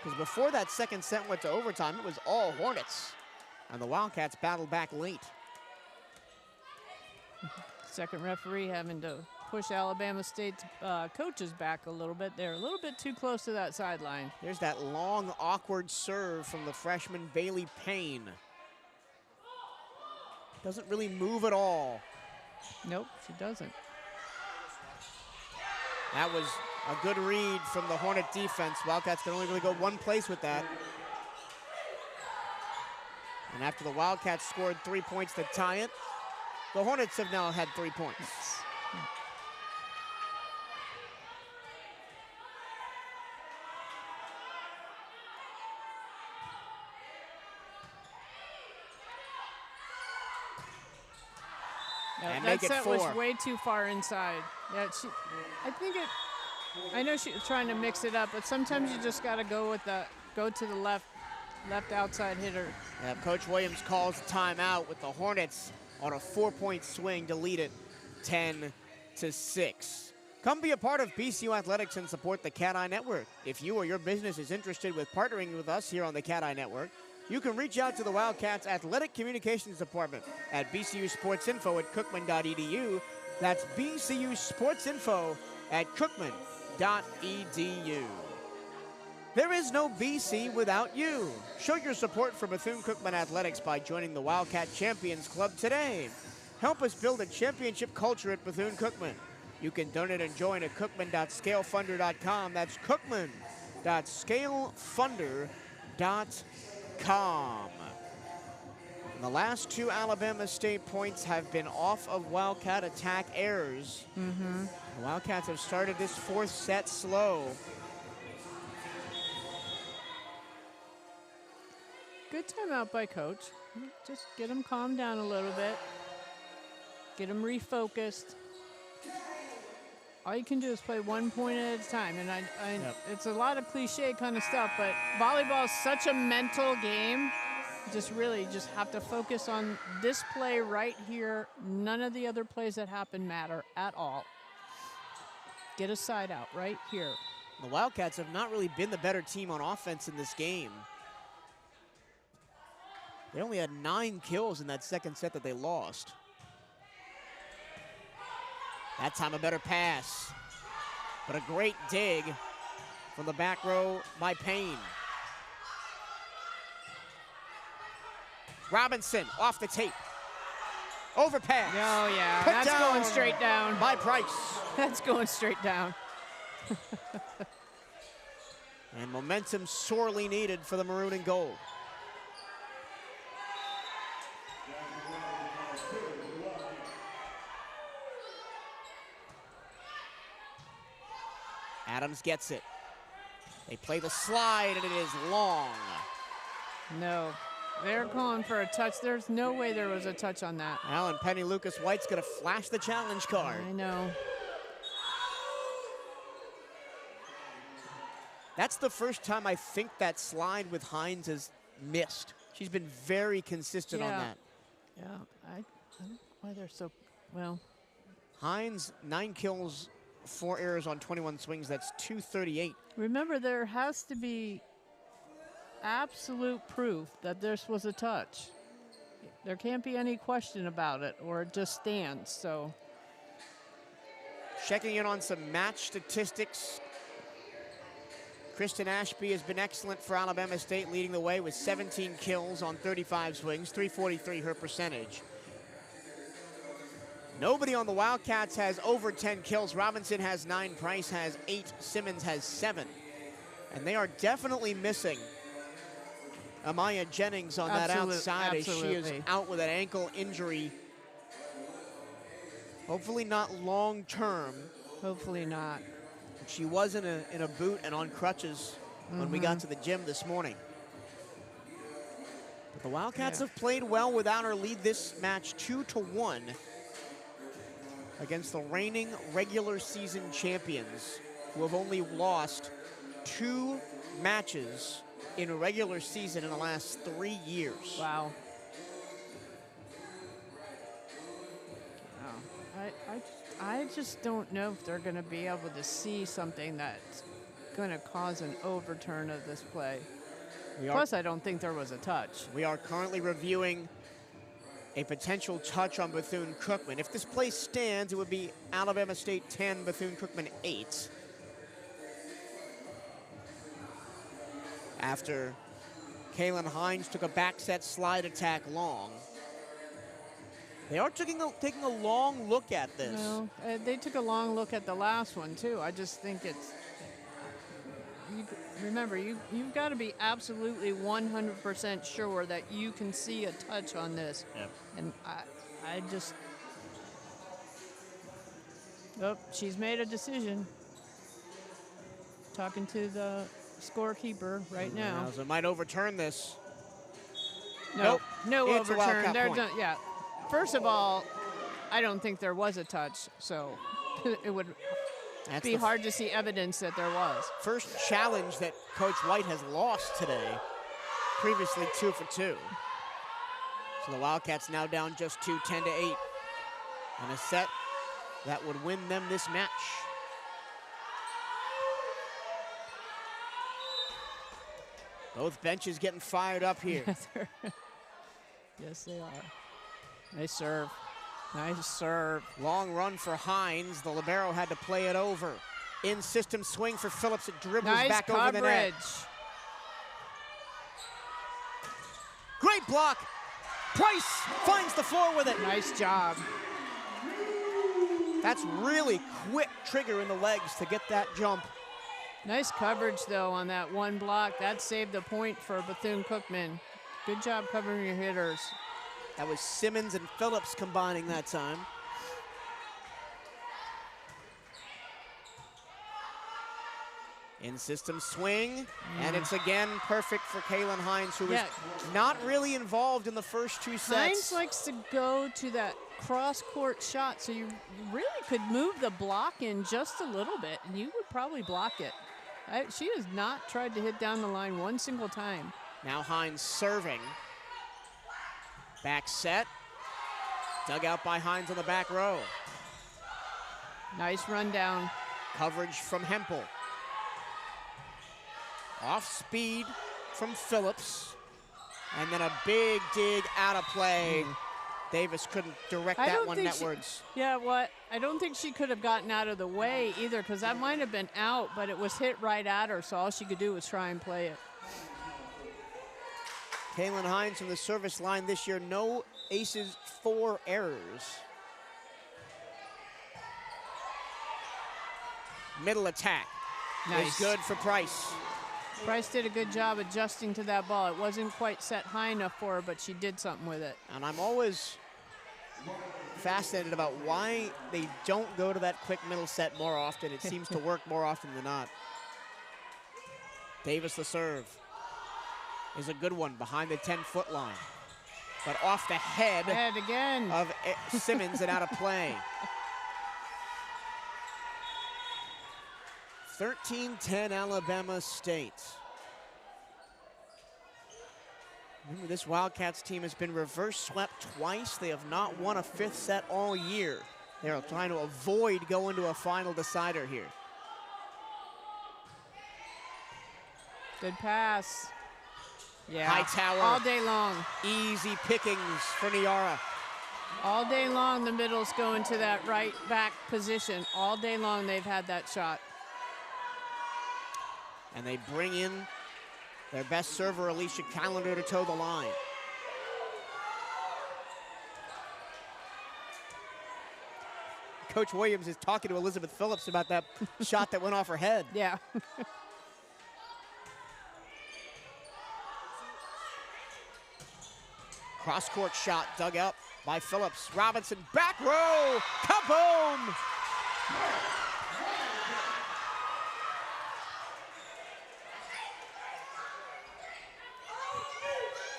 Speaker 1: Because before that second set went to overtime, it was all Hornets. And the Wildcats battled back late.
Speaker 2: Second referee having to push Alabama State's coaches back a little bit. They're a little bit too close to that sideline.
Speaker 1: There's that long, awkward serve from the freshman Bailey Payne. Doesn't really move at all.
Speaker 2: Nope, she doesn't.
Speaker 1: That was a good read from the Hornet defense. Wildcats can only really go one place with that. And after the Wildcats scored 3 points to tie it, the Hornets have now had 3 points.
Speaker 2: Yeah,
Speaker 1: and
Speaker 2: that
Speaker 1: make it
Speaker 2: set
Speaker 1: 4.
Speaker 2: was way too far inside. Yeah, I know she was trying to mix it up, but sometimes you just got to go to the left outside hitter.
Speaker 1: Yeah, Coach Williams calls the timeout with the Hornets on a 4-point swing to lead it 10-6. Come be a part of BCU Athletics and support the CatEye Network. If you or your business is interested with partnering with us here on the CatEye Network, you can reach out to the Wildcats Athletic Communications Department at bcusportsinfo@cookman.edu. That's bcusportsinfo@cookman.edu. There is no BC without you. Show your support for Bethune-Cookman Athletics by joining the Wildcat Champions Club today. Help us build a championship culture at Bethune-Cookman. You can donate and join at cookman.scalefunder.com. That's cookman.scalefunder.com. And the last 2 Alabama State points have been off of Wildcat attack errors.
Speaker 2: Mm-hmm.
Speaker 1: The Wildcats have started this 4th set slow.
Speaker 2: Good timeout by coach. Just get them calmed down a little bit. Get them refocused. All you can do is play 1 point at a time. And it's a lot of cliche kind of stuff, but volleyball is such a mental game. Just have to focus on this play right here. None of the other plays that happen matter at all. Get a side out right here.
Speaker 1: The Wildcats have not really been the better team on offense in this game. They only had 9 kills in that second set that they lost. That time a better pass. But a great dig from the back row by Payne. Robinson off the tape. Overpass.
Speaker 2: Oh, yeah.
Speaker 1: Put
Speaker 2: That's
Speaker 1: down
Speaker 2: going straight down.
Speaker 1: by Price.
Speaker 2: That's going straight down.
Speaker 1: And momentum sorely needed for the maroon and gold. Adams gets it. They play the slide, and it is long.
Speaker 2: No. They're calling for a touch. There's no way there was a touch on that.
Speaker 1: Alan Penny Lucas White's going to flash the challenge card.
Speaker 2: I know.
Speaker 1: That's the first time I think that slide with Hines has missed. She's been very consistent on that.
Speaker 2: Yeah, I don't know why they're so, well.
Speaker 1: Hines, 9 kills, 4 errors on 21 swings. That's 238.
Speaker 2: Remember, there has to be absolute proof that this was a touch. There can't be any question about it, or it just stands, so.
Speaker 1: Checking in on some match statistics. Kristen Ashby has been excellent for Alabama State, leading the way with 17 kills on 35 swings, 343 her percentage. Nobody on the Wildcats has over 10 kills. Robinson has 9, Price has 8, Simmons has 7. And they are definitely missing Amaya Jennings on that outside as she is out with an ankle injury. Hopefully not long term.
Speaker 2: Hopefully not.
Speaker 1: She was in a boot and on crutches when we got to the gym this morning. But the Wildcats have played well without her, lead this match 2-1 against the reigning regular season champions, who have only lost 2 matches in a regular season in the last 3 years.
Speaker 2: Wow. I just don't know if they're going to be able to see something that's going to cause an overturn of this play. Plus, I don't think there was a touch.
Speaker 1: We are currently reviewing a potential touch on Bethune-Cookman. If this play stands, it would be Alabama State 10, Bethune-Cookman 8. After Kaylin Hines took a back set slide attack long. They are taking a long look at this.
Speaker 2: No, they took a long look at the last one, too. I just think it's... remember, you've got to be absolutely 100% sure that you can see a touch on this.
Speaker 1: Yep.
Speaker 2: And I just... Oh, she's made a decision. Talking to the scorekeeper right now.
Speaker 1: So it might overturn this.
Speaker 2: Nope. No
Speaker 1: It's a
Speaker 2: overturn.
Speaker 1: Wildcat
Speaker 2: They're
Speaker 1: point.
Speaker 2: done. Yeah. First of all, I don't think there was a touch, so it would be hard to see evidence that there was.
Speaker 1: First challenge that Coach White has lost today. Previously 2 for 2. So the Wildcats now down just 2, 10-8. And a set that would win them this match. Both benches getting fired up here.
Speaker 2: Yes, they are. Nice serve. Nice serve.
Speaker 1: Long run for Hines. The libero had to play it over. In-system swing for Phillips. It dribbles back
Speaker 2: coverage.
Speaker 1: over the net. Great block. Price finds the floor with it.
Speaker 2: Nice job.
Speaker 1: That's really quick trigger in the legs to get that jump.
Speaker 2: Nice coverage, though, on that one block. That saved the point for Bethune-Cookman. Good job covering your hitters.
Speaker 1: That was Simmons and Phillips combining that time. In-system swing, and it's again perfect for Kaylin Hines, who was not really involved in the first 2 sets.
Speaker 2: Hines likes to go to that cross-court shot, so you really could move the block in just a little bit, and you would probably block it. She has not tried to hit down the line one single time.
Speaker 1: Now Hines serving. Back set. Dug out by Hines on the back row.
Speaker 2: Nice rundown.
Speaker 1: Coverage from Hempel. Off speed from Phillips. And then a big dig out of play. Davis couldn't direct that one netwards.
Speaker 2: I don't think she could have gotten out of the way either, because that might have been out, but it was hit right at her, so all she could do was try and play it.
Speaker 1: Kaylin Hines from the service line this year, no aces, 4 errors. Middle attack is good for Price.
Speaker 2: Price did a good job adjusting to that ball. It wasn't quite set high enough for her, but she did something with it.
Speaker 1: And I'm always fascinated about why they don't go to that quick middle set more often. It seems to work more often than not. Davis the serve is a good one behind the 10-foot line. But off the head
Speaker 2: again
Speaker 1: of Simmons and out of play. 13-10 Alabama State. Remember, this Wildcats team has been reverse swept twice. They have not won a 5th set all year. They're trying to avoid going to a final decider here.
Speaker 2: Good pass. Yeah.
Speaker 1: Hightower.
Speaker 2: All day long.
Speaker 1: Easy pickings for Niara.
Speaker 2: All day long, the middle's going to that right back position. All day long, they've had that shot.
Speaker 1: And they bring in their best server, Alicia Callender, to toe the line. Coach Williams is talking to Elizabeth Phillips about that shot that went off her head.
Speaker 2: Yeah.
Speaker 1: Cross-court shot dug up by Phillips. Robinson, back row, kaboom!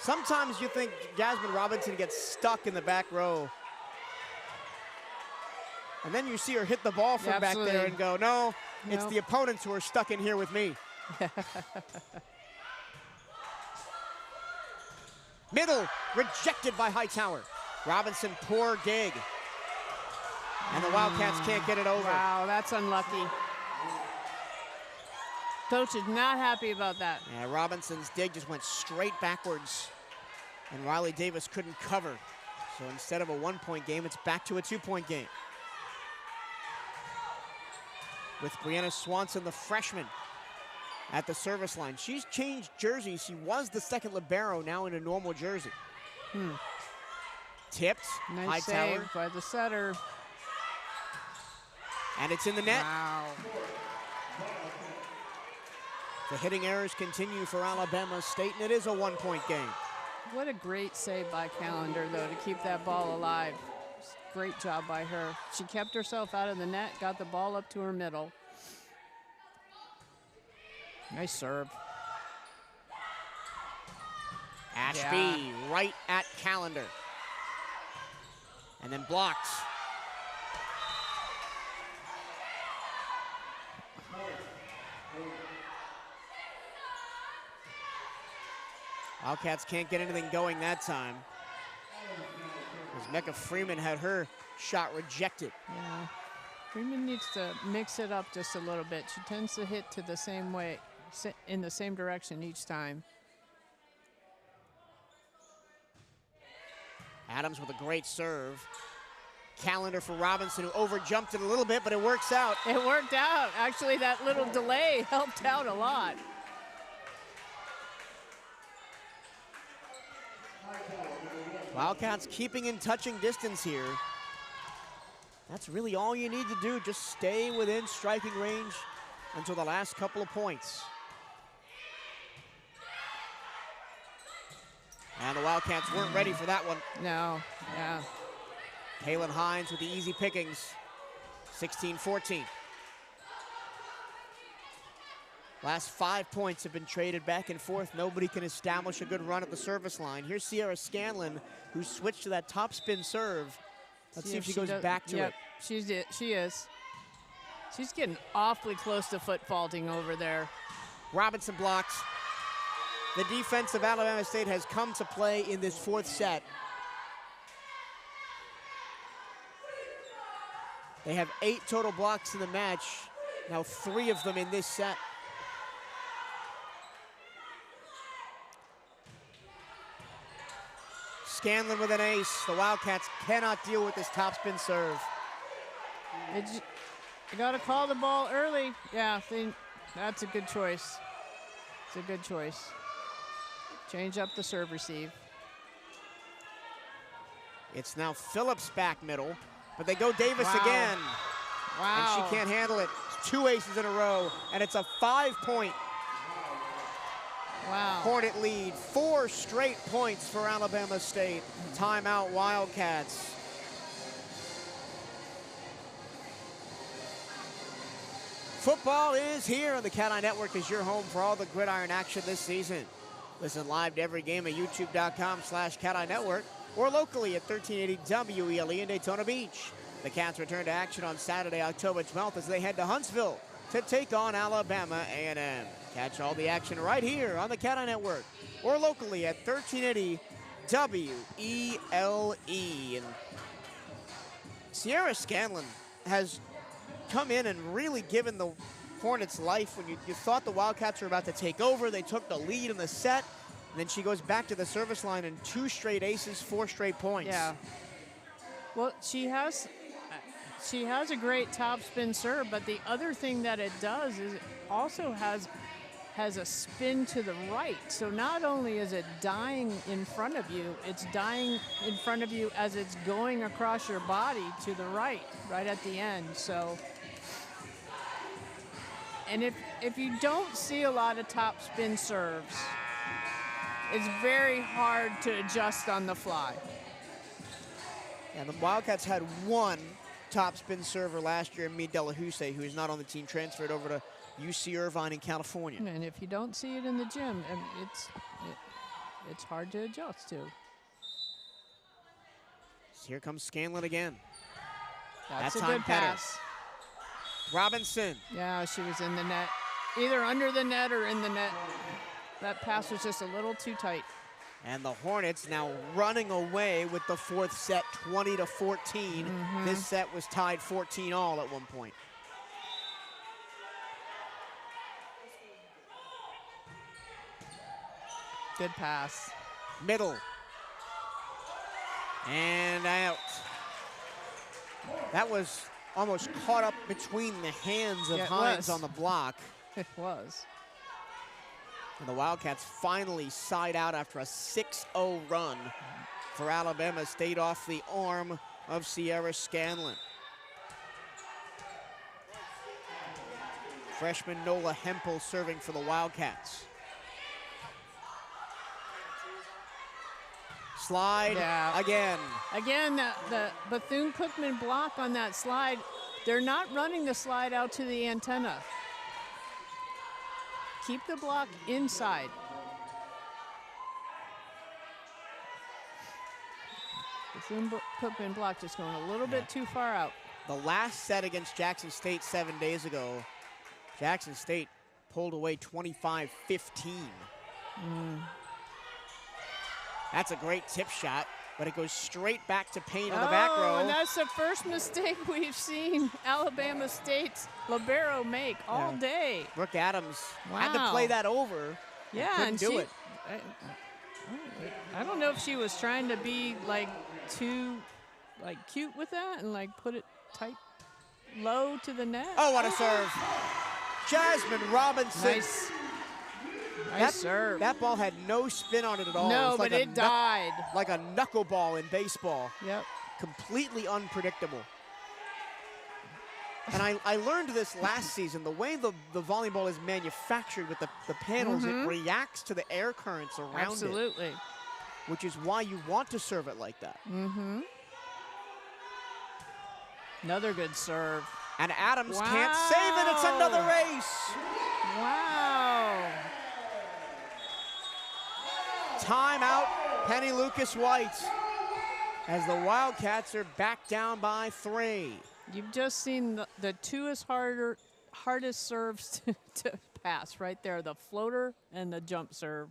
Speaker 1: Sometimes you think Jasmine Robinson gets stuck in the back row. And then you see her hit the ball from back there and go, no, it's the opponents who are stuck in here with me. Middle, rejected by Hightower. Robinson, poor dig. And the Wildcats can't get it over.
Speaker 2: Wow, that's unlucky. Coach is not happy about that.
Speaker 1: Yeah, Robinson's dig just went straight backwards. And Riley Davis couldn't cover. So instead of a 1-point game, it's back to a 2-point game. With Brianna Swanson, the freshman, at the service line. She's changed jerseys. She was the second libero, now in a normal jersey. Tipped,
Speaker 2: nice
Speaker 1: Hightower.
Speaker 2: Save by the setter.
Speaker 1: And it's in the net.
Speaker 2: Wow.
Speaker 1: The hitting errors continue for Alabama State, and it is a 1-point game.
Speaker 2: What a great save by Callender, though, to keep that ball alive. Great job by her. She kept herself out of the net, got the ball up to her middle. Nice serve.
Speaker 1: Ashby right at Callender. And then blocked. Wildcats can't get anything going that time. As Mecca Freeman had her shot rejected.
Speaker 2: Yeah, Freeman needs to mix it up just a little bit. She tends to hit to the same way, in the same direction each time.
Speaker 1: Adams with a great serve. Callender for Robinson, who overjumped it a little bit, but it works out.
Speaker 2: It worked out. Actually, that little delay helped out a lot.
Speaker 1: Wildcats keeping in touching distance here. That's really all you need to do. Just stay within striking range until the last couple of points. And the Wildcats weren't ready for that one.
Speaker 2: No, yeah.
Speaker 1: Kaylin Hines with the easy pickings. 16-14. Last 5 points have been traded back and forth. Nobody can establish a good run at the service line. Here's Sierra Scanlon, who switched to that top spin serve. Let's see if she goes back to it.
Speaker 2: She is. She's getting awfully close to foot faulting over there.
Speaker 1: Robinson blocks. The defense of Alabama State has come to play in this 4th set. They have 8 total blocks in the match. Now 3 of them in this set. Scanlon with an ace. The Wildcats cannot deal with this topspin serve.
Speaker 2: You got to call the ball early. Yeah, that's a good choice. It's a good choice. Change up the serve receive.
Speaker 1: It's now Phillips back middle, but they go Davis
Speaker 2: Wow.
Speaker 1: again.
Speaker 2: Wow.
Speaker 1: And she can't handle it. It's 2 aces in a row, and it's a 5-point
Speaker 2: Wow.
Speaker 1: Hornet lead. 4 straight points for Alabama State. Timeout Wildcats. Football is here on the CatEye Network is your home for all the gridiron action this season. Listen live to every game at youtube.com/CatEye Network or locally at 1380 WELE in Daytona Beach. The Cats return to action on Saturday, October 12th as they head to Huntsville to take on Alabama A&M. Catch all the action right here on the CatEye Network or locally at 1380 WELE. And Sierra Scanlon has come in and really given the Hornets life. When you thought the Wildcats were about to take over, they took the lead in the set, and then she goes back to the service line and 2 straight aces, 4 straight points.
Speaker 2: Yeah. Well, she has a great topspin serve, but the other thing that it does is it also has a spin to the right. So not only is it dying in front of you, it's dying in front of you as it's going across your body to the right at the end. So, and if you don't see a lot of topspin serves, it's very hard to adjust on the fly.
Speaker 1: And the Wildcats had 1 topspin server last year, Meade Delahousse, who is not on the team, transferred over to UC Irvine in California.
Speaker 2: And if you don't see it in the gym, it's hard to adjust to.
Speaker 1: So here comes Scanlon again.
Speaker 2: That's
Speaker 1: that
Speaker 2: a
Speaker 1: time
Speaker 2: good
Speaker 1: better.
Speaker 2: pass.
Speaker 1: Robinson.
Speaker 2: Yeah, she was in the net. Either under the net or in the net. That pass was just a little too tight.
Speaker 1: And the Hornets now running away with the 4th set, 20-14. This set was tied 14-all at one point.
Speaker 2: Good pass.
Speaker 1: Middle. And out. That was almost caught up between the hands of Hines on the block.
Speaker 2: It was.
Speaker 1: And the Wildcats finally side out after a 6-0 run for Alabama State off the arm of Sierra Scanlon. Freshman Nola Hempel serving for the Wildcats. Slide again.
Speaker 2: Again, the Bethune-Cookman block on that slide, they're not running the slide out to the antenna. Keep the block inside. Bethune-Cookman block just going a little bit too far out.
Speaker 1: The last set against Jackson State 7 days ago, Jackson State pulled away 25-15. That's a great tip shot, but it goes straight back to Payne on the back row.
Speaker 2: And that's the first mistake we've seen Alabama State's libero make all day.
Speaker 1: Brooke Adams had to play that over.
Speaker 2: Yeah,
Speaker 1: couldn't do it.
Speaker 2: I don't know if she was trying to be too cute with that and put it tight, low to the net.
Speaker 1: Oh, what a serve! Jasmine Robinson.
Speaker 2: Nice serve.
Speaker 1: That ball had no spin on it at all.
Speaker 2: No,
Speaker 1: it was
Speaker 2: but it died.
Speaker 1: Like a knuckleball in baseball.
Speaker 2: Yep.
Speaker 1: Completely unpredictable. And I learned this last season. The way the volleyball is manufactured with the panels, it reacts to the air currents around it. Which is why you want to serve it like that.
Speaker 2: Another good serve.
Speaker 1: And Adams can't save it. It's another ace.
Speaker 2: Wow.
Speaker 1: timeout, Penny Lucas White, as the Wildcats are back down by 3.
Speaker 2: You've just seen the two hardest serves to pass right there, the floater and the jump serve.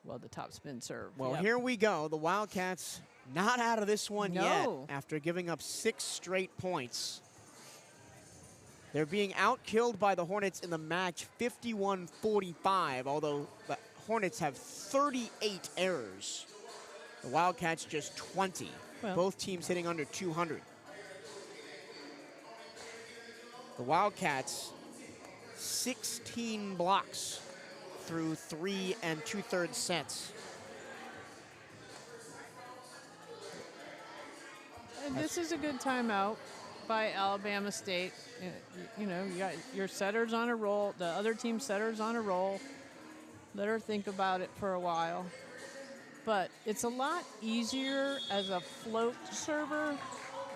Speaker 2: Well, the topspin serve.
Speaker 1: Well,
Speaker 2: yep.
Speaker 1: Here we go. The Wildcats not out of this one yet
Speaker 2: No.
Speaker 1: after giving up 6 straight points. They're being outkilled by the Hornets in the match 51-45, although the Hornets have 38 errors. The Wildcats just 20.
Speaker 2: Well.
Speaker 1: Both teams hitting under 200. The Wildcats, 16 blocks through 3 2/3 sets.
Speaker 2: And this is a good timeout by Alabama State. You know, you got your setters on a roll, the other team setters on a roll. Let her think about it for a while. But it's a lot easier as a float server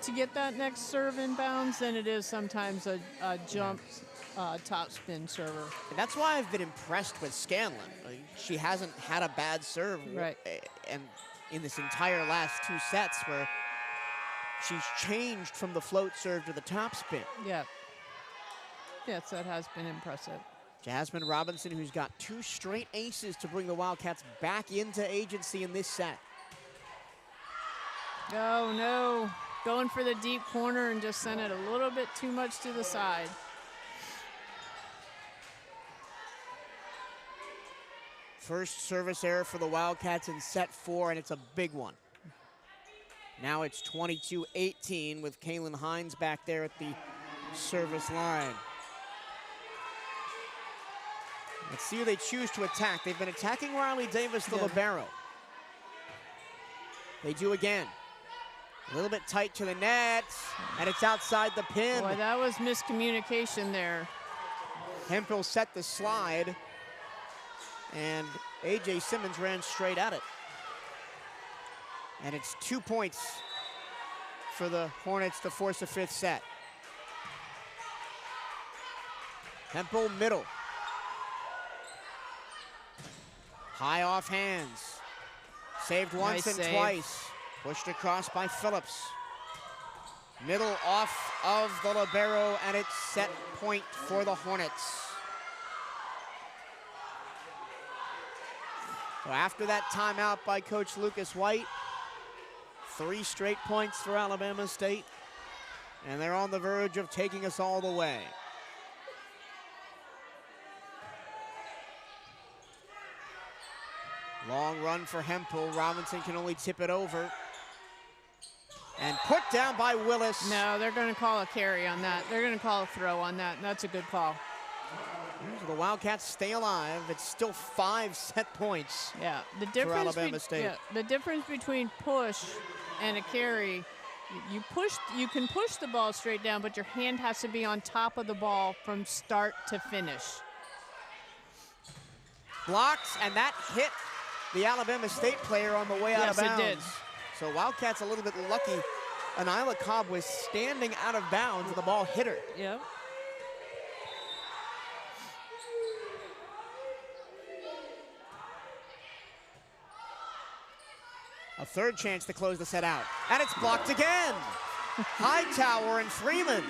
Speaker 2: to get that next serve inbounds than it is sometimes a jump topspin server.
Speaker 1: And that's why I've been impressed with Scanlon. She hasn't had a bad serve,
Speaker 2: right?
Speaker 1: And in this entire last 2 sets where she's changed from the float serve to the topspin.
Speaker 2: Yeah. Yes, that has been impressive.
Speaker 1: Jasmine Robinson, who's got 2 straight aces to bring the Wildcats back into agency in this set.
Speaker 2: Oh, no. Going for the deep corner and just sent it a little bit too much to the side.
Speaker 1: First service error for the Wildcats in set 4, and it's a big one. Now it's 22-18 with Kaylin Hines back there at the service line. Let's see who they choose to attack. They've been attacking Riley Davis, the libero. They do again. A little bit tight to the net, and it's outside the pin.
Speaker 2: Boy, that was miscommunication there.
Speaker 1: Hemphill set the slide, and A.J. Simmons ran straight at it. And it's 2 points for the Hornets to force a 5th set. Hemphill middle. High off hands. Saved once
Speaker 2: Nice
Speaker 1: and
Speaker 2: save.
Speaker 1: twice. Pushed across by Phillips. Middle off of the libero, and it's set point for the Hornets. So after that timeout by Coach Lucas White, 3 straight points for Alabama State, and they're on the verge of taking us all the way. Long run for Hemphill. Robinson can only tip it over. And put down by Willis.
Speaker 2: No, they're going to call a carry on that. They're going to call a throw on that, and that's a good call.
Speaker 1: The Wildcats stay alive. It's still 5 set points.
Speaker 2: Yeah, the
Speaker 1: for
Speaker 2: difference.
Speaker 1: Alabama State.
Speaker 2: Yeah, the difference between push and a carry, you can push the ball straight down, but your hand has to be on top of the ball from start to finish.
Speaker 1: Blocked, and that hit the Alabama State player on the way out of bounds.
Speaker 2: Yes, it did.
Speaker 1: So Wildcats a little bit lucky. Anila Cobb was standing out of bounds, and the ball hit her.
Speaker 2: Yep.
Speaker 1: A 3rd chance to close the set out. And it's blocked again. Hightower and Freeman.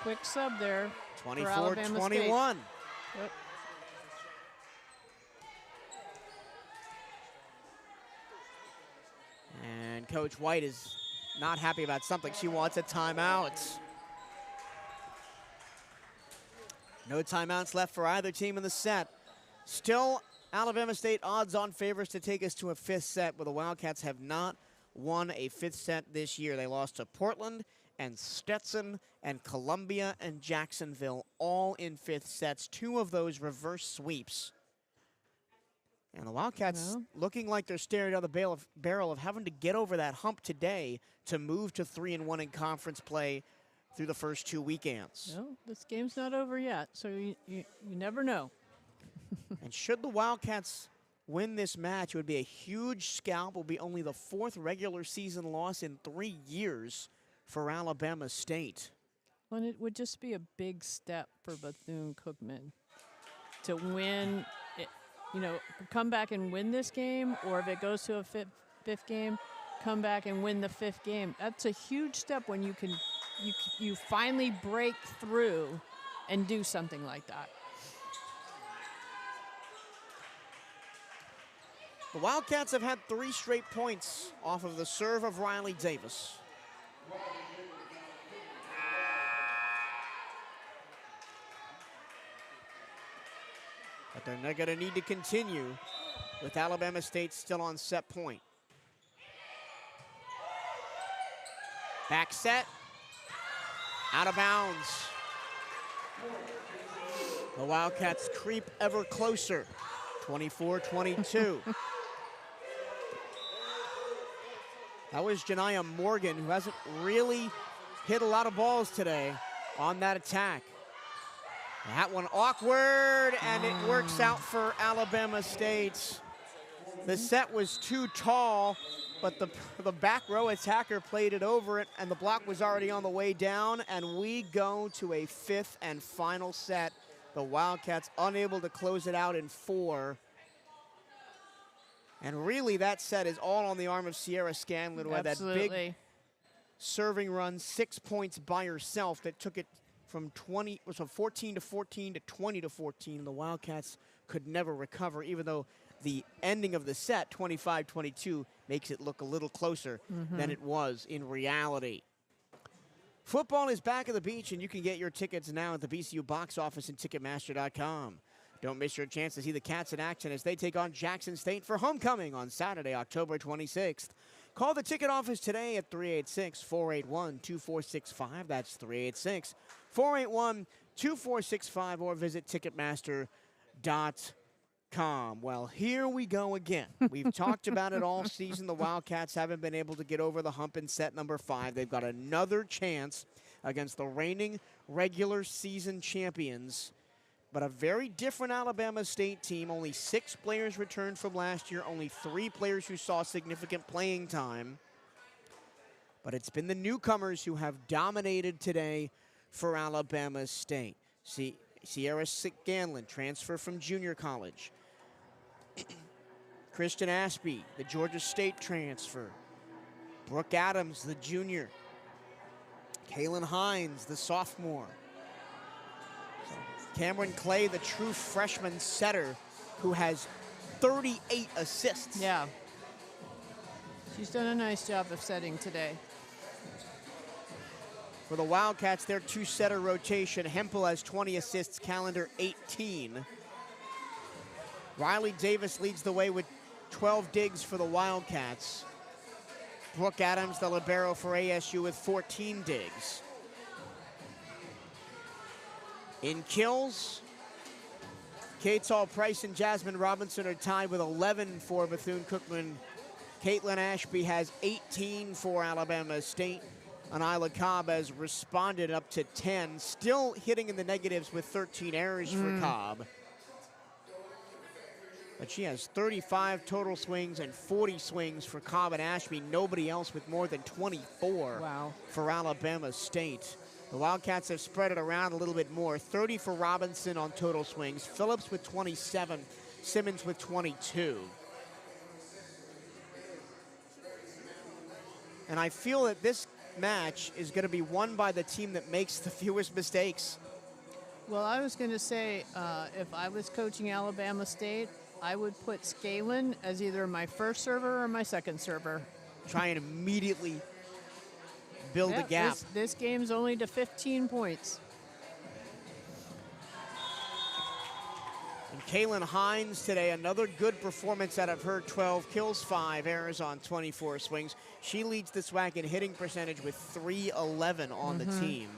Speaker 2: Quick sub there.
Speaker 1: 24-21.
Speaker 2: Yep.
Speaker 1: And Coach White is not happy about something. She wants a timeout. No timeouts left for either team in the set. Still, Alabama State odds-on favorites to take us to a 5th set, but the Wildcats have not won a 5th set this year. They lost to Portland and Stetson and Columbia and Jacksonville, all in 5th sets. 2 of those reverse sweeps. And the Wildcats looking like they're staring down the barrel of having to get over that hump today to move to 3-1 in conference play through the first 2 weekends.
Speaker 2: No, this game's not over yet, so you never know.
Speaker 1: And should the Wildcats win this match, it would be a huge scalp. It will be only the 4th regular season loss in 3 years for Alabama State.
Speaker 2: Well, it would just be a big step for Bethune-Cookman to win, it, come back and win this game, or if it goes to a fifth game, come back and win the fifth game. That's a huge step when you finally break through and do something like that.
Speaker 1: The Wildcats have had 3 straight points off of the serve of Riley Davis. But they're not going to need to continue with Alabama State still on set point. Back set, out of bounds. The Wildcats creep ever closer, 24-22. That was Janiyah Morgan, who hasn't really hit a lot of balls today on that attack. That one awkward, and it works out for Alabama State. The set was too tall, but the back row attacker played it over it, and the block was already on the way down, and we go to a 5th and final set. The Wildcats unable to close it out in 4. And really, that set is all on the arm of Sierra Scanlon, who had that big serving run, 6 points by herself that took it from 14 to 14 to 20 to 14. The Wildcats could never recover, even though the ending of the set, 25-22, makes it look a little closer than it was in reality. Football is back at the beach, and you can get your tickets now at the BCU box office and Ticketmaster.com. Don't miss your chance to see the Cats in action as they take on Jackson State for homecoming on Saturday, October 26th. Call the ticket office today at 386-481-2465. That's 386-481-2465, or visit Ticketmaster.com. Well, here we go again. We've talked about it all season. The Wildcats haven't been able to get over the hump in set number 5. They've got another chance against the reigning regular season champions, but a very different Alabama State team. Only 6 players returned from last year, only 3 players who saw significant playing time. But it's been the newcomers who have dominated today for Alabama State. Sierra Scanlon, transfer from junior college. Kristen Ashby, the Georgia State transfer. Brooke Adams, the junior. Kaylin Hines, the sophomore. Cameron Clay, the true freshman setter, who has 38 assists.
Speaker 2: Yeah. She's done a nice job of setting today.
Speaker 1: For the Wildcats, their 2-setter rotation. Hempel has 20 assists, Calendar 18. Riley Davis leads the way with 12 digs for the Wildcats. Brooke Adams, the libero for ASU, with 14 digs. In kills, Kate Price and Jasmine Robinson are tied with 11 for Bethune-Cookman. Caitlin Ashby has 18 for Alabama State. And Isla Cobb has responded up to 10, still hitting in the negatives with 13 errors for Cobb. But she has 35 total swings and 40 swings for Cobb and Ashby. Nobody else with more than 24 for Alabama State. The Wildcats have spread it around a little bit more. 30 for Robinson on total swings. Phillips with 27. Simmons with 22. And I feel that this match is going to be won by the team that makes the fewest mistakes.
Speaker 2: Well, I was going to say, if I was coaching Alabama State, I would put Scanlon as either my first server or my second server. Try
Speaker 1: and immediately build a gap.
Speaker 2: This game's only to 15 points.
Speaker 1: And Kaylin Hines today, another good performance out of her. 12 kills, 5 errors on 24 swings. She leads the SWAC in hitting percentage with .311 on the team.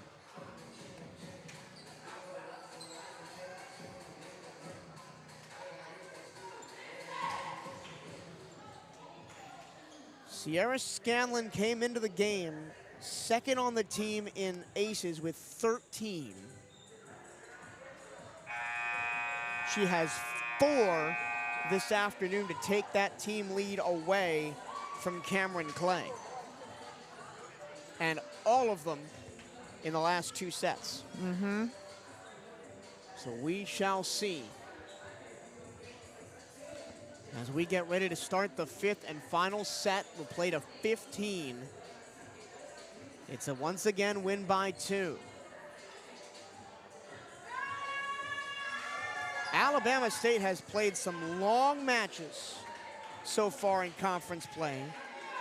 Speaker 1: Sierra Scanlon came into the game second on the team in aces with 13. She has 4 this afternoon to take that team lead away from Cameron Clay. And all of them in the last 2 sets. So we shall see as we get ready to start the 5th and final set. We'll play to 15. It's a once again win by 2. Alabama State has played some long matches so far in conference play.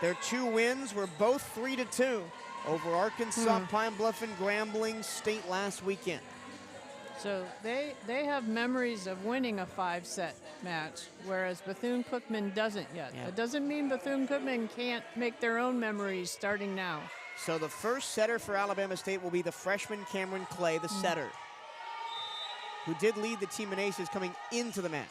Speaker 1: Their 2 wins were both 3-2 over Arkansas, Pine Bluff, and Grambling State last weekend.
Speaker 2: So they have memories of winning a 5-set match, whereas Bethune-Cookman doesn't yet.
Speaker 1: Yeah.
Speaker 2: That doesn't mean Bethune-Cookman can't make their own memories starting now.
Speaker 1: So the first setter for Alabama State will be the freshman Cameron Clay, the setter, who did lead the team in aces coming into the match.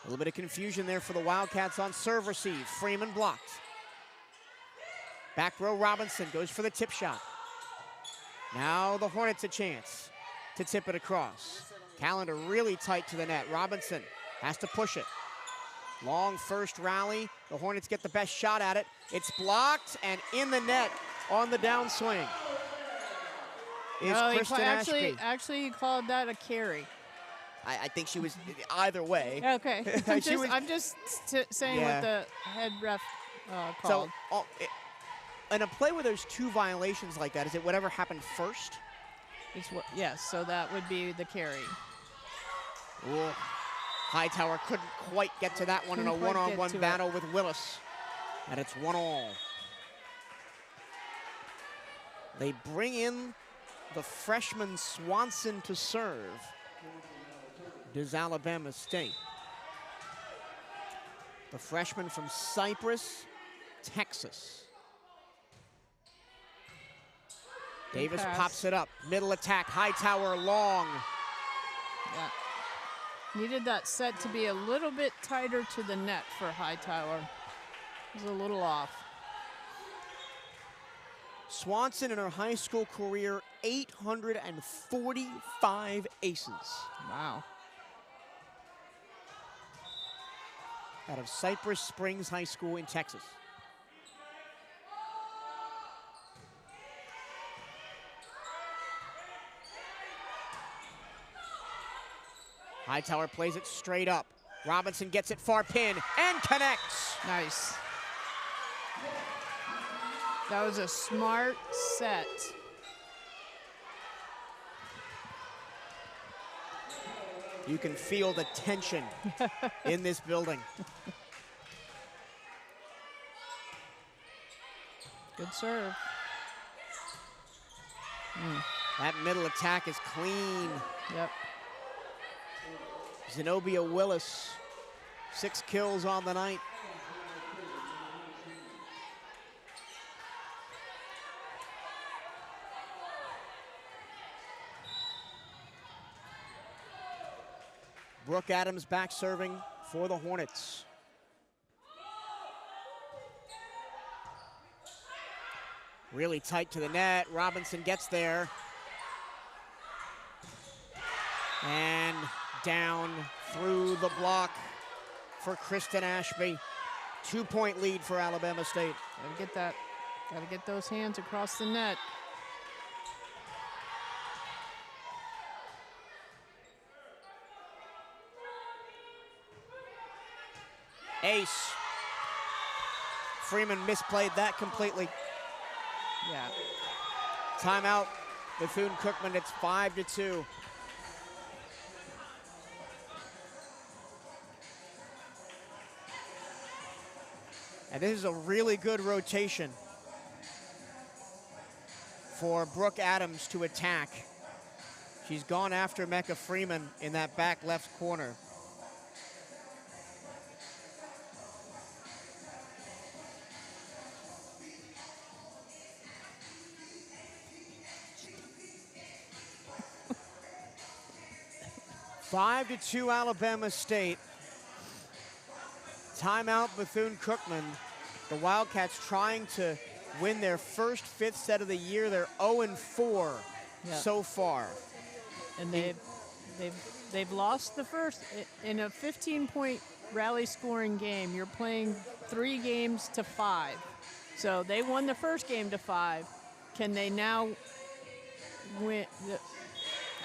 Speaker 1: A little bit of confusion there for the Wildcats on serve receive. Freeman blocked. Back row Robinson goes for the tip shot. Now the Hornets a chance to tip it across. Callender really tight to the net. Robinson has to push it. Long first rally. The Hornets get the best shot at it. It's blocked and in the net on the downswing. Kristen Ashby.
Speaker 2: Actually, he called that a carry.
Speaker 1: I think she was either way.
Speaker 2: Okay. I'm just saying what the head ref called.
Speaker 1: So, in a play where there's 2 violations like that, is it whatever happened first?
Speaker 2: Yes, so that would be the carry.
Speaker 1: Ooh. Hightower couldn't quite get to that one in a one-on-one battle with Willis. And it's 1-all. They bring in the freshman Swanson to serve. Does Alabama State. The freshman from Cypress, Texas. Davis pops it up. Middle attack, Hightower long.
Speaker 2: Yeah. Needed that set to be a little bit tighter to the net for Hightower. It was a little off.
Speaker 1: Swanson in her high school career, 845 aces.
Speaker 2: Wow.
Speaker 1: Out of Cypress Springs High School in Texas. Hightower plays it straight up. Robinson gets it far pin and connects.
Speaker 2: Nice. That was a smart set.
Speaker 1: You can feel the tension in this building.
Speaker 2: Good serve.
Speaker 1: That middle attack is clean.
Speaker 2: Yep.
Speaker 1: Zenobia Willis, 6 kills on the night. Brooke Adams back serving for the Hornets. Really tight to the net. Robinson gets there. And down through the block for Kristen Ashby. 2-point lead for Alabama State.
Speaker 2: Gotta get that. Gotta get those hands across the net.
Speaker 1: Ace. Freeman misplayed that completely.
Speaker 2: Yeah.
Speaker 1: Timeout. Bethune-Cookman, it's 5-2. And this is a really good rotation for Brooke Adams to attack. She's gone after Mecca Freeman in that back left corner. Five to 2 Alabama State. Timeout Bethune-Cookman. The Wildcats trying to win their first 5th set of the year. They're 0-4 so far.
Speaker 2: And they've lost the first in a 15-point rally scoring game. You're playing 3 games to 5. So they won the first game to 5. Can they now win?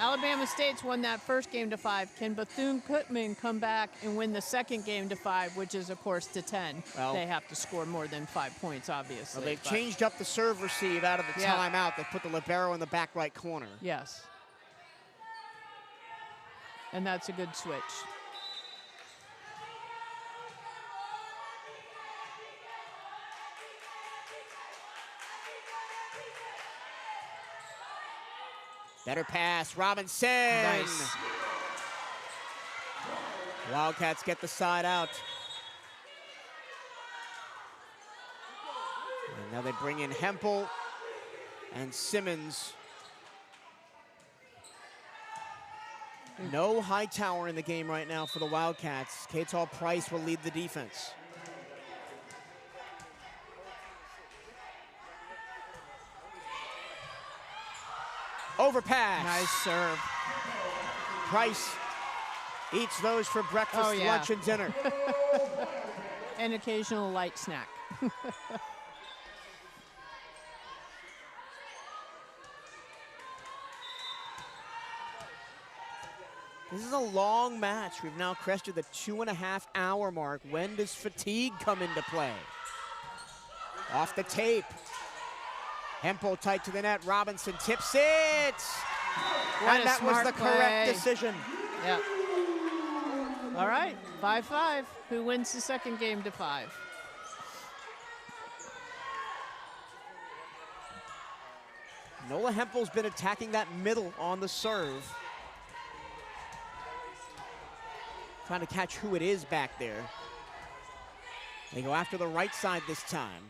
Speaker 2: Alabama State's won that first game to 5. Can Bethune-Cookman come back and win the second game to 5, which is, of course, to 10?
Speaker 1: Well,
Speaker 2: they have to score more than 5 points, obviously.
Speaker 1: Well, they've changed up the serve receive out of the timeout. They put the libero in the back right corner.
Speaker 2: Yes. And that's a good switch.
Speaker 1: Better pass, Robinson.
Speaker 2: Nice.
Speaker 1: Wildcats get the side out. And now they bring in Hempel and Simmons. No Hightower in the game right now for the Wildcats. Katal Price will lead the defense. Overpass.
Speaker 2: Nice serve.
Speaker 1: Price eats those for breakfast, lunch, and dinner.
Speaker 2: An occasional light snack.
Speaker 1: This is a long match. We've now crested the 2.5-hour mark. When does fatigue come into play? Off the tape. Hempel tight to the net. Robinson tips it. And that was the correct decision.
Speaker 2: Yep. All right, 5-5. Who wins the second game to 5?
Speaker 1: Nola Hempel's been attacking that middle on the serve. Trying to catch who it is back there. They go after the right side this time.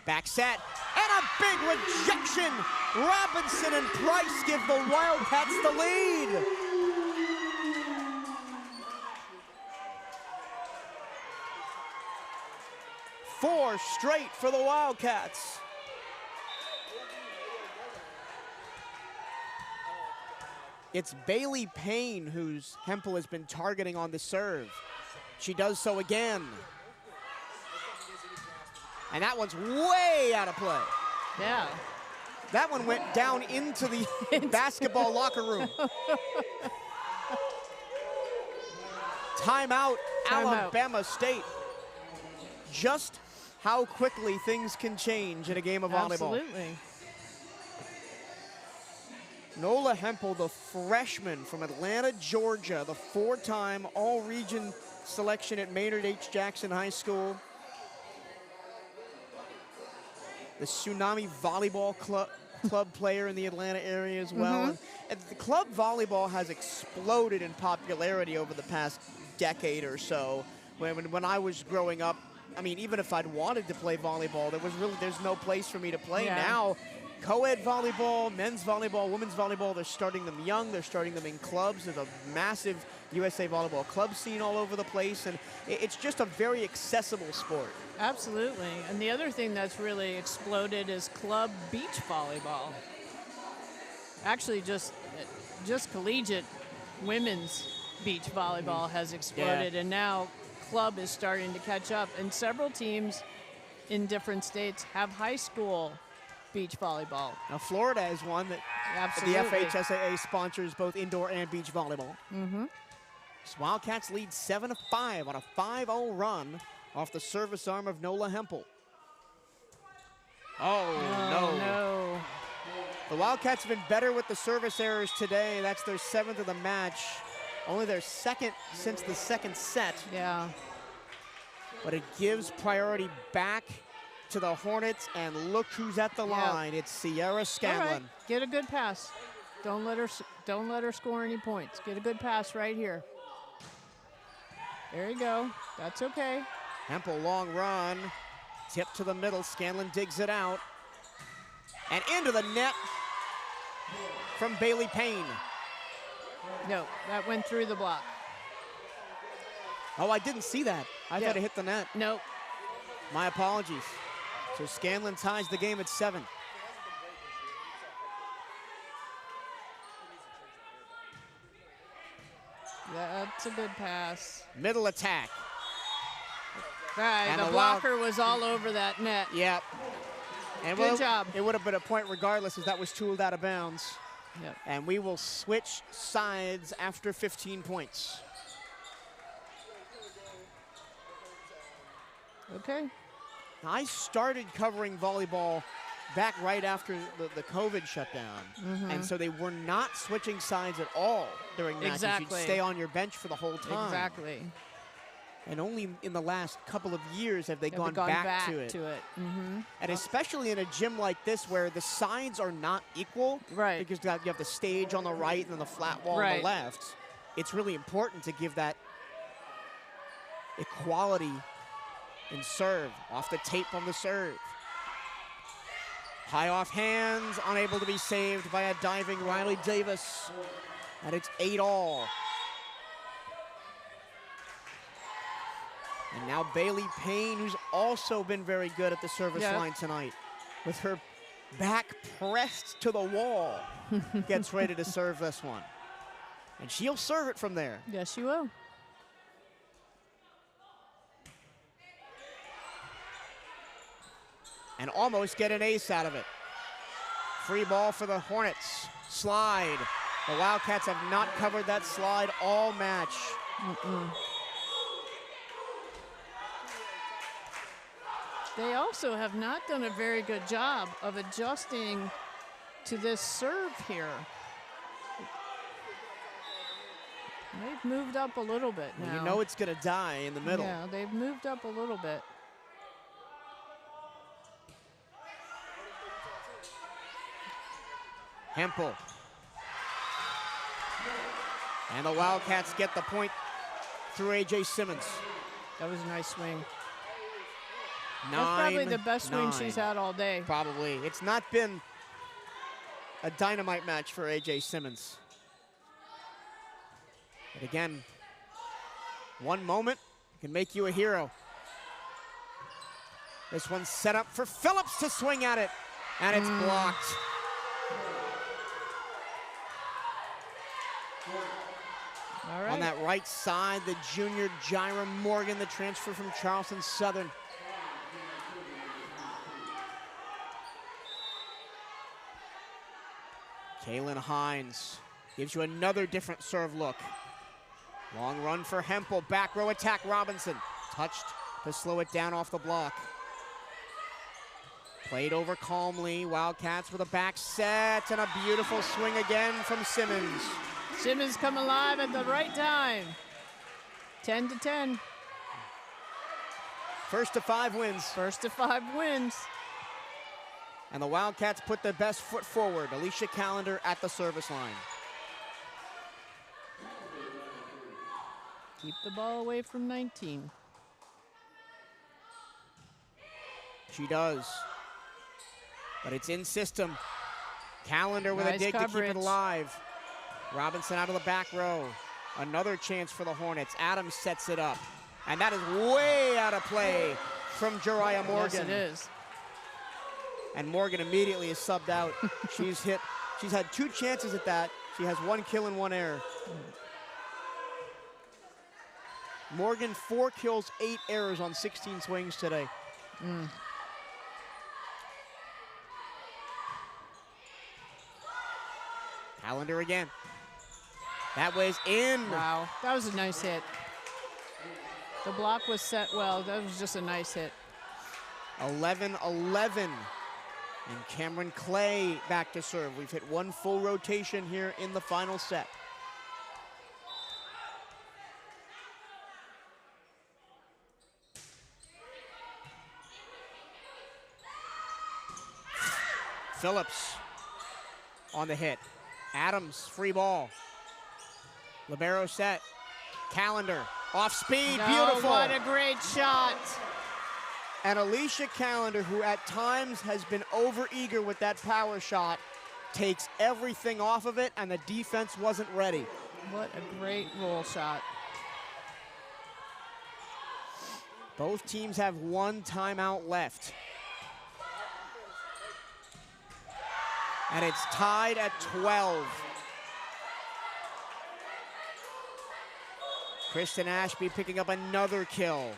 Speaker 1: Back set, and a big rejection. Robinson and Price give the Wildcats the lead. Four straight for the Wildcats. It's Bailey Payne who's Hempel has been targeting on the serve. She does so again. And that one's way out of play.
Speaker 2: Yeah.
Speaker 1: That one went down into the basketball locker room. Timeout, Alabama State. Just how quickly things can change in a game of volleyball.
Speaker 2: Absolutely.
Speaker 1: Nola Hempel, the freshman from Atlanta, Georgia, the 4-time all-region selection at Maynard H. Jackson High School. The Tsunami Volleyball Club player in the Atlanta area as well. And the club volleyball has exploded in popularity over the past decade or so. When I was growing up, I mean, even if I'd wanted to play volleyball, there's no place for me to play. Now, co-ed volleyball, men's volleyball, women's volleyball, they're starting them young, they're starting them in clubs. There's a massive USA volleyball club scene all over the place, and it's just a very accessible sport.
Speaker 2: Absolutely. And the other thing that's really exploded is club beach volleyball. Actually, just collegiate women's beach volleyball has exploded, and now club is starting to catch up. And several teams in different states have high school beach volleyball.
Speaker 1: Now, Florida is one that the FHSAA sponsors both indoor and beach volleyball. So Wildcats lead 7-5 on a 5-0 run off the service arm of Nola Hempel. Oh, no. The Wildcats have been better with the service errors today. That's their 7th of the match. Only their 2nd since the 2nd set.
Speaker 2: Yeah.
Speaker 1: But it gives priority back to the Hornets, and look who's at the line. It's Sierra Scanlon.
Speaker 2: All right. Get a good pass. Don't let her score any points. Get a good pass right here. There you go. That's okay.
Speaker 1: Hempel, long run. Tip to the middle. Scanlon digs it out. And into the net from Bailey Payne.
Speaker 2: No, that went through the block.
Speaker 1: Oh, I didn't see that. I thought it hit the net.
Speaker 2: Nope.
Speaker 1: My apologies. So Scanlon ties the game at 7.
Speaker 2: That's a good pass.
Speaker 1: Middle attack.
Speaker 2: Right,
Speaker 1: And
Speaker 2: the
Speaker 1: the
Speaker 2: blocker was all over that net.
Speaker 1: Yep. And
Speaker 2: Good job.
Speaker 1: It would have been a point regardless, as that was tooled out of bounds.
Speaker 2: Yep.
Speaker 1: And we will switch sides after 15 points.
Speaker 2: Okay.
Speaker 1: I started covering volleyball back right after the COVID shutdown. And so they were not switching sides at all during matches.
Speaker 2: Exactly.
Speaker 1: You'd stay on your bench for the whole time.
Speaker 2: Exactly.
Speaker 1: And only in the last couple of years have they gone
Speaker 2: Gone
Speaker 1: back to it. And especially in a gym like this where the sides are not equal.
Speaker 2: Right.
Speaker 1: Because you have the stage on the right and then the flat wall on the left. It's really important to give that equality in serve. Off the tape on the serve. High off hands, unable to be saved by a diving Riley Davis. And it's 8-all. And now Bailey Payne, who's also been very good at the service line tonight, with her back pressed to the wall, gets ready to serve this one. And she'll serve it from there.
Speaker 2: Yes, she will.
Speaker 1: And almost get an ace out of it. Free ball for the Hornets. Slide. The Wildcats have not covered that slide all match.
Speaker 2: They also have not done a very good job of adjusting to this serve here. They've moved up a little bit now.
Speaker 1: You know it's going to die in the middle.
Speaker 2: Yeah, they've moved up a little bit.
Speaker 1: Hempel. And the Wildcats get the point through A.J. Simmons.
Speaker 2: That was a nice swing.
Speaker 1: 9-9.
Speaker 2: That's probably the best swing she's had all day.
Speaker 1: Probably. It's not been a dynamite match for A.J. Simmons. But again, one moment can make you a hero. This one's set up for Phillips to swing at it, and it's blocked.
Speaker 2: All right.
Speaker 1: On that right side, the junior Jyra Morgan, the transfer from Charleston Southern. Kaylin Hines gives you another different serve look. Long run for Hempel, back row attack Robinson. Touched to slow it down off the block. Played over calmly, Wildcats with a back set and a beautiful swing again from Simmons.
Speaker 2: Simmons come alive at the right time. 10-10.
Speaker 1: First to 5 wins.
Speaker 2: First to 5 wins.
Speaker 1: And the Wildcats put their best foot forward. Alicia Callender at the service line.
Speaker 2: Keep the ball away from 19.
Speaker 1: She does. But it's in system. Callender with a dig to keep it alive. Robinson out of the back row. Another chance for the Hornets. Adams sets it up. And that is way out of play from Jyra Morgan.
Speaker 2: Yes, it is.
Speaker 1: And Morgan immediately is subbed out. She's had 2 chances at that. She has 1 kill and 1 error. Morgan, 4 kills, 8 errors on 16 swings today. Callender again. That was in.
Speaker 2: Wow, that was a nice hit. The block was set well. That was just a nice hit.
Speaker 1: 11-11. And Cameron Clay back to serve. We've hit 1 full rotation here in the final set. Phillips on the hit. Adams, free ball. Libero set. Callender, off speed, beautiful.
Speaker 2: What a great shot.
Speaker 1: And Alicia Callender, who at times has been overeager with that power shot, takes everything off of it, and the defense wasn't ready.
Speaker 2: What a great roll shot.
Speaker 1: Both teams have 1 timeout left. And it's tied at 12. Kristen Ashby picking up another kill.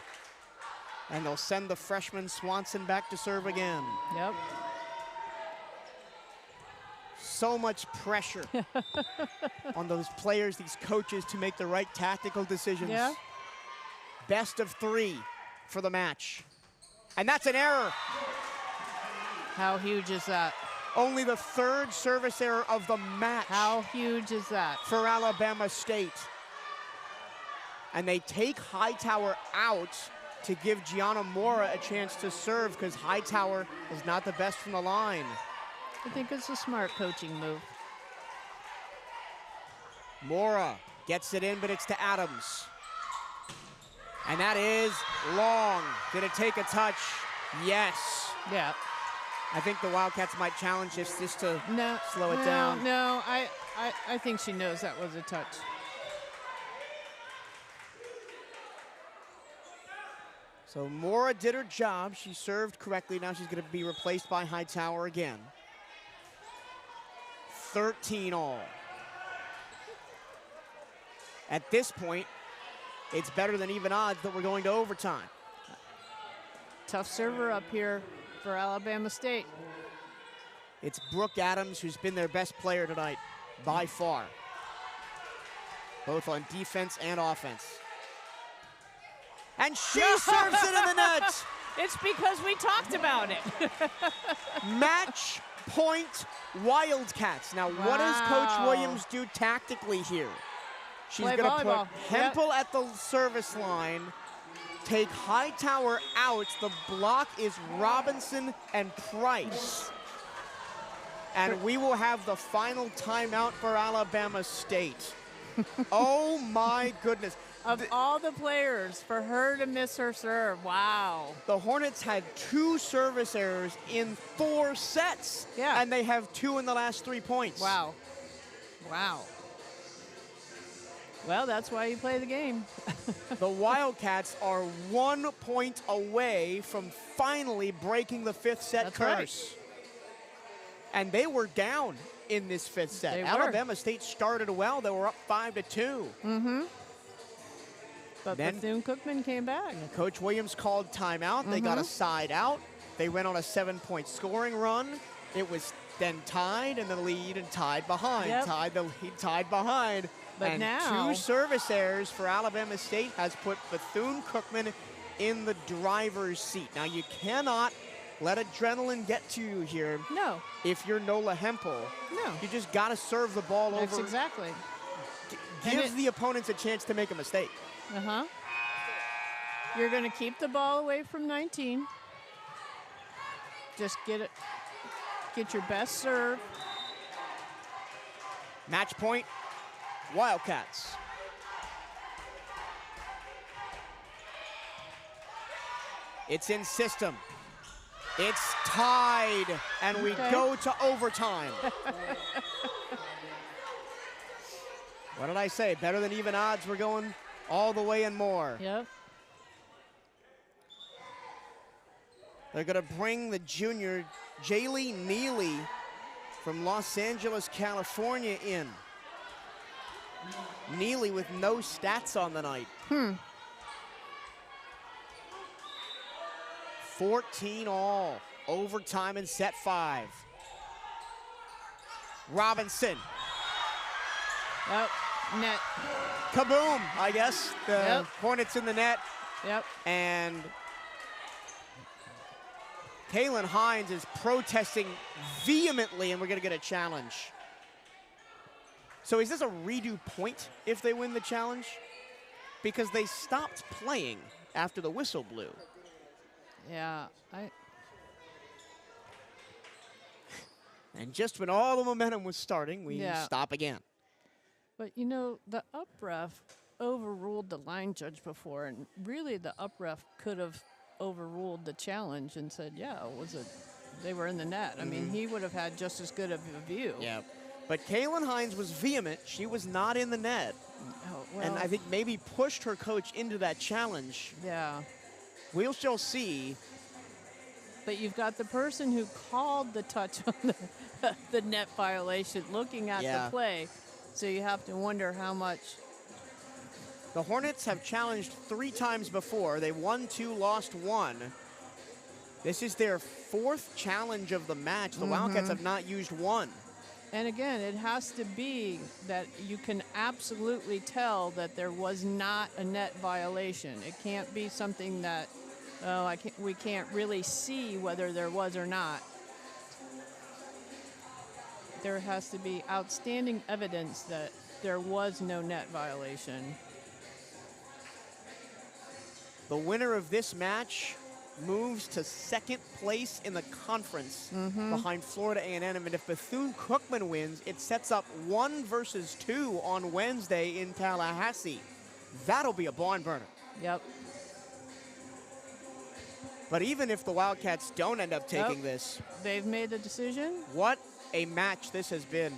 Speaker 1: And they'll send the freshman Swanson back to serve again.
Speaker 2: Yep.
Speaker 1: So much pressure on those players, these coaches, to make the right tactical decisions.
Speaker 2: Yeah.
Speaker 1: Best of 3 for the match. And that's an error.
Speaker 2: How huge is that?
Speaker 1: Only the 3rd service error of the match.
Speaker 2: How huge is that?
Speaker 1: For Alabama State. And they take Hightower out to give Gianna Mora a chance to serve because Hightower is not the best from the line.
Speaker 2: I think it's a smart coaching move.
Speaker 1: Mora gets it in, but it's to Adams. And that is long. Did it take a touch? Yes.
Speaker 2: Yeah.
Speaker 1: I think the Wildcats might challenge this just to slow it
Speaker 2: no,
Speaker 1: down.
Speaker 2: No, I think she knows that was a touch.
Speaker 1: So Mora did her job. She served correctly. Now she's going to be replaced by Hightower again. 13 all. At this point, it's better than even odds that we're going to overtime.
Speaker 2: Tough server up here for Alabama State.
Speaker 1: It's Brooke Adams who's been their best player tonight, by far. Both on defense and offense. And she serves it in the net.
Speaker 2: It's because we talked about it.
Speaker 1: Match point Wildcats. Now, what does Coach Williams do tactically here? She's going to put Hempel at the service line, take Hightower out. The block is Robinson and Price. And we will have the final timeout for Alabama State. Oh, my goodness.
Speaker 2: Of all the players, for her to miss her serve, wow.
Speaker 1: The Hornets had 2 service errors in 4 sets.
Speaker 2: Yeah.
Speaker 1: And they have 2 in the last 3 points.
Speaker 2: Wow. Wow. Well, that's why you play the game.
Speaker 1: The Wildcats are 1 point away from finally breaking the 5th set
Speaker 2: That's
Speaker 1: curse. Right. And they were down in this 5th set.
Speaker 2: They
Speaker 1: Alabama State started well. They were up 5-2.
Speaker 2: Mm-hmm. But then Bethune-Cookman came back.
Speaker 1: Coach Williams called timeout. They got a side out. They went on a 7-point scoring run. It was then tied and the lead and tied behind.
Speaker 2: Yep.
Speaker 1: Tied the lead, tied behind.
Speaker 2: But
Speaker 1: and
Speaker 2: now
Speaker 1: 2 service errors for Alabama State has put Bethune-Cookman in the driver's seat. Now you cannot let adrenaline get to you here.
Speaker 2: No.
Speaker 1: If you're Nola Hempel.
Speaker 2: No.
Speaker 1: You just got to serve the ball over.
Speaker 2: That's exactly.
Speaker 1: Gives the opponents a chance to make a mistake.
Speaker 2: Uh-huh. You're going to keep the ball away from 19. Just get your best serve.
Speaker 1: Match point, Wildcats. It's in system. It's tied, and we go to overtime. What did I say? Better than even odds. We're going all the way and more.
Speaker 2: Yep.
Speaker 1: They're going to bring the junior Jaylee Neely from Los Angeles, California in. Neely with no stats on the night. 14 all. Overtime in set 5. Robinson.
Speaker 2: Yep. Net.
Speaker 1: Kaboom, I guess. The Hornets in the net.
Speaker 2: Yep.
Speaker 1: And Kaylin Hines is protesting vehemently, and we're going to get a challenge. So is this a redo point if they win the challenge? Because they stopped playing after the whistle blew.
Speaker 2: Yeah.
Speaker 1: And just when all the momentum was starting, we stop again.
Speaker 2: But, you know, the up ref overruled the line judge before, and really the up ref could have overruled the challenge and said, they were in the net. I mean, he would have had just as good of a view.
Speaker 1: Yeah. But Kaylin Hines was vehement. She was not in the net.
Speaker 2: Oh, well,
Speaker 1: and I think maybe pushed her coach into that challenge.
Speaker 2: Yeah.
Speaker 1: We shall see.
Speaker 2: But you've got the person who called the touch on the net violation looking at the play. So you have to wonder how much
Speaker 1: The Hornets have challenged 3 times before. They won 2, lost 1. This is their 4th challenge of the match. The Wildcats have not used 1.
Speaker 2: And again, it has to be that you can absolutely tell that there was not a net violation. It can't be something that, we can't really see whether there was or not. There has to be outstanding evidence that there was no net violation.
Speaker 1: The winner of this match moves to 2nd place in the conference behind Florida A&M. And if Bethune-Cookman wins, it sets up 1 versus 2 on Wednesday in Tallahassee. That'll be a barn burner.
Speaker 2: Yep.
Speaker 1: But even if the Wildcats don't end up taking this,
Speaker 2: they've made the decision.
Speaker 1: What a match this has been.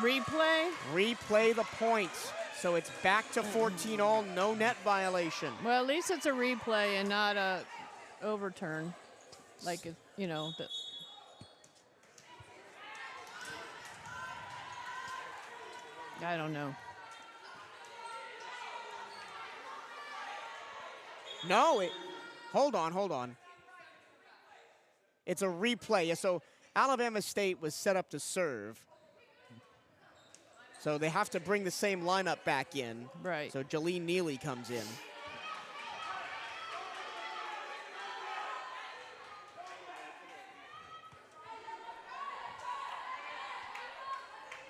Speaker 1: Replay the points. So it's back to 14 all, no net violation.
Speaker 2: Well, at least it's a replay and not a overturn. Like, you know. I don't know.
Speaker 1: No, hold on. It's a replay. Yeah, so Alabama State was set up to serve. So they have to bring the same lineup back in.
Speaker 2: Right.
Speaker 1: So Jalene Neely comes in.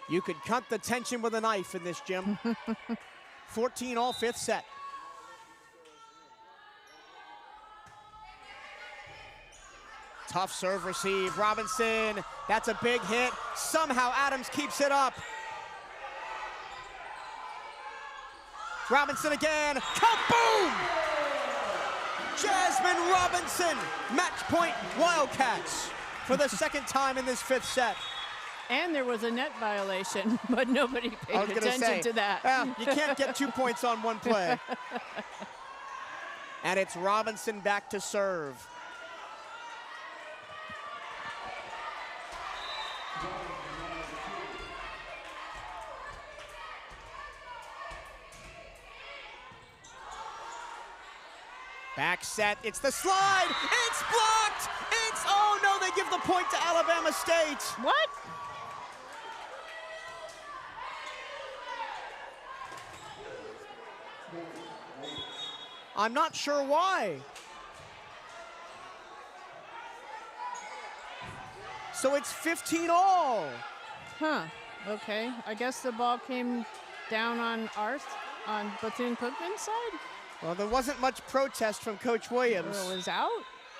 Speaker 1: You could cut the tension with a knife in this gym. 14 all, 5th set. Tough serve receive. Robinson, that's a big hit. Somehow Adams keeps it up. Robinson again, kaboom! Jasmine Robinson, match point Wildcats for the 2nd time in this 5th set.
Speaker 2: And there was a net violation, but nobody paid attention to that.
Speaker 1: You can't get 2 points on 1 play. And it's Robinson back to serve. Back set, it's the slide, it's blocked! Oh no, they give the point to Alabama State.
Speaker 2: What?
Speaker 1: I'm not sure why. So it's 15 all.
Speaker 2: Huh, okay. I guess the ball came down on Bethune-Cookman's side?
Speaker 1: Well, there wasn't much protest from Coach Williams.
Speaker 2: Well, it was out?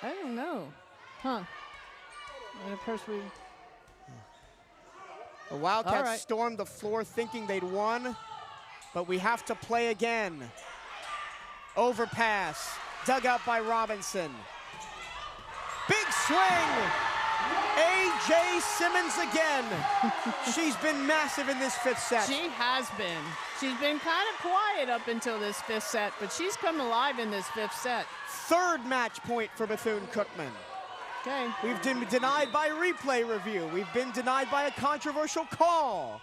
Speaker 2: I don't know. Huh. And of course
Speaker 1: the Wildcats stormed the floor thinking they'd won, but we have to play again. Overpass, dug out by Robinson. Big swing! A.J. Simmons again. She's been massive in this 5th set.
Speaker 2: She has been. She's been kind of quiet up until this 5th set, but she's come alive in this 5th set.
Speaker 1: 3rd match point for Bethune-Cookman.
Speaker 2: Okay.
Speaker 1: We've been denied by replay review. We've been denied by a controversial call.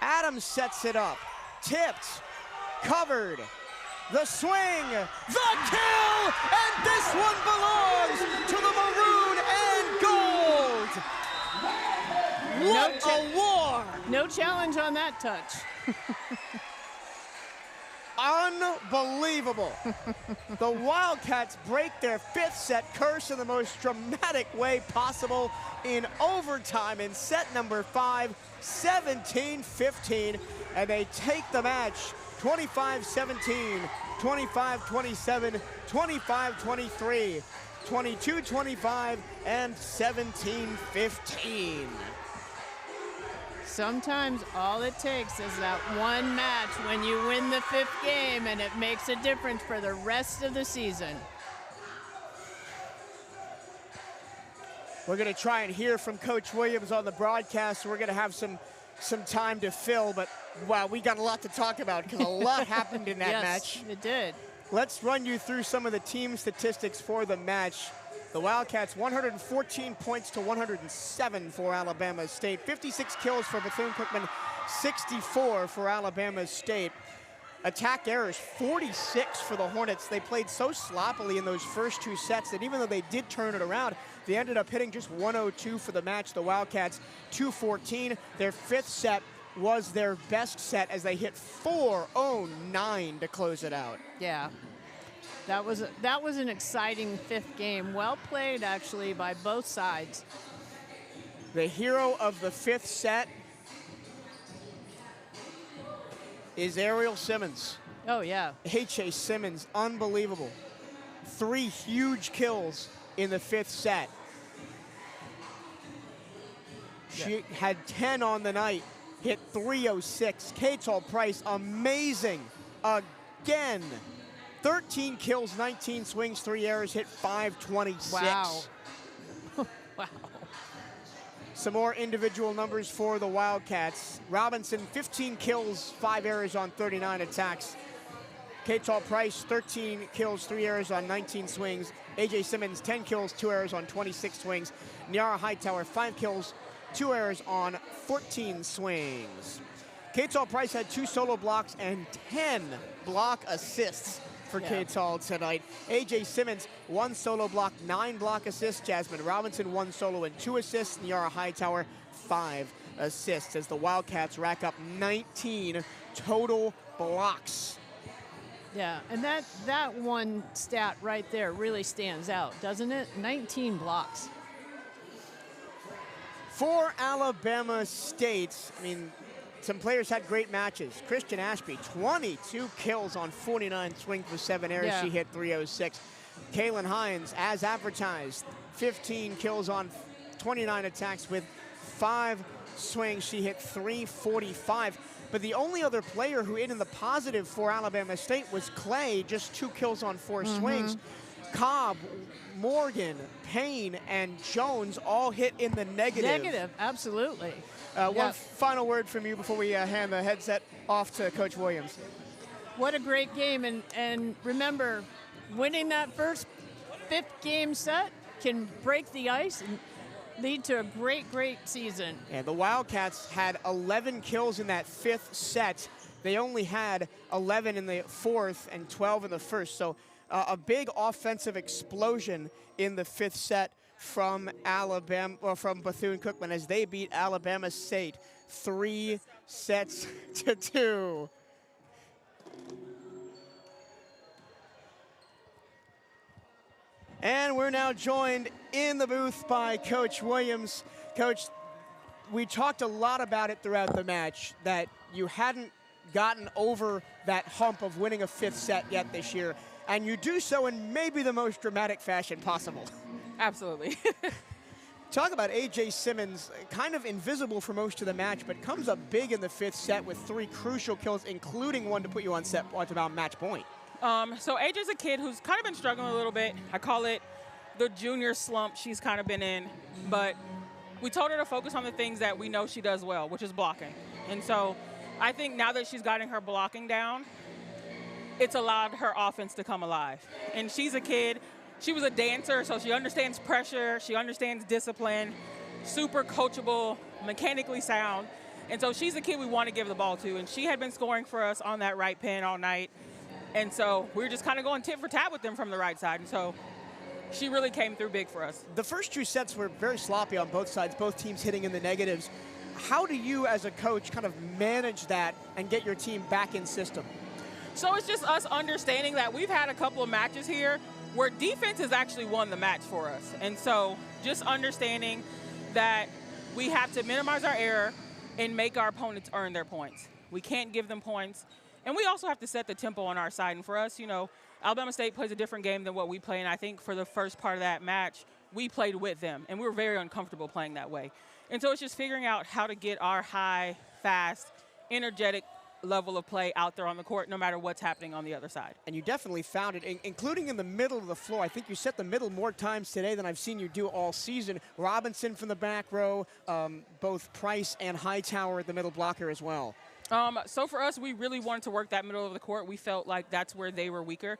Speaker 1: Adams sets it up. Tipped. Covered. The swing. The kill! And this one belongs to the maroon and gold. What a war!
Speaker 2: No challenge on that touch.
Speaker 1: Unbelievable. The Wildcats break their 5th set curse in the most dramatic way possible in overtime in set number 5, 17-15, and they take the match 25-17, 25-27, 25-23, 22-25, and 17-15.
Speaker 2: Sometimes all it takes is that one match when you win the 5th game, and it makes a difference for the rest of the season.
Speaker 1: We're going to try and hear from Coach Williams on the broadcast. So we're going to have some time to fill, but wow, we got a lot to talk about because a lot happened in that match.
Speaker 2: Yes, it did.
Speaker 1: Let's run you through some of the team statistics for the match. The Wildcats, 114 points to 107 for Alabama State. 56 kills for Bethune-Cookman, 64 for Alabama State. Attack errors, 46 for the Hornets. They played so sloppily in those first 2 sets that even though they did turn it around, they ended up hitting just 102 for the match. The Wildcats, 214. Their 5th set was their best set as they hit 409 to close it out.
Speaker 2: Yeah. That was an exciting 5th game. Well played, actually, by both sides.
Speaker 1: The hero of the 5th set is Ariel Simmons.
Speaker 2: Oh, yeah.
Speaker 1: H.A. Simmons, unbelievable. 3 huge kills in the 5th set. She had 10 on the night, hit 306. Katel Price, amazing again. 13 kills, 19 swings, 3 errors, hit 526.
Speaker 2: Wow. Wow.
Speaker 1: Some more individual numbers for the Wildcats. Robinson, 15 kills, 5 errors on 39 attacks. Katel Price, 13 kills, 3 errors on 19 swings. A.J. Simmons, 10 kills, 2 errors on 26 swings. Nyara Hightower, 5 kills, 2 errors on 14 swings. Katel Price had 2 solo blocks and 10 block assists for Katel tonight. A.J. Simmons, 1 solo block, 9 block assists. Jasmine Robinson, 1 solo and 2 assists. Nyara Hightower, 5 assists as the Wildcats rack up 19 total blocks.
Speaker 2: Yeah, and that one stat right there really stands out, doesn't it? 19 blocks.
Speaker 1: For Alabama State, I mean, some players had great matches. Christian Ashby, 22 kills on 49 swings with 7 errors.
Speaker 2: Yeah.
Speaker 1: She hit 306. Kaylin Hines, as advertised, 15 kills on 29 attacks with 5 swings. She hit 345. But the only other player who hit in the positive for Alabama State was Clay, just 2 kills on 4 swings. Cobb, Morgan, Payne, and Jones all hit in the negative.
Speaker 2: Negative, absolutely.
Speaker 1: One final word from you before we hand the headset off to Coach Williams.
Speaker 2: What a great game, and remember, winning that first 5th game set can break the ice and lead to a great, great season.
Speaker 1: And the Wildcats had 11 kills in that 5th set. They only had 11 in the 4th and 12 in the 1st. So a big offensive explosion in the 5th set from Alabama, or from Bethune-Cookman, as they beat Alabama State 3-2. And we're now joined in the booth by Coach Williams. Coach, we talked a lot about it throughout the match, that you hadn't gotten over that hump of winning a 5th set yet this year, and you do so in maybe the most dramatic fashion possible.
Speaker 3: Absolutely.
Speaker 1: Talk about A.J. Simmons, kind of invisible for most of the match, but comes up big in the 5th set with 3 crucial kills, including one to put you on set point about match point.
Speaker 3: So AJ's a kid who's kind of been struggling a little bit. I call it the junior slump she's kind of been in. But we told her to focus on the things that we know she does well, which is blocking. And so I think now that she's gotten her blocking down, it's allowed her offense to come alive. And she's a kid. She was a dancer, so she understands pressure. She understands discipline, super coachable, mechanically sound. And so she's a kid we want to give the ball to. And she had been scoring for us on that right pin all night. And so we were just kind of going tit for tat with them from the right side. And so she really came through big for us.
Speaker 1: The first 2 sets were very sloppy on both sides, both teams hitting in the negatives. How do you, as a coach, kind of manage that and get your team back in system?
Speaker 3: So it's just us understanding that we've had a couple of matches here where defense has actually won the match for us. And so just understanding that we have to minimize our error and make our opponents earn their points. We can't give them points. And we also have to set the tempo on our side. And for us, you know, Alabama State plays a different game than what we play. And I think for the first part of that match, we played with them. And we were very uncomfortable playing that way. And so it's just figuring out how to get our high, fast, energetic level of play out there on the court, no matter what's happening on the other side.
Speaker 1: And you definitely found it, including in the middle of the floor. I think you set the middle more times today than I've seen you do all season. Robinson from the back row, both Price and Hightower at the middle blocker as well.
Speaker 3: So for us, we really wanted to work that middle of the court. We felt like that's where they were weaker.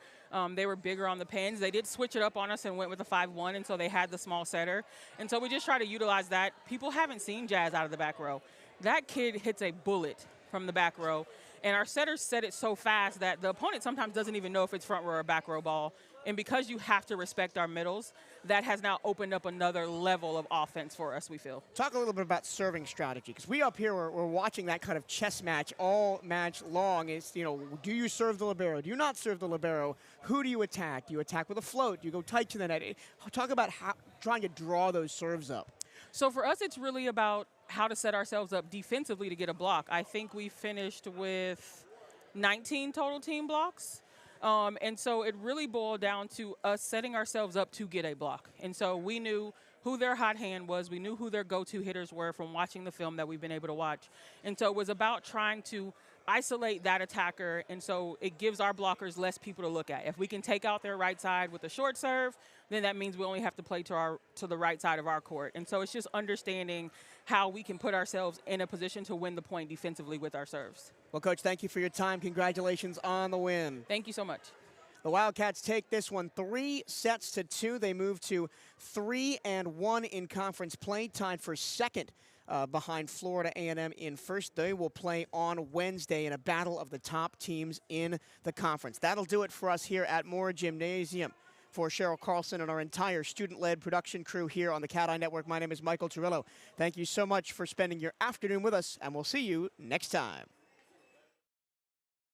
Speaker 3: They were bigger on the pins. They did switch it up on us and went with a 5-1, and so they had the small setter. And so we just try to utilize that. People haven't seen Jazz out of the back row. That kid hits a bullet from the back row. And our setters set it so fast that the opponent sometimes doesn't even know if it's front row or back row ball. And because you have to respect our middles, that has now opened up another level of offense for us, we feel.
Speaker 1: Talk a little bit about serving strategy, because we up here, we're watching that kind of chess match all match long. It's, you know, do you serve the libero? Do you not serve the libero? Who do you attack? Do you attack with a float? Do you go tight to the net? Talk about how trying to draw those serves up.
Speaker 3: So for us, it's really about how to set ourselves up defensively to get a block. I think we finished with 19 total team blocks. And so it really boiled down to us setting ourselves up to get a block. And so we knew who their hot hand was. We knew who their go-to hitters were from watching the film that we've been able to watch. And so it was about trying to isolate that attacker, and so it gives our blockers less people to look at. If we can take out their right side with a short serve, then that means we only have to play to the right side of our court. And so it's just understanding how we can put ourselves in a position to win the point defensively with our serves.
Speaker 1: Well, Coach, thank you for your time. Congratulations on the win.
Speaker 3: Thank you so much.
Speaker 1: The Wildcats take this one 3-2. They move to 3-1 in conference play, tied for second behind Florida A&M in first. They will play on Wednesday in a battle of the top teams in the conference. That'll do it for us here at Moore Gymnasium. For Cheryl Carlson and our entire student-led production crew here on the CatEye Network, my name is Michael Turillo. Thank you so much for spending your afternoon with us, and we'll see you next time.